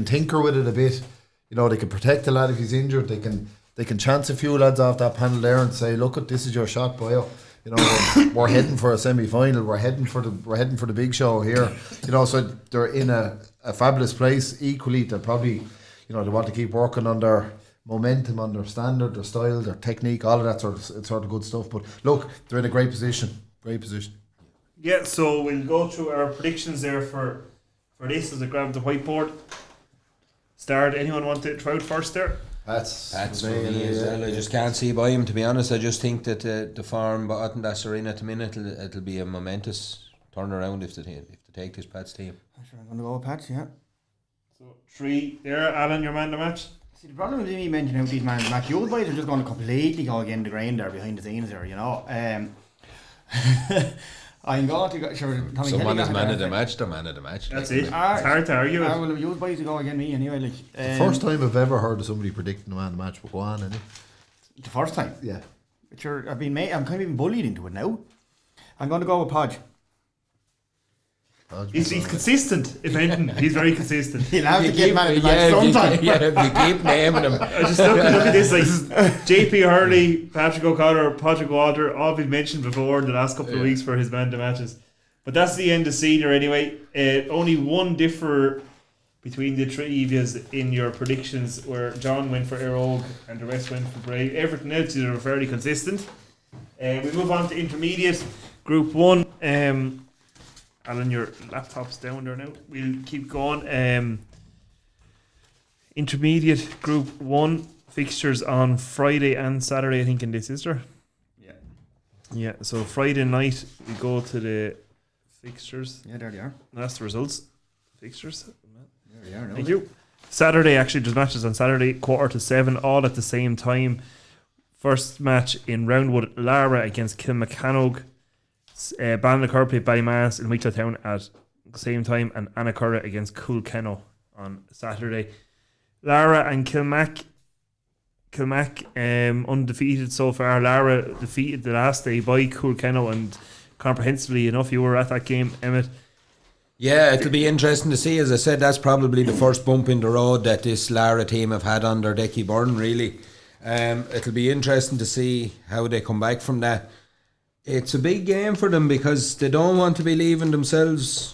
tinker with it a bit, you know, they can protect the lad if he's injured, they can chance a few lads off that panel there and say, look, this is your shot, boyo. You know, we're heading for a semi-final. We're heading for the big show here. You know, so they're in a fabulous place. Equally, they're probably, you know, they want to keep working on their momentum, on their standard, their style, their technique, all of that sort of good stuff. But look, they're in a great position. Great position. Yeah. So we'll go through our predictions there for this as I grab the whiteboard. Start. Anyone want to try out first there? That's for me as well. I just can't see by him, to be honest. I just think that the form Baltinglass are in at the minute, it'll be a momentous turnaround if they take this Pats team. I'm going to go with Pats, yeah. So 3 there. Alan, your man the match. See, the problem with me mentioning out these man of the match, you boys are just going to completely go against the grain there behind the scenes there, you know. I'm going to go. Sure, Tommy Someone is man of the match. match, they're man of the match. That's it. It's hard to argue. Well, you boys to go against me anyway. Like, the first time I've ever heard of somebody predicting the man of the match, but go on, innit? The first time? Yeah. But sure, I'm kind of being bullied into it now. I'm going to go with Podge. He's consistent, if anything. He's very consistent. He'll have to get man of the match sometime. If you keep naming him. I just look at this, like JP Hurley, Patrick O'Connor, Patrick Walter, all been mentioned before in the last couple of weeks for his man to matches. But that's the end of senior anyway. Only one differ between the three of you in your predictions, where John went for Eire Og and the rest went for Bray. Everything else is fairly consistent. We move on to intermediate, Group 1. Alan, your laptop's down there now. We'll keep going. Intermediate Group 1 fixtures on Friday and Saturday, I think, in this, is there? Yeah. Yeah, so Friday night we go to the fixtures. Yeah, there they are. That's the results. Fixtures. There they are. Thank you. Saturday, actually, there's matches on Saturday, 6:45, all at the same time. First match in Roundwood, Laragh against Kilmac. Ballinacor play Ballymanus in Newtown at the same time, and Annacurra against Coolkenno on Saturday. Laragh and Kilmac undefeated so far. Laragh defeated the last day by Coolkenno, and comprehensively enough, you were at that game, Emmet. Yeah, it'll be interesting to see. As I said, that's probably the first bump in the road that this Laragh team have had under Decky Byrne, really. It'll be interesting to see how they come back from that. It's a big game for them because they don't want to be leaving themselves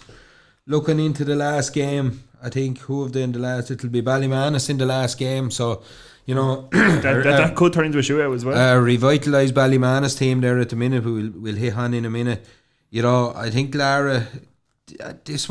looking into the last game. I think who have they in the last? It'll be Ballymanus in the last game. So, you know, that could turn into a shootout as well. A revitalised Ballymanus team there at the minute, who we'll hit on in a minute. You know, I think Laragh, this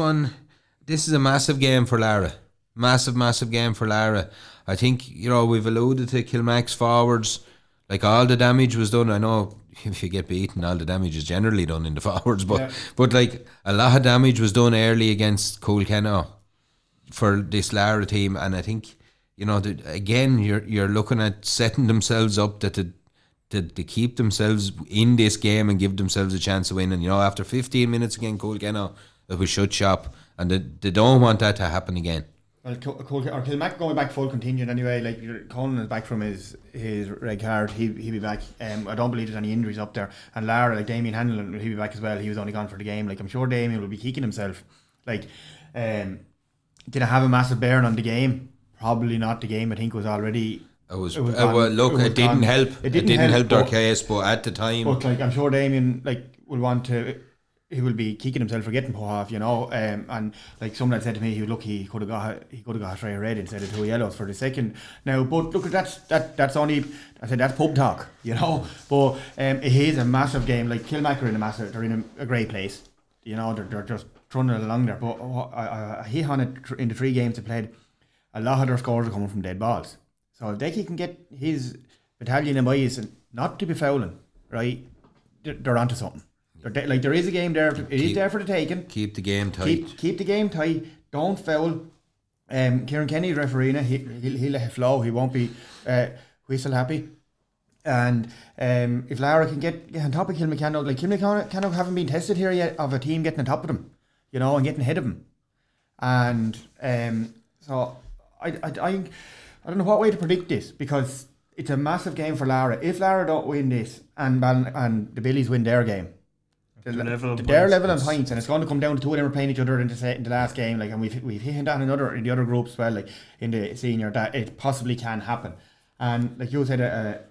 is a massive game for Laragh. Massive game for Laragh. I think, you know, we've alluded to Kilmac's forwards. Like, all the damage was done. I know if you get beaten, all the damage is generally done in the forwards, but like, a lot of damage was done early against Coolkenno for this Laragh team, and I think, you know, again, you're looking at setting themselves up to keep themselves in this game and give themselves a chance of winning. You know, after 15 minutes against Coolkenno, it was shut shop, and they don't want that to happen again. Well, Kilmac going back full contingent anyway. Like, Colin is back from his red card. He'll be back. I don't believe there's any injuries up there. And Laragh, like Damien Hanlon, he'll be back as well. He was only gone for the game. Like, I'm sure Damien will be kicking himself. Like, did I have a massive bearing on the game? Probably not. The game, I think, was already. It didn't help. It didn't help their case, but at the time. But like, I'm sure Damien will want to. He will be kicking himself for getting put off, you know. And like someone had said to me, he was lucky he could have got a try red instead of 2 yellows for the second. Now, but look, that's only, I said, that's pub talk, you know. But it is a massive game. Like, Kilmac are they're in a great place, you know. They're just trundling along there. But I hit on it in the 3 games they played. A lot of their scores are coming from dead balls. So if Decky can get his battalion of boys and not to be fouling, right, they're onto something. Like, there is a game there. It is there for the taking. Keep the game tight. Keep the game tight. Don't foul. Kieran Kenny refereeing it. He'll let it flow. He won't be whistle happy. And if Laragh can get on top of Kilmacano, like, Kilmacano haven't been tested here yet of a team getting on top of them, you know, and getting ahead of them. And so I don't know what way to predict this, because it's a massive game for Laragh. If Laragh don't win this and the Billies win their game, they're level on points, and it's going to come down to 2 of them are playing each other in the last game. Like, and we've hit that in the other groups as well, like in the senior, that it possibly can happen. And like you said, a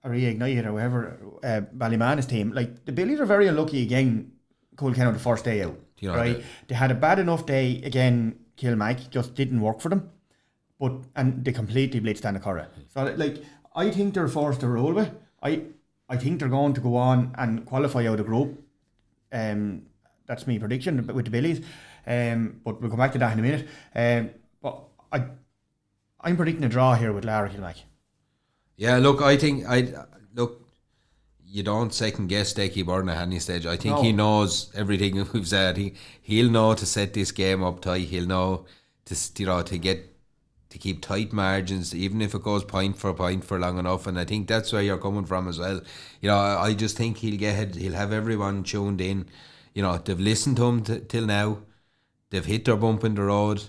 reignited or whatever, Ballymanus team, like, the Billies are very unlucky again. Coolkenno the first day out, right? They had a bad enough day again. Kilmac just didn't work for them, and they completely blitzed Annacurra. So like, I think they're forced to roll with. I think they're going to go on and qualify out of the group. That's my prediction with the Billies. But we'll come back to that in a minute. But I'm predicting a draw here with Laragh Kilmac. Yeah, look, I think you don't second guess Decky Byrne at any stage. I think he knows everything we've said. He'll know to set this game up tight. He'll know to keep tight margins, even if it goes point for long enough. And I think that's where you're coming from as well. You know, I just think he'll have everyone tuned in. You know, they've listened to him till now. They've hit their bump in the road.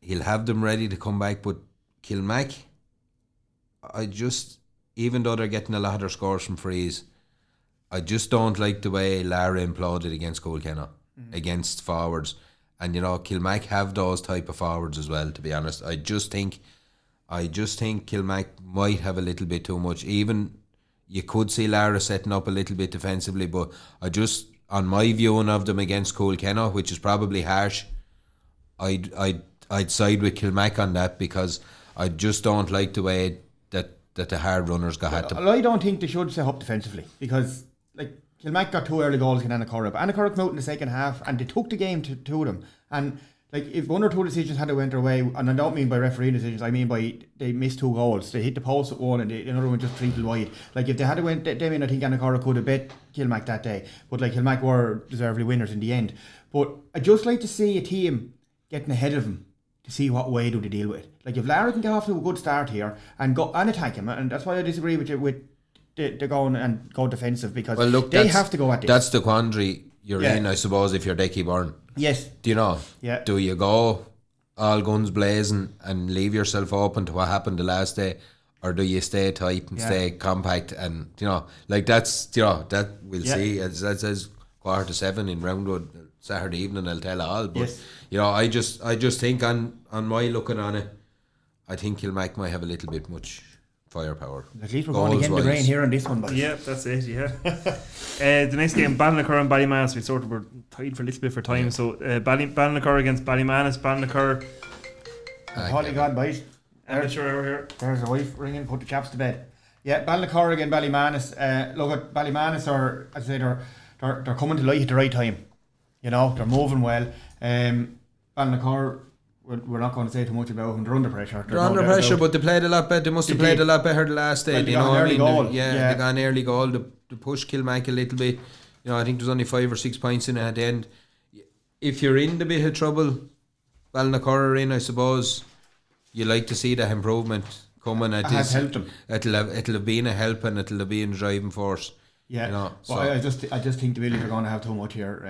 He'll have them ready to come back. But Kilmac, even though they're getting a lot of their scores from frees, I just don't like the way Laragh imploded against Coolkenno, against forwards. And, you know, Kilmac have those type of forwards as well, to be honest. I just think Kilmac might have a little bit too much. Even you could see Laragh setting up a little bit defensively, but on my viewing of them against Coolkenno, which is probably harsh, I'd side with Kilmac on that, because I just don't like the way that the hard runners got at them. I don't think they should set up defensively, because like, Kilmac got 2 early goals against Annacurra, but Annacurra came out in the second half and they took the game to them. And like, if 1 or 2 decisions had to went their way, and I don't mean by referee decisions, I mean by they missed 2 goals. They hit the post at one and another one just treated wide. Like, if they had to went them in, I think Annacurra could have bet Kilmac that day. But like, Kilmac were deservedly winners in the end. But I just like to see a team getting ahead of them to see what way do they deal with it. Like, if Laragh can get off to a good start here and go and attack him, and that's why I disagree with you with they're going and go defensive, because they have to go at this. That's the quandary you're in, I suppose, if you're Decky Byrne. Yes. Do you know? Yeah. Do you go all guns blazing and leave yourself open to what happened the last day, or do you stay tight and stay compact? And, you know, like, that's, you know, that we'll see. That's as 7:15 in Roundwood Saturday evening, I'll tell all. But Yes. you know, I just think on my looking on it, I think Kilmac might have a little bit much firepower. At least we're going against the rain here on this one, boys. Yeah, that's it. Yeah. The next game, Ballinacor and Ballymanus. We sort of were tied for a little bit for time. So Ballinacor against Ballymanus. Ballinacor. Holy God, boys. Amateur over here. There's a wife ringing, put the chaps to bed. Yeah, Ballinacor against Ballymanus. Look at Ballymanus, are, as I say, they're coming to light at the right time. You know, they're moving well. Ballinacor, we're not going to say too much about them. They're under pressure. They're under pressure, but they played a lot better. They must have played a lot better the last day. Well, You know what I mean? goal. They got an early goal. They pushed Kilmac a little bit. You know, I think there's only 5 or 6 points in it at the end. If you're in the bit of trouble, Ballinacor are in, I suppose. You like to see that improvement coming. It has helped them. It'll have been a help and it'll have been a driving force. Yeah, you know, but I just think the Billies are going to have too much here.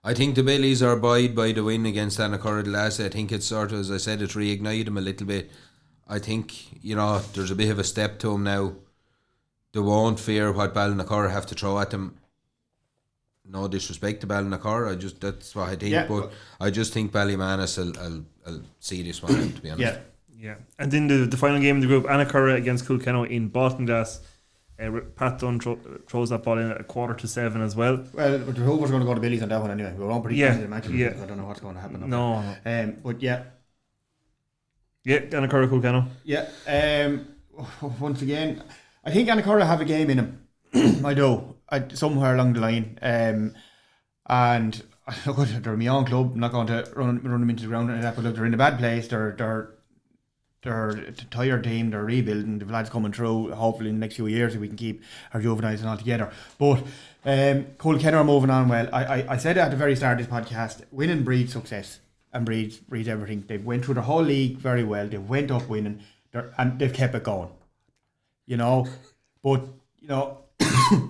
I think the Billies are buoyed by the win against Annacurra the last day. I think it's sort of, as I said, it's reignited them a little bit. I think, you know, there's a bit of a step to them now. They won't fear what Ballinacor have to throw at them. No disrespect to Ballinacor, that's what I think. Yeah, but I just think Ballymanus will see this one out, to be honest. Yeah. And then the final game in the group, Annacurra against Coolkenno in Baltinglass. Pat Dunn throws that ball in at 7:15 as well. Well, but whoever's going to go to Billies on that one anyway. We won't predict the match. I don't know what's going to happen. No. But yeah. Yeah, Annacurra, Coolkenno. Yeah. Once again, I think Annacurra have a game in them. I do. Somewhere along the line. And look, they're my own club. I'm not going to run them into the ground and that, but look, they're in a bad place. They're a tired team. They're rebuilding. The lads coming through. Hopefully in the next few years if we can keep our juveniles and all together. But Coolkenno are moving on well. I said at the very start of this podcast, winning breeds success and breeds everything. They've went through the whole league very well. They went up winning, and they've kept it going. You know, but you know.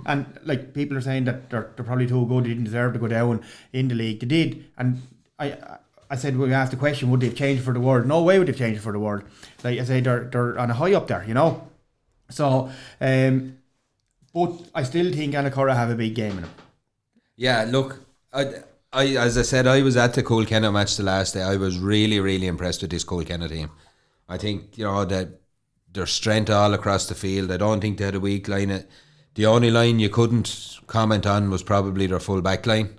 And like people are saying that they're probably too good, they didn't deserve to go down in the league. They did, and I said, we asked the question, would they have changed for the world? No way would they have changed for the world. Like I say, they're on a high up there, you know. So, but I still think Annacurra have a big game in them. Yeah, look, I as I said, I was at the Coolkenno match the last day. I was really, really impressed with this Coolkenno team. I think, you know, that their strength all across the field. I don't think they had a weak line. The only line you couldn't comment on was probably their full back line,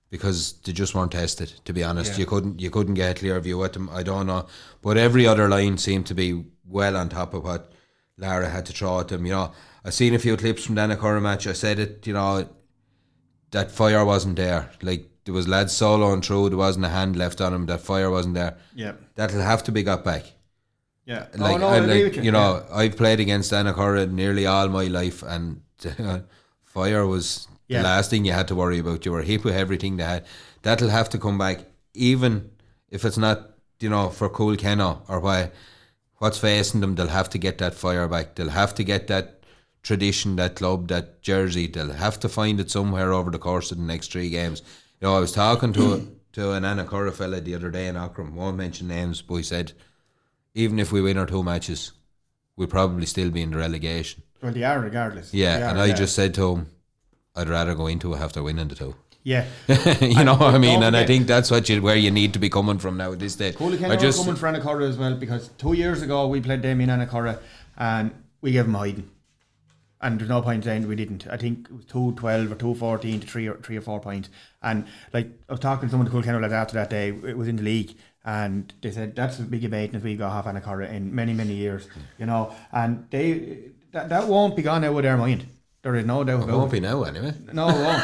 because they just weren't tested, to be honest. You couldn't get a clear view at them. I don't know. But every other line seemed to be well on top of what Laragh had to throw at them. You know, I've seen a few clips from the Annacurra match. I said it, you know, that fire wasn't there. Like, there was lads soloing through, there wasn't a hand left on him, that fire wasn't there. Yeah. That'll have to be got back. Yeah. Like, I agree with you. You know, I've played against Annacurra nearly all my life, and fire was the last thing you had to worry about. You were hit with everything they had. That'll have to come back, even if it's not, you know, for Coolkenno or what's facing them. They'll have to get that fire back. They'll have to get that tradition, that club, that jersey. They'll have to find it somewhere over the course of the next 3 games. You know, I was talking to an Annacurra fella the other day in Auckland, won't mention names, but he said, even if we win our 2 matches, we'll probably still be in the relegation. Well, they are regardless. Yeah, and I just said to him, I'd rather go into it after winning the 2. Yeah. You know what I mean? And I think that's where you need to be coming from now at this stage. Coolkenno are coming for Annacurra as well, because 2 years ago we played them in Annacurra and we gave them hiding. And there's no point saying we didn't. I think it was 2-12 or 2-14 to 3 or 4 points. And like, I was talking to someone at Coolkenno lads after that day, it was in the league, and they said that's as big a bait as we got half Annacurra in many, many years, you know. And that won't be gone out of their mind. There is no doubt about it. It won't be now anyway. No, it won't.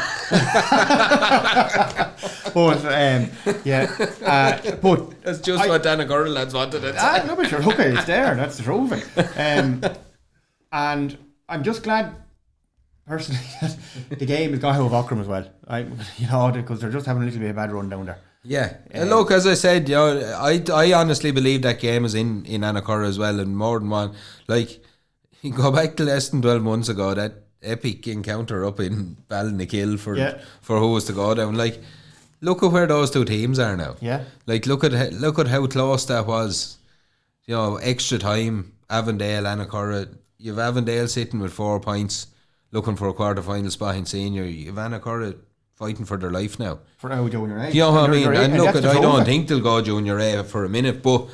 But that's just what Annacurra lads wanted it. No, but sure, okay, it's there. That's the truth of it. And I'm just glad, personally, that the game has got out of Auckland as well. You know, because they're just having a little bit of a bad run down there. Yeah. Look, as I said, you know, I honestly believe that game is in Annacurra as well, and more than one. Like, you go back to less than 12 months ago, that epic encounter up in Ballinacor for who was to go down. Like, look at where those 2 teams are now. Yeah. Like, look at how close that was. You know, extra time, Avondale, Annacurra. You've Avondale sitting with 4 points, looking for a quarter-final spot in senior. You've Annacurra fighting for their life now. For now, junior A. You know what I mean? And look, I don't trophy. think they'll go junior A for a minute, but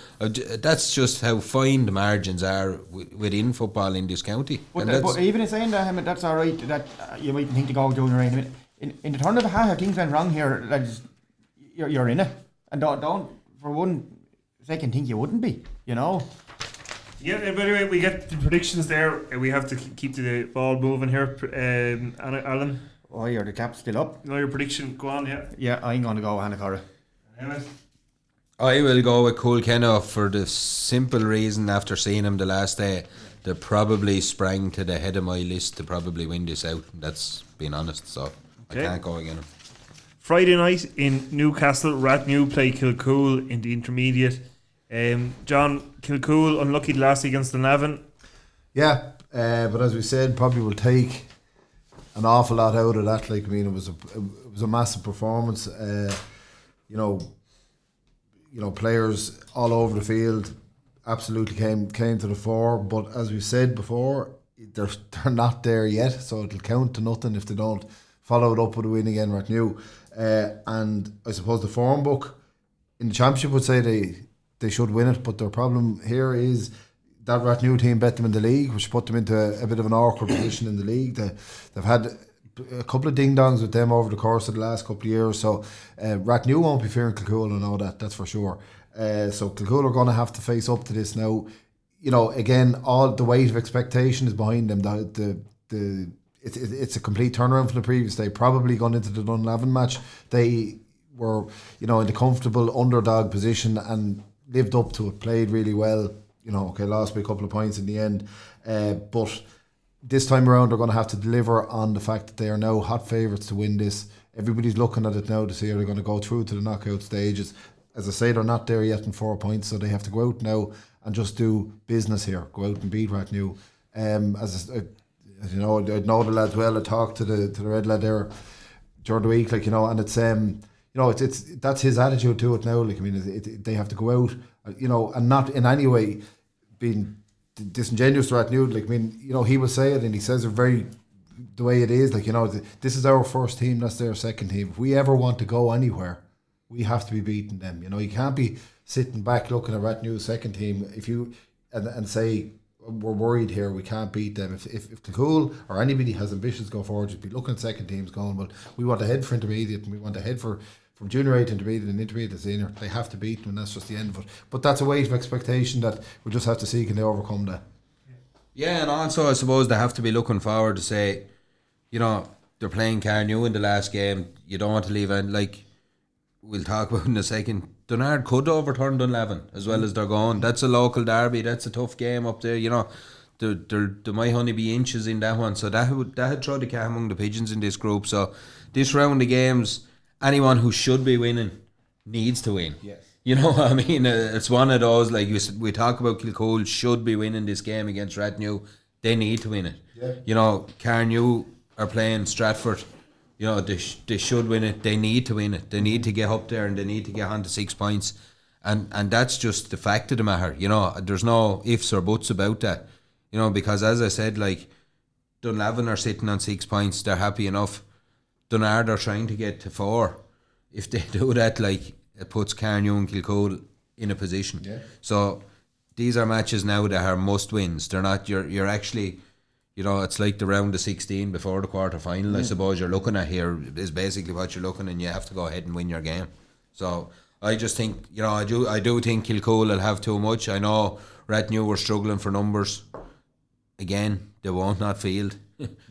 that's just how fine the margins are within football in this county. But even in saying that, that's all right. That you might think to go junior A. I mean, in the turn of a hat, if things went wrong here, you're in it, and don't for one second think you wouldn't be. You know. Yeah, but anyway, we get the predictions there. We have to keep the ball moving here. Alan. Oh, you're the cap's still up. No, your prediction, go on, yeah. Yeah, I'm going to go Annacurra. Emmet. I will go with Coolkenno for the simple reason, after seeing him the last day, they probably sprang to the head of my list to probably win this out. That's being honest, so okay. I can't go against him. Friday night in Newcastle, Rathnew play Kilcoole in the intermediate. John, Kilcoole unlucky last against Dunlavin. Yeah, but as we said, probably will take an awful lot out of that. Like, I mean, it was a massive performance. You know, players all over the field absolutely came to the fore. But as we said before, they're not there yet, so it'll count to nothing if they don't follow it up with a win again, Rathnew. And I suppose the form book in the championship would say they should win it, but their problem here is that Rathnew team bet them in the league, which put them into a bit of an awkward position in the league. They've had a couple of ding-dongs with them over the course of the last couple of years, so Rathnew won't be fearing Kilcoole, I know that's for sure. So Kilcoole are going to have to face up to this now. You know, again, all the weight of expectation is behind them. It's a complete turnaround from the previous day. Probably gone into the Dunlavin match, they were, you know, in the comfortable underdog position and lived up to it, played really well. You know, okay, lost by a couple of points in the end, but this time around they're going to have to deliver on the fact that they are now hot favourites to win this. Everybody's looking at it now to see are they going to go through to the knockout stages. As I say, they're not there yet in 4 points, so they have to go out now and just do business here. Go out and beat Rathnew. As you know, I know the lads well. I talked to the red lad there during the week, like, you know, and it's you know, it's that's his attitude to it now. Like, I mean, they have to go out, you know, and not in any way being disingenuous to Rathnew. Like, I mean, you know, he will say it, and he says it very the way it is. Like, you know, this is our first team, that's their second team. If we ever want to go anywhere, we have to be beating them. You know, you can't be sitting back looking at Rathnew's second team if you and say we're worried here, we can't beat them. If Kilcoole or anybody has ambitions going forward, you'd be looking at second teams going, well, we want to head for intermediate, and we want to head from junior A to intermediate and intermediate to senior. They have to beat them, and that's just the end of it. But that's a weight of expectation that we'll just have to see, can they overcome that. Yeah, and also I suppose they have to be looking forward to say, you know, they're playing Carnew in the last game. You don't want to leave it, like we'll talk about in a second. Donard could overturn Dunlavin as well as they're going. That's a local derby. That's a tough game up there. You know, there might only be inches in that one. So that would throw the cat among the pigeons in this group. So this round of games, anyone who should be winning needs to win. Yes. You know what I mean? It's one of those, like we talk about, Kilcoole should be winning this game against Rathnew. They need to win it. Yeah. You know, Carnew are playing Stratford. You know, they should win it. They need to win it. They need to get up there and they need to get on to 6 points. And that's just the fact of the matter. You know, there's no ifs or buts about that. You know, because as I said, like, Dunlavin are sitting on 6 points. They're happy enough. Donard are trying to get to 4. If they do that, like, it puts Carnew and Kilcoole in a position. Yeah. So these are matches now that are must wins. They're not, you're actually, you know, it's like the round of 16 before the quarter final. I suppose you're looking at here is basically what you're looking, and you have to go ahead and win your game. So I just think, you know, I do think Kilcoole will have too much. I know Rathnew were struggling for numbers. Again, they won't not field.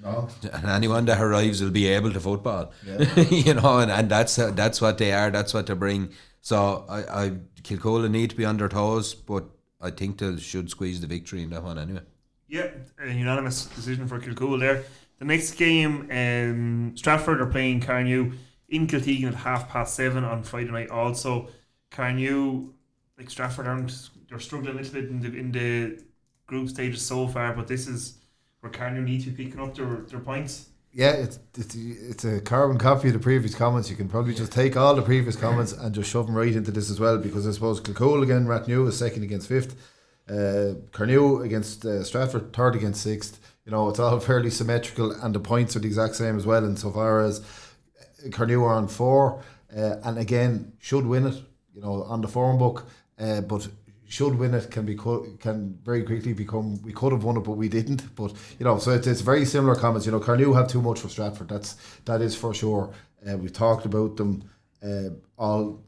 No. And anyone that arrives will be able to football. Yeah. You know, and that's what they are. That's what they bring. So I Kilcoole need to be on their toes, but I think they should squeeze the victory in that one anyway. Yeah, a unanimous decision for Kilcoole there. The next game, Stratford are playing Carnew in Kiltegan at 7:30 on Friday night. Also, Carnew, like Stratford, they're struggling a little bit in the group stages so far, but this is where Carnew need to be picking up their points. Yeah, it's a carbon copy of the previous comments. You can probably just take all the previous comments and just shove them right into this as well, because I suppose Kilcoole again, Rathnew is second against 5th. Carnew against Stratford, 3rd against 6th. You know, it's all fairly symmetrical, and the points are the exact same as well, insofar as Carnew are on 4, and again should win it. On the form book, but should win it can very quickly become we could have won it but we didn't. But so it's very similar comments. Carnew have too much for Stratford. That is for sure. We've talked about them all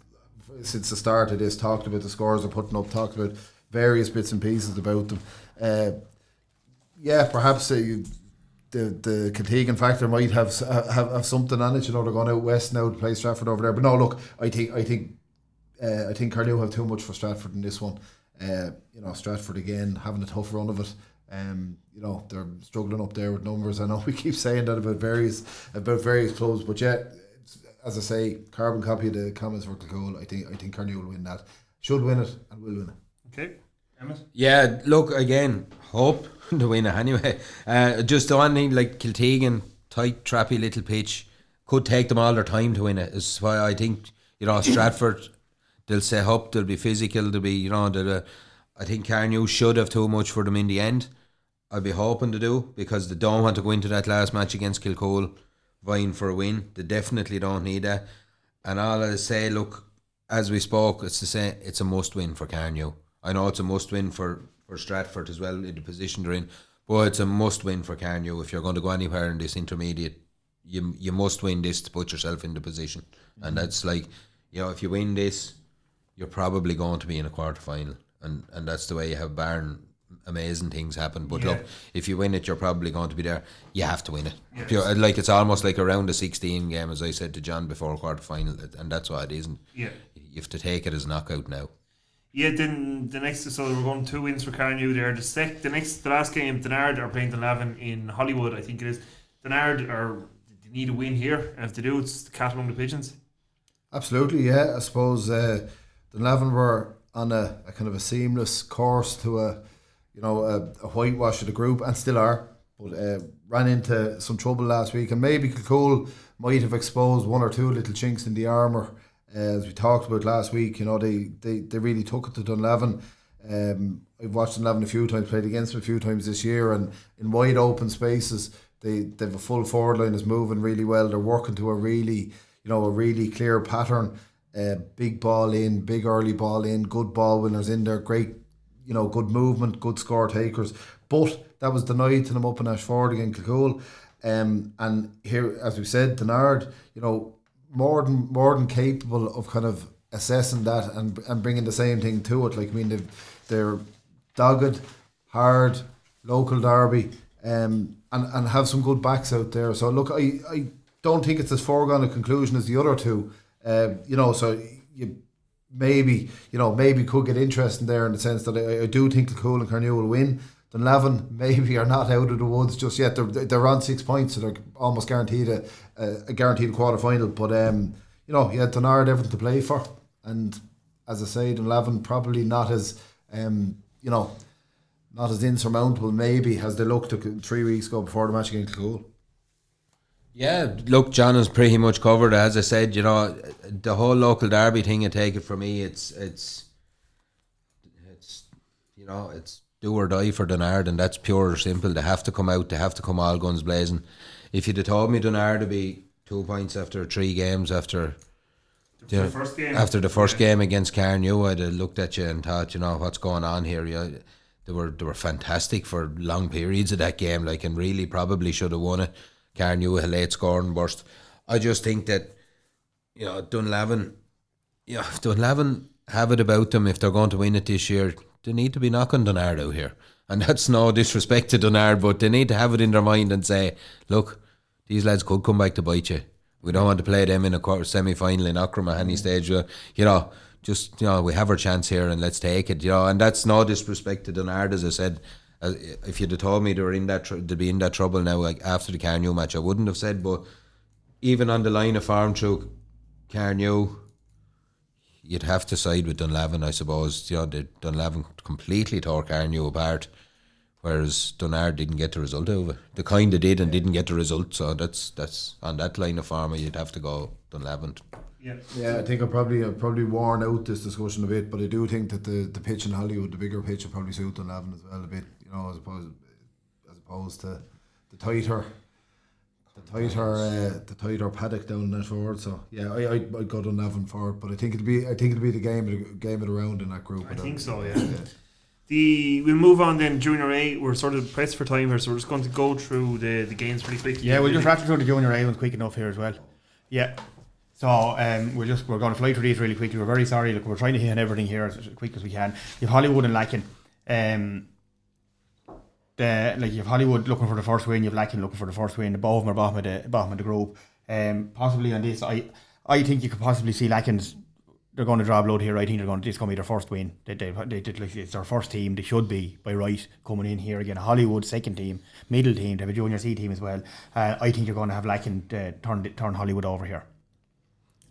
since the start of this. Talked about the scores they're putting up. Talked about various bits and pieces about them. Perhaps the Kiltegan factor might have something on it. They're going out west now to play Stratford over there. But no, look, I think Carnew have too much for Stratford in this one. Stratford again having a tough run of it. They're struggling up there with numbers. I know we keep saying that about various clubs, but as I say, carbon copy of the comments for Kilcoole. I think Carnew will win that. Should win it and will win it. Okay, Emmet. Yeah, look again. Hope to win it anyway. Just the one thing, like Kiltegan, tight, trappy little pitch, could take them all their time to win it. Is why I think Stratford. They'll set up, they'll be physical, they'll be, I think Carnew should have too much for them in the end. I'd be hoping to do, because they don't want to go into that last match against Kilcoole vying for a win. They definitely don't need that. And all I say, look, as we spoke, it's the same, it's a must win for Carnew. I know it's a must win for Stratford as well in the position they're in, but it's a must win for Carnew. If you're going to go anywhere in this intermediate, you must win this to put yourself in the position. And that's like, if you win this, you're probably going to be in a quarter final, and that's the way you have barren amazing things happen. But look, if you win it, you're probably going to be there. You have to win it. Yes. It's almost like a round of 16 game, as I said to John before quarter final, and that's what it is. You have to take it as knockout now. Yeah, then the next, so we're going 2 wins for Carnew there. The last game, Donard are playing Dunlavin in Hollywood, I think it is. Donard they need a win here, and if they do, it's the cat among the pigeons. Absolutely, yeah. I suppose Dunlavin were on a kind of a seamless course to a whitewash of the group, and still are, but ran into some trouble last week, and maybe Kilcoole might have exposed one or two little chinks in the armour, as we talked about last week. They really took it to Dunlavin. I've watched Dunlavin a few times, played against them a few times this year, and in wide open spaces they've a full forward line is moving really well. They're working to a really clear pattern. Big ball in, big early ball in, good ball winners in there, great, good movement, good score takers. But that was denied to them up in Ashford against Kilcoole. And here, as we said, Donard, more than capable of kind of assessing that and bringing the same thing to it. They're dogged, hard, local derby, and have some good backs out there. So look, I don't think it's as foregone a conclusion as the other two. So you maybe could get interesting there, in the sense that I do think Kilcoole and Carnew will win. Dunlavin maybe are not out of the woods just yet. They're on 6 points, so they're almost guaranteed a guaranteed quarter final. But Donard everything to play for, and as I say, Dunlavin probably not as not as insurmountable maybe as they looked 3 weeks ago before the match against Kilcoole. Yeah, look, John has pretty much covered it. As I said, the whole local derby thing, I take it for me, it's do or die for Donard, and that's pure simple. They have to come out, they have to come all guns blazing. If you'd have told me Donard would be 2 points after 3 games after the first game against Carnew, I'd have looked at you and thought, what's going on here? They were fantastic for long periods of that game, and really probably should have won it. Carnew a late scoring burst. I just think that Dunlavin have it about them. If they're going to win it this year, they need to be knocking Donard out here. And that's no disrespect to Donard, but they need to have it in their mind and say, look, these lads could come back to bite you. We don't want to play them in a quarter semi-final in Auckland at any stage. We have our chance here and let's take it. And that's no disrespect to Donard, as I said. If you'd have told me they'd be in that trouble now, after the Carnew match, I wouldn't have said. But even on the line of form through Carnew, you'd have to side with Dunlavin, I suppose. Dunlavin completely tore Carnew apart, whereas Donard didn't get the result out of it. They kind of did and didn't get the result. So that's on that line of form, you'd have to go Dunlavin. Yeah, I think I've probably worn out this discussion a bit, but I do think that the pitch in Hollywood, the bigger pitch, will probably suit Dunlavin as well a bit, as opposed to the tighter the tighter paddock down that forward. So yeah, I'd go Dunlavin for it, but I think it'll be the game of the round in that group. I think so. Yeah. We'll move on then. Junior A, we're sort of pressed for time here, so we're just going to go through the games pretty quickly. Yeah, we'll just rattle through the Junior A ones quick enough here as well. Yeah. So we're going to fly through these really quickly. We're very sorry. Look, we're trying to hit on everything here as quick as we can. You have Hollywood and Lacken. You have Hollywood looking for the first win. You have Lacken looking for the first win. Both of them are bottom of the group. Possibly on this, I think you could possibly see Lacken's. They're going to draw blood here. I think this is going to be their first win. It's their first team. They should be by right coming in here again. Hollywood second team, middle team. They have a junior C team as well. I think you're going to have Lacken turn Hollywood over here.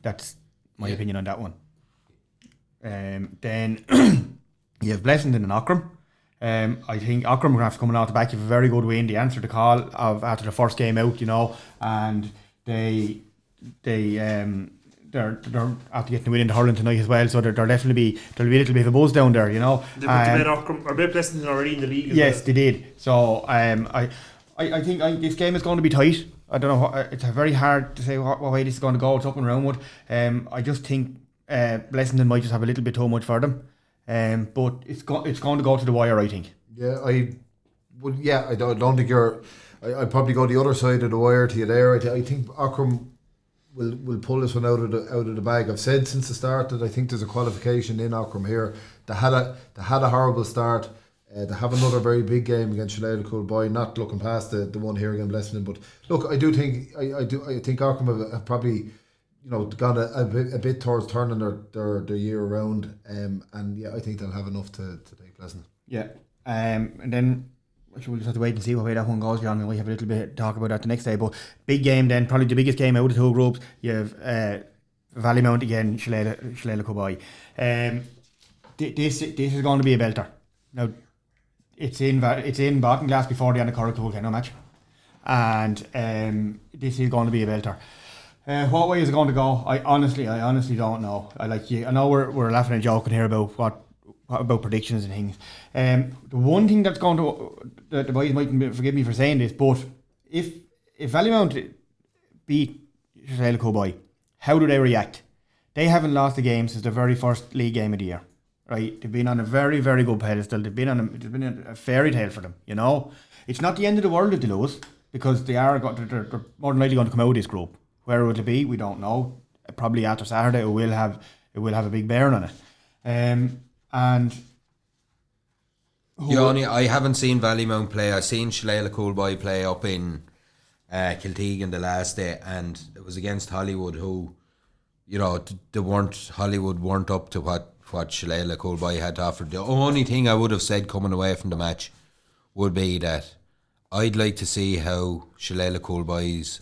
That's my opinion on that one. Then you have Blessington and Ockram. I think Ockram are going to have to come out the back of a very good win. They answered the call after the first game out, and they're after getting the win in the Hurling tonight as well, so there'll definitely be a little bit of a buzz down there, They put Ockram or Blessington already in the league. Yes, they did. So I think this game is going to be tight. I don't know. It's very hard to say what way this is going to go. It's up and round. I just think Blessington might just have a little bit too much for them. But it's going to go to the wire, I think. Yeah, I don't think you're. I'd probably go the other side of the wire to you there. I think Ockram will pull this one out of the bag. I've said since the start that I think there's a qualification in Ockram here. They had a horrible start. They have another very big game against Kilcoole Boy. Not looking past the one here against Blessington, but look, I do think I think Ockram have probably gone a bit towards turning their year around. And yeah, I think they'll have enough to take Blessington. Yeah, and then. We'll just have to wait and see what way that one goes, John. We have a little bit to talk about that the next day. But big game then, probably the biggest game out of the two groups. You have Vallymount again, Shillelagh Cowboy. This is going to be a belter. Now, it's in Baltinglass before the Annacurra Coolkenno match, and this is going to be a belter. What way is it going to go? I honestly don't know. I know we're laughing and joking here about about predictions and things. The one thing that's going to, the boys might forgive me for saying this, but if Vallymount beat Shillelagh Cowboy, how do they react? They haven't lost a game since the very first league game of the year, right? They've been on a very, very good pedestal. It's been a fairy tale for them, It's not the end of the world if they lose, because they're more than likely going to come out of this group. Where will it be? We don't know. Probably after Saturday, it will have a big bearing on it. I haven't seen Vallymount play. I've seen Shillelagh Cowboy play up in Kiltegan the last day, and it was against Hollywood, who, Hollywood weren't up to what Shillelagh Cowboy had to offer. The only thing I would have said coming away from the match would be that I'd like to see how Shillelagh Cowboy's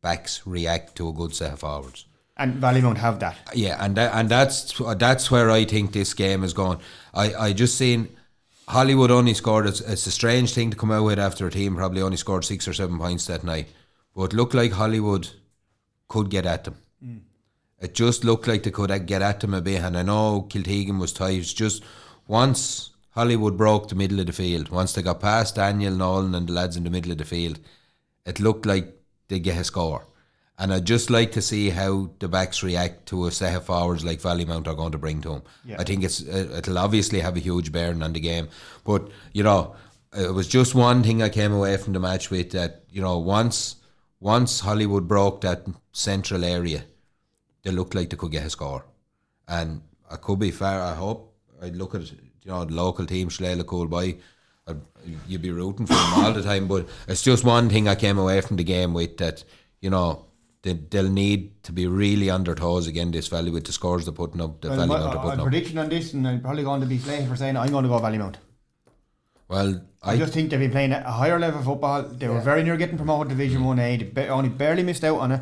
backs react to a good set of forwards. And Vallymount have that. Yeah, and that's where I think this game is going. I just seen Hollywood only scored. It's a strange thing to come out with after a team probably only scored 6 or 7 points that night, but it looked like Hollywood could get at them. It just looked like they could get at them a bit, and I know Kiltegan was tight. It's just once Hollywood broke the middle of the field, once they got past Daniel, Nolan and the lads in the middle of the field, it looked like they'd get a score. And I'd just like to see how the backs react to a set of forwards like Vallymount are going to bring to them. Yeah. I think it'll obviously have a huge bearing on the game. But, it was just one thing I came away from the match with, that, once Hollywood broke that central area, they looked like they could get a score. And I could be fair. I hope I'd look at, the local team, Shillelagh Cowboy. You'd be rooting for them all the time. But it's just one thing I came away from the game with, that, they'll need to be really on their toes again, this Valley, with the scores they're putting up, Vallymount are putting up. Prediction on this, and I'm probably going to be slated for saying I'm going to go Vallymount. Well, I just think they've been playing a higher level of football. They were very near getting promoted to Division 1A. They only barely missed out on it,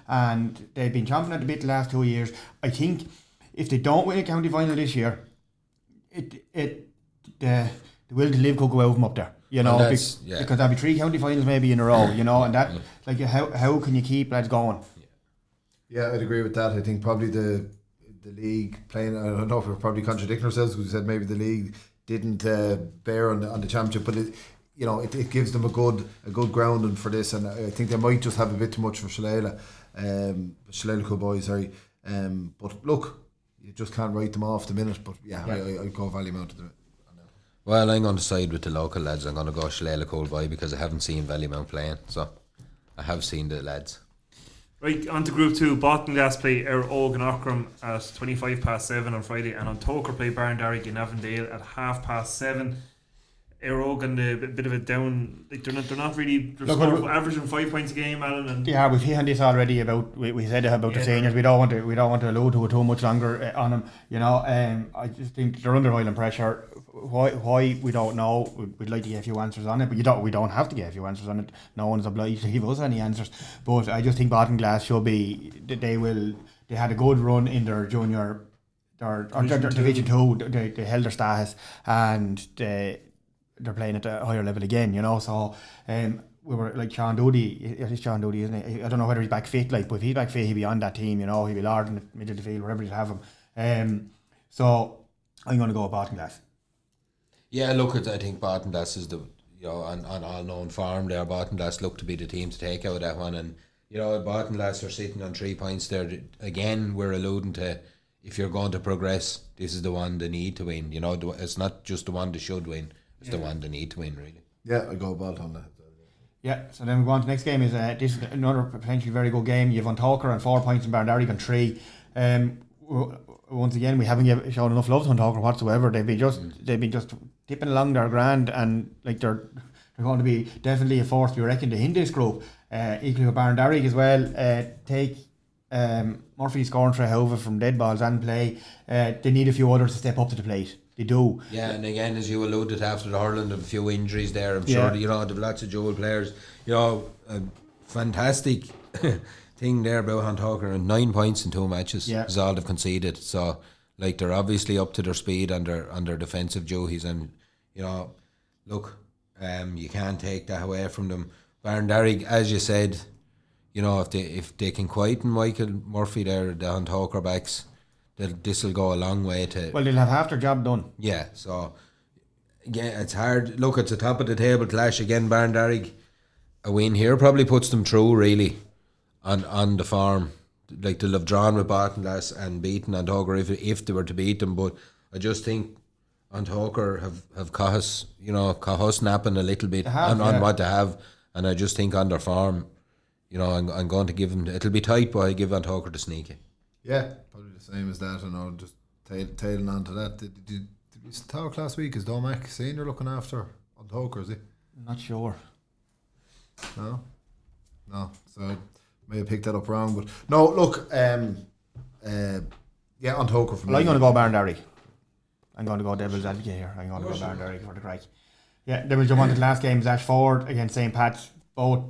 and they've been chomping at the bit the last 2 years. I think if they don't win a county final this year, the will to live could go out from up there. Because there'll be 3 county finals maybe in a row, and that, how can you keep lads going? Yeah, I'd agree with that. I think probably the league playing, I don't know if we're probably contradicting ourselves, because we said maybe the league didn't bear on the championship, but you know, it gives them a good grounding for this, and I think they might just have a bit too much for Shillelagh boys, sorry. But look, you just can't write them off the minute. But yeah. I'd go Ballymount to do it. Well, I'm going to side with the local lads. I'm going to go Shillelagh boy because I haven't seen Ballymount playing, so I have seen the lads. Right, on to Group 2. Baltinglass play Eire Og and Aughrim at 7:25 on Friday, and Untitled play Ballinacor in Avondale at 7:30. Eire Og and a bit of a down. Like they're not really. They're averaging 5 points a game, Alan. And yeah, we've heard this already about. We said about the seniors. We don't want to allude to it too much longer on them. You know, I just think they're under oil and pressure. Why we don't know. We'd like to get a few answers on it, but we don't have to get a few answers on it. No one's obliged to give us any answers. But I just think Baltinglass should be. They had a good run in their junior, their Division 2. They held their status, and they're playing at a higher level again. You know, so we were like Sean Doody. It is Sean Doody, isn't it? I don't know whether he's back fit. Like, but if he's back fit, he'll be on that team. You know, he'll be large in the middle of the field wherever you have him. So I'm going to go with Baltinglass. Yeah, look, I think Baltinglass is the, you know, on all known form there. Baltinglass look to be the team to take out that one, and you know, Baltinglass are sitting on 3 points there. Again, we're alluding to, if you're going to progress, this is the one they need to win. You know, it's not just the one they should win; it's the one they need to win, really. Yeah, I go Balt on that. Yeah, so then we go on to the next game. This is another potentially very good game. You have Untitled on 4 points and Ballinacor on 3. Once again, we haven't shown enough love to Untitled whatsoever. They've been just tipping along their grand, and like they're going to be definitely a force to be reckoned in this group. Equally with Ballinacor as well. Take Murphy scoring for Hova from dead balls and play. They need a few others to step up to the plate. They do. Yeah, and again, as you alluded to, after the Hurling, a few injuries there. I'm sure, you know, they've lots of dual players. You know, a fantastic thing there about Untitled, and 9 points in 2 matches is all they've conceded. So, like, they're obviously up to their speed on their defensive duties, and you know, look, you can't take that away from them. Ballinacor, as you said, you know, if they can quieten Michael Murphy there, the Untitled backs, this will go a long way to. Well, they'll have half their job done. Yeah, so again, it's hard. Look, it's a top of the table clash again. Ballinacor, a win here probably puts them through really on the form. Like, they'll have drawn with Baltinglass and beaten Annacurra if they were to beat them. But I just think Annacurra have caught us napping a little bit on what they have, and I just think on their form, you know, I'm going to give them. It'll be tight, but I give Annacurra the sneaky. Yeah, probably the same as that, and I'll just tailing on to that. Did we talk last week? Is Domac Senior looking after Annacurra, is he? I'm not sure. No, so I may have picked that up wrong, but no, look, yeah, Annacurra for me. I'm going to go Ballinacor. I'm going to go Devil's Advocate here. I'm going to go Ballinacor for the crack. Yeah, then we'll jump on to the last game. Is Ashford against St. Pat's. Both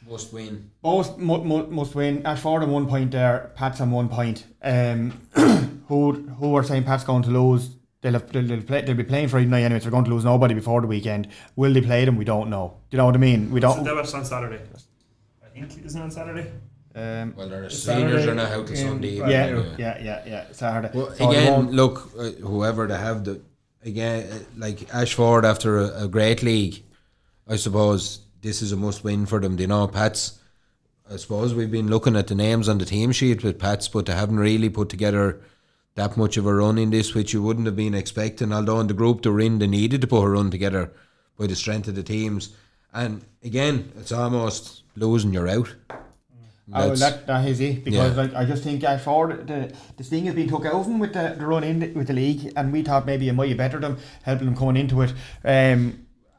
must win. Both must win. Ashford on 1 point there. Pat's on 1 point. Who are St. Pat's going to lose? They'll be playing Friday night anyway. So they're going to lose nobody before the weekend. Will they play them? We don't know. Do you know what I mean? We don't. It's on Saturday. I think, isn't it on Saturday? Well, their seniors are not out till Sunday. Yeah. Saturday. Well, so again, look, whoever they have, like Ashford after a great league, I suppose this is a must-win for them. You know, Pats, I suppose we've been looking at the names on the team sheet with Pats, but they haven't really put together that much of a run in this, which you wouldn't have been expecting. Although in the group they were in, they needed to put a run together by the strength of the teams. And again, it's almost losing, you're out. That is it, because like, I just think Ashford, the sting has been took out of them with the run in with the league, and we thought maybe it might have bettered them, helping them coming into it.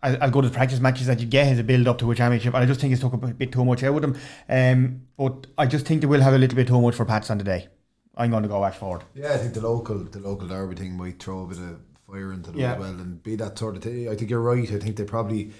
As good as practice matches that you get as a build up to a championship, and I just think it's took a bit too much out of them. But I just think they will have a little bit too much for Pats on the day. I'm going to go Ashford. Yeah, I think the local derby thing might throw a bit of fire into them as well, and be that sort of thing. I think you're right. I think they probably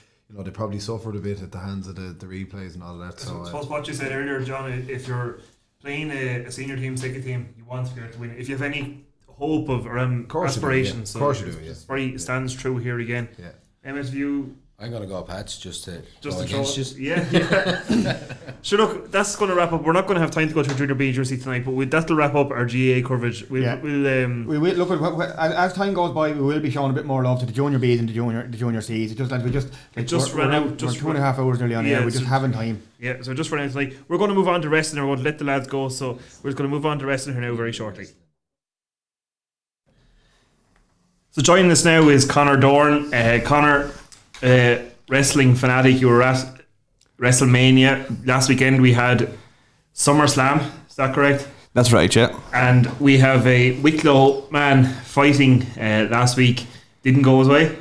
suffered a bit at the hands of the replays and all that. So I suppose what you said earlier, John, if you're playing a senior team, second team, you want to be able to win. If you have any hope of aspirations, of course you do. Very stands true here again. Yeah. Emmet, view. I'm going to go Pats just to Just go to against throw you. it. Yeah. So look, that's going to wrap up. We're not going to have time to go through Junior B jersey tonight, but that'll wrap up our GA coverage. We will look at as time goes by. We will be showing a bit more love to the Junior B's and the Junior C's. It's just like we're ran out. We're 2.5 hours nearly on air. We just haven't time. Yeah, so just ran out tonight. We're going to move on to wrestling. We're going to let the lads go. So we're just going to move on to wrestling here now very shortly. So joining us now is Conor Dorn. Conor, wrestling fanatic. You were at WrestleMania last weekend. We had SummerSlam. Is that correct? That's right, yeah. And we have a Wicklow man fighting last week. Didn't go his way.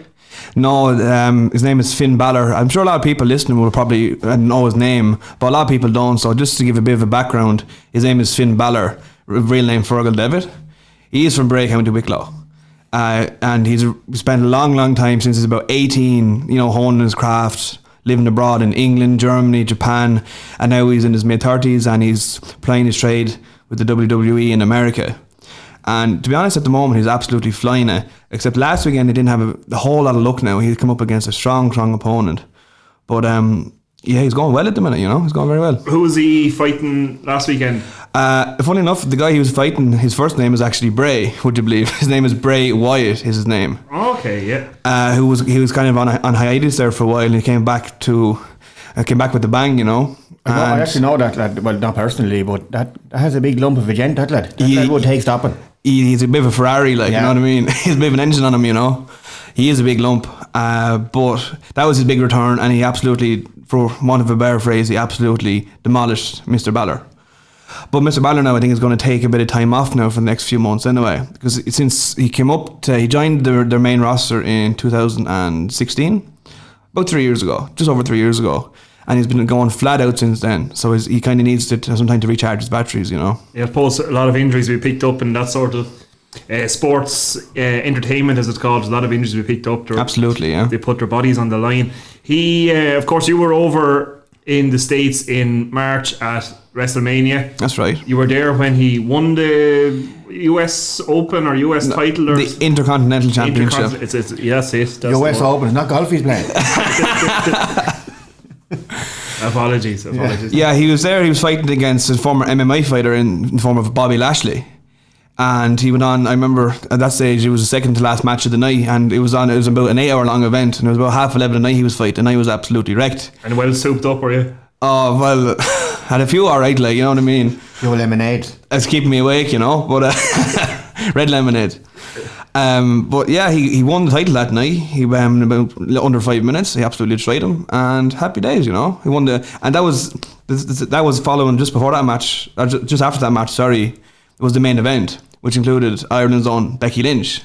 No, his name is Finn Balor. I'm sure a lot of people listening will probably know his name, but a lot of people don't. So just to give a bit of a background, his name is Finn Balor, real name Fergal Devitt. He is from Bray, County Wicklow. And he's spent a long time since he's about 18, honing his craft, living abroad in England, Germany, Japan, and now he's in his mid-30s and he's playing his trade with the WWE in America. And to be honest, at the moment, he's absolutely flying it. Except last weekend, he didn't have a whole lot of luck now. He's come up against a strong opponent. But he's going well at the minute, He's going very well. Who was he fighting last weekend? Funny enough, the guy he was fighting, his first name is actually Bray, would you believe? His name is Bray Wyatt, is his name. Okay, yeah. He was kind of on hiatus there for a while, and he came back with a bang, I actually know that lad, well, not personally, but that has a big lump of a gent, that lad. That lad would take stopping. He's a bit of a Ferrari, you know what I mean? He's a bit of an engine on him, He is a big lump, but that was his big return, and he absolutely, for want of a better phrase, he absolutely demolished Mr. Balor. But Mr. Balor now, I think, is going to take a bit of time off now for the next few months anyway, because since he joined their main roster in 2016, about 3 years ago, just over 3 years ago, and he's been going flat out since then. So he kind of needs to have some time to recharge his batteries, Yeah, I suppose a lot of injuries we picked up in that sort of sports entertainment, as it's called. A lot of injuries we picked up. Absolutely, yeah. They put their bodies on the line. He, of course, you were over in the States in March at WrestleMania. That's right. You were there when he won the US Open or US title, or the Intercontinental Championship. That's it. That's US Open, it's not golf he's playing. Apologies. Yeah, he was there. He was fighting against his former MMA fighter in the form of Bobby Lashley. And he went on, I remember at that stage, it was the second to last match of the night, and it was about an 8 hour long event, and it was about 11:30 at night he was fighting, and I was absolutely wrecked. And well souped up, were you? Oh, well, had a few alright, you know what I mean? Your lemonade. It's keeping me awake, but red lemonade. But yeah, he won the title that night. He won in about under 5 minutes. He absolutely destroyed him, and happy days, He won and that was following just before that match, or just after that match. Sorry, it was the main event, which included Ireland's own Becky Lynch.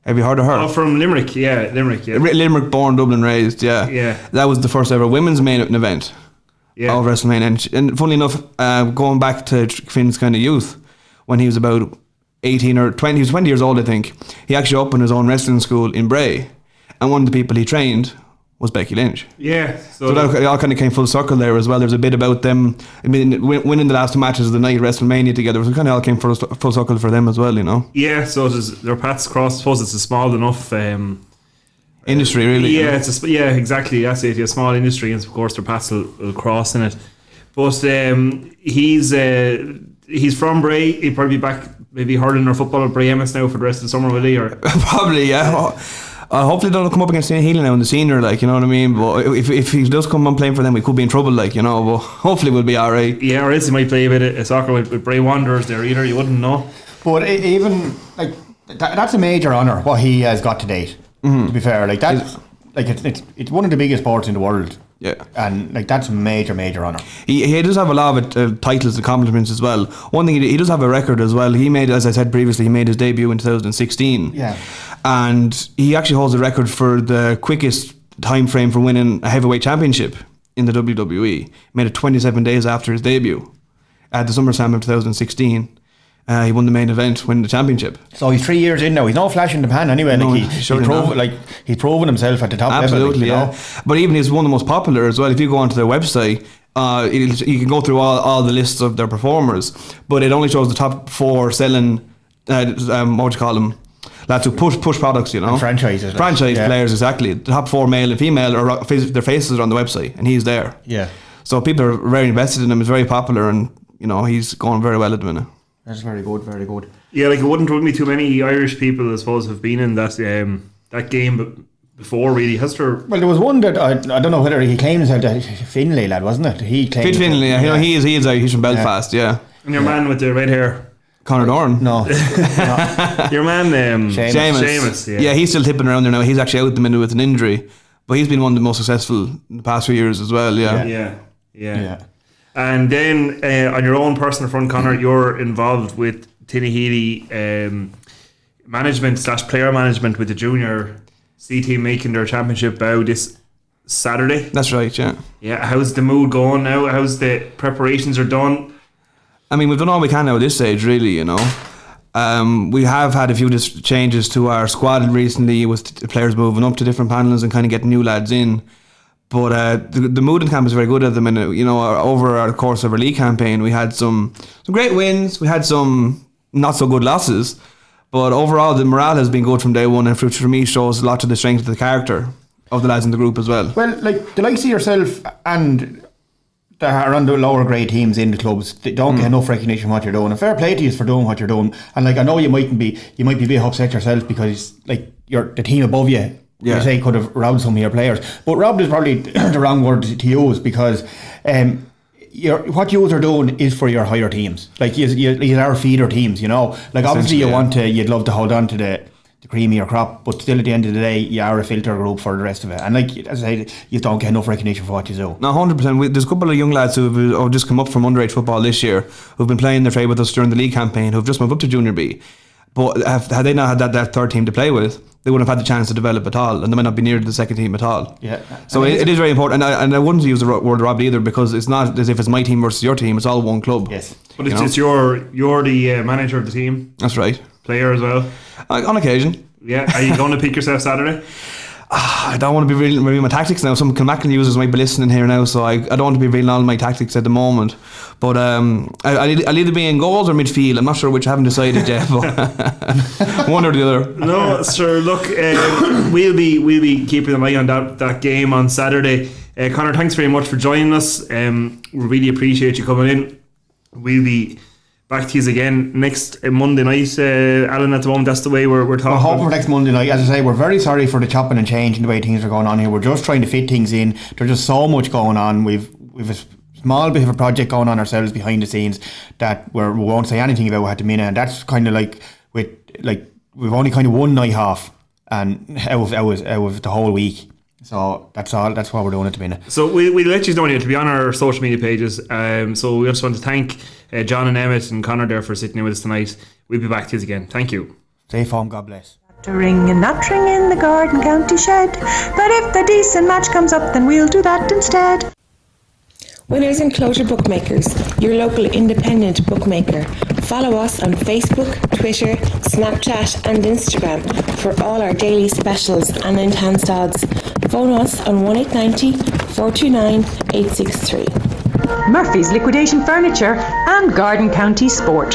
Have you heard of her? Oh, from Limerick, yeah. Limerick born, Dublin raised, yeah. Yeah. That was the first ever women's main event. Yeah. Of WrestleMania, and funnily enough, going back to Finn's kind of youth, when he was about 18 or 20, he was 20 years old, I think. He actually opened his own wrestling school in Bray, and one of the people he trained was Becky Lynch. Yeah. So that all kind of came full circle there as well. There's a bit about them, winning the last two matches of the night, WrestleMania together. So it kind of all came full circle for them as well, Yeah. So their paths crossed. I suppose it's a small enough industry, really. Yeah, exactly. That's it. A small industry, and of course their paths will cross in it. But he's from Bray. He'll probably be back, maybe hurling or football at Bray Emmet now for the rest of the summer, will he? Or probably, yeah. Hopefully they don't come up against Tinahely now in the senior, you know what I mean? But if he does come on playing for them, we could be in trouble, but hopefully we'll be alright. Yeah, or else he might play a bit of soccer with Bray Wanderers there either. You wouldn't know. But even that's a major honour what he has got to date. Mm-hmm. To be fair, it's one of the biggest sports in the world. Yeah, and that's a major honour. He does have a lot of titles and accomplishments as well. One thing, he does have a record as well. He made, as I said previously, he made his debut in 2016. Yeah, and he actually holds the record for the quickest time frame for winning a heavyweight championship in the WWE. He made it 27 days after his debut at the SummerSlam of 2016. He won the main event, winning the championship. So he's 3 years in now. He's no flash in the pan anyway. No, he's proven himself at the top level. Absolutely, yeah. But even he's one of the most popular as well. If you go onto their website, you can go through all the lists of their performers, but it only shows the top 4 selling. What would you call them? lads who push products, you know. And franchises. Franchise players, exactly. The top 4 male and female, or their faces are on the website, and he's there. Yeah. So people are very invested in him. He's very popular, and you know he's going very well at the minute. That's very good, very good. Yeah, like it wouldn't be too many Irish people, I suppose, have been in that game before, really. Has there? Well, there was one that I don't know whether he claims that Finlay lad, wasn't it? He claimed. Fit Finlay, yeah. You know, he's from Belfast, yeah. And your man with the red hair. Conor Dorn. No. Your man, Seamus. Yeah, he's still tipping around there now. He's actually out at the minute with an injury, but he's been one of the most successful in the past few years as well. Yeah. And then on your own personal front, Conor, you're involved with Tinahely management / player management with the junior C team making their championship bow this Saturday. That's right, yeah. Yeah, how's the mood going now? How's the preparations are done? I mean, we've done all we can now at this stage, really, you know. We have had a few changes to our squad recently, with the players moving up to different panels and kind of getting new lads in. But the mood in camp is very good at the minute. You know, over our course of our league campaign, we had some great wins. We had some not so good losses. But overall, the morale has been good from day one, and which for me shows a lot to the strength of the character of the lads in the group as well. Well, like the likes of yourself and that are on the lower grade teams in the clubs, they don't get enough recognition for what you're doing. And fair play to you for doing what you're doing. And like I know you might be a bit upset yourself because like the team above you. Yeah. You say could have robbed some of your players, but robbed is probably the wrong word to use because what you are doing is for your higher teams. Like you are feeder teams, you know. Like obviously you'd love to hold on to the cream of your crop, but still at the end of the day you are a filter group for the rest of it. And like as I say, you don't get enough recognition for what you do. No, 100%. There's a couple of young lads who have just come up from underage football this year, who've been playing their trade with us during the league campaign, who've just moved up to Junior B. But had they not had that third team to play with, they wouldn't have had the chance to develop at all, and they might not be near the second team at all. Yeah. So it is very important, and I wouldn't use the word robbed either, because it's not as if it's my team versus your team. It's all one club. Yes. But it's you're the manager of the team. That's right. Player as well. On occasion. Yeah. Are you going to pick yourself Saturday? I don't want to be revealing my tactics now. Some Kilmac users might be listening here now, so I don't want to be revealing all my tactics at the moment. But I'll either be in goals or midfield. I'm not sure which. I haven't decided yet, but one or the other. No, sure. Look, we'll be keeping an eye on that game on Saturday. Conor, thanks very much for joining us. We really appreciate you coming in. We'll be back to you again next Monday night, Alan. At the moment, that's the way we're talking. We're hoping for next Monday night. As I say, we're very sorry for the chopping and changing the way things are going on here. We're just trying to fit things in. There's just so much going on. We've a small bit of a project going on ourselves behind the scenes that we won't say anything about at the minute, and that's kind of like we've only kind of one night off and out of the whole week. So that's all. That's what we're doing at the minute. So we'll let you know to be on our social media pages. So we just want to thank John and Emmet and Conor there for sitting in with us tonight. We'll be back to you again. Thank you. Stay home. God bless. Ring and nattering in the garden county shed. But if the decent match comes up, then we'll do that instead. Winners and Closure Bookmakers, your local independent bookmaker. Follow us on Facebook, Twitter, Snapchat and Instagram for all our daily specials and enhanced odds. Phone us on 1890 429 863. Murphy's Liquidation Furniture and Garden County Sport.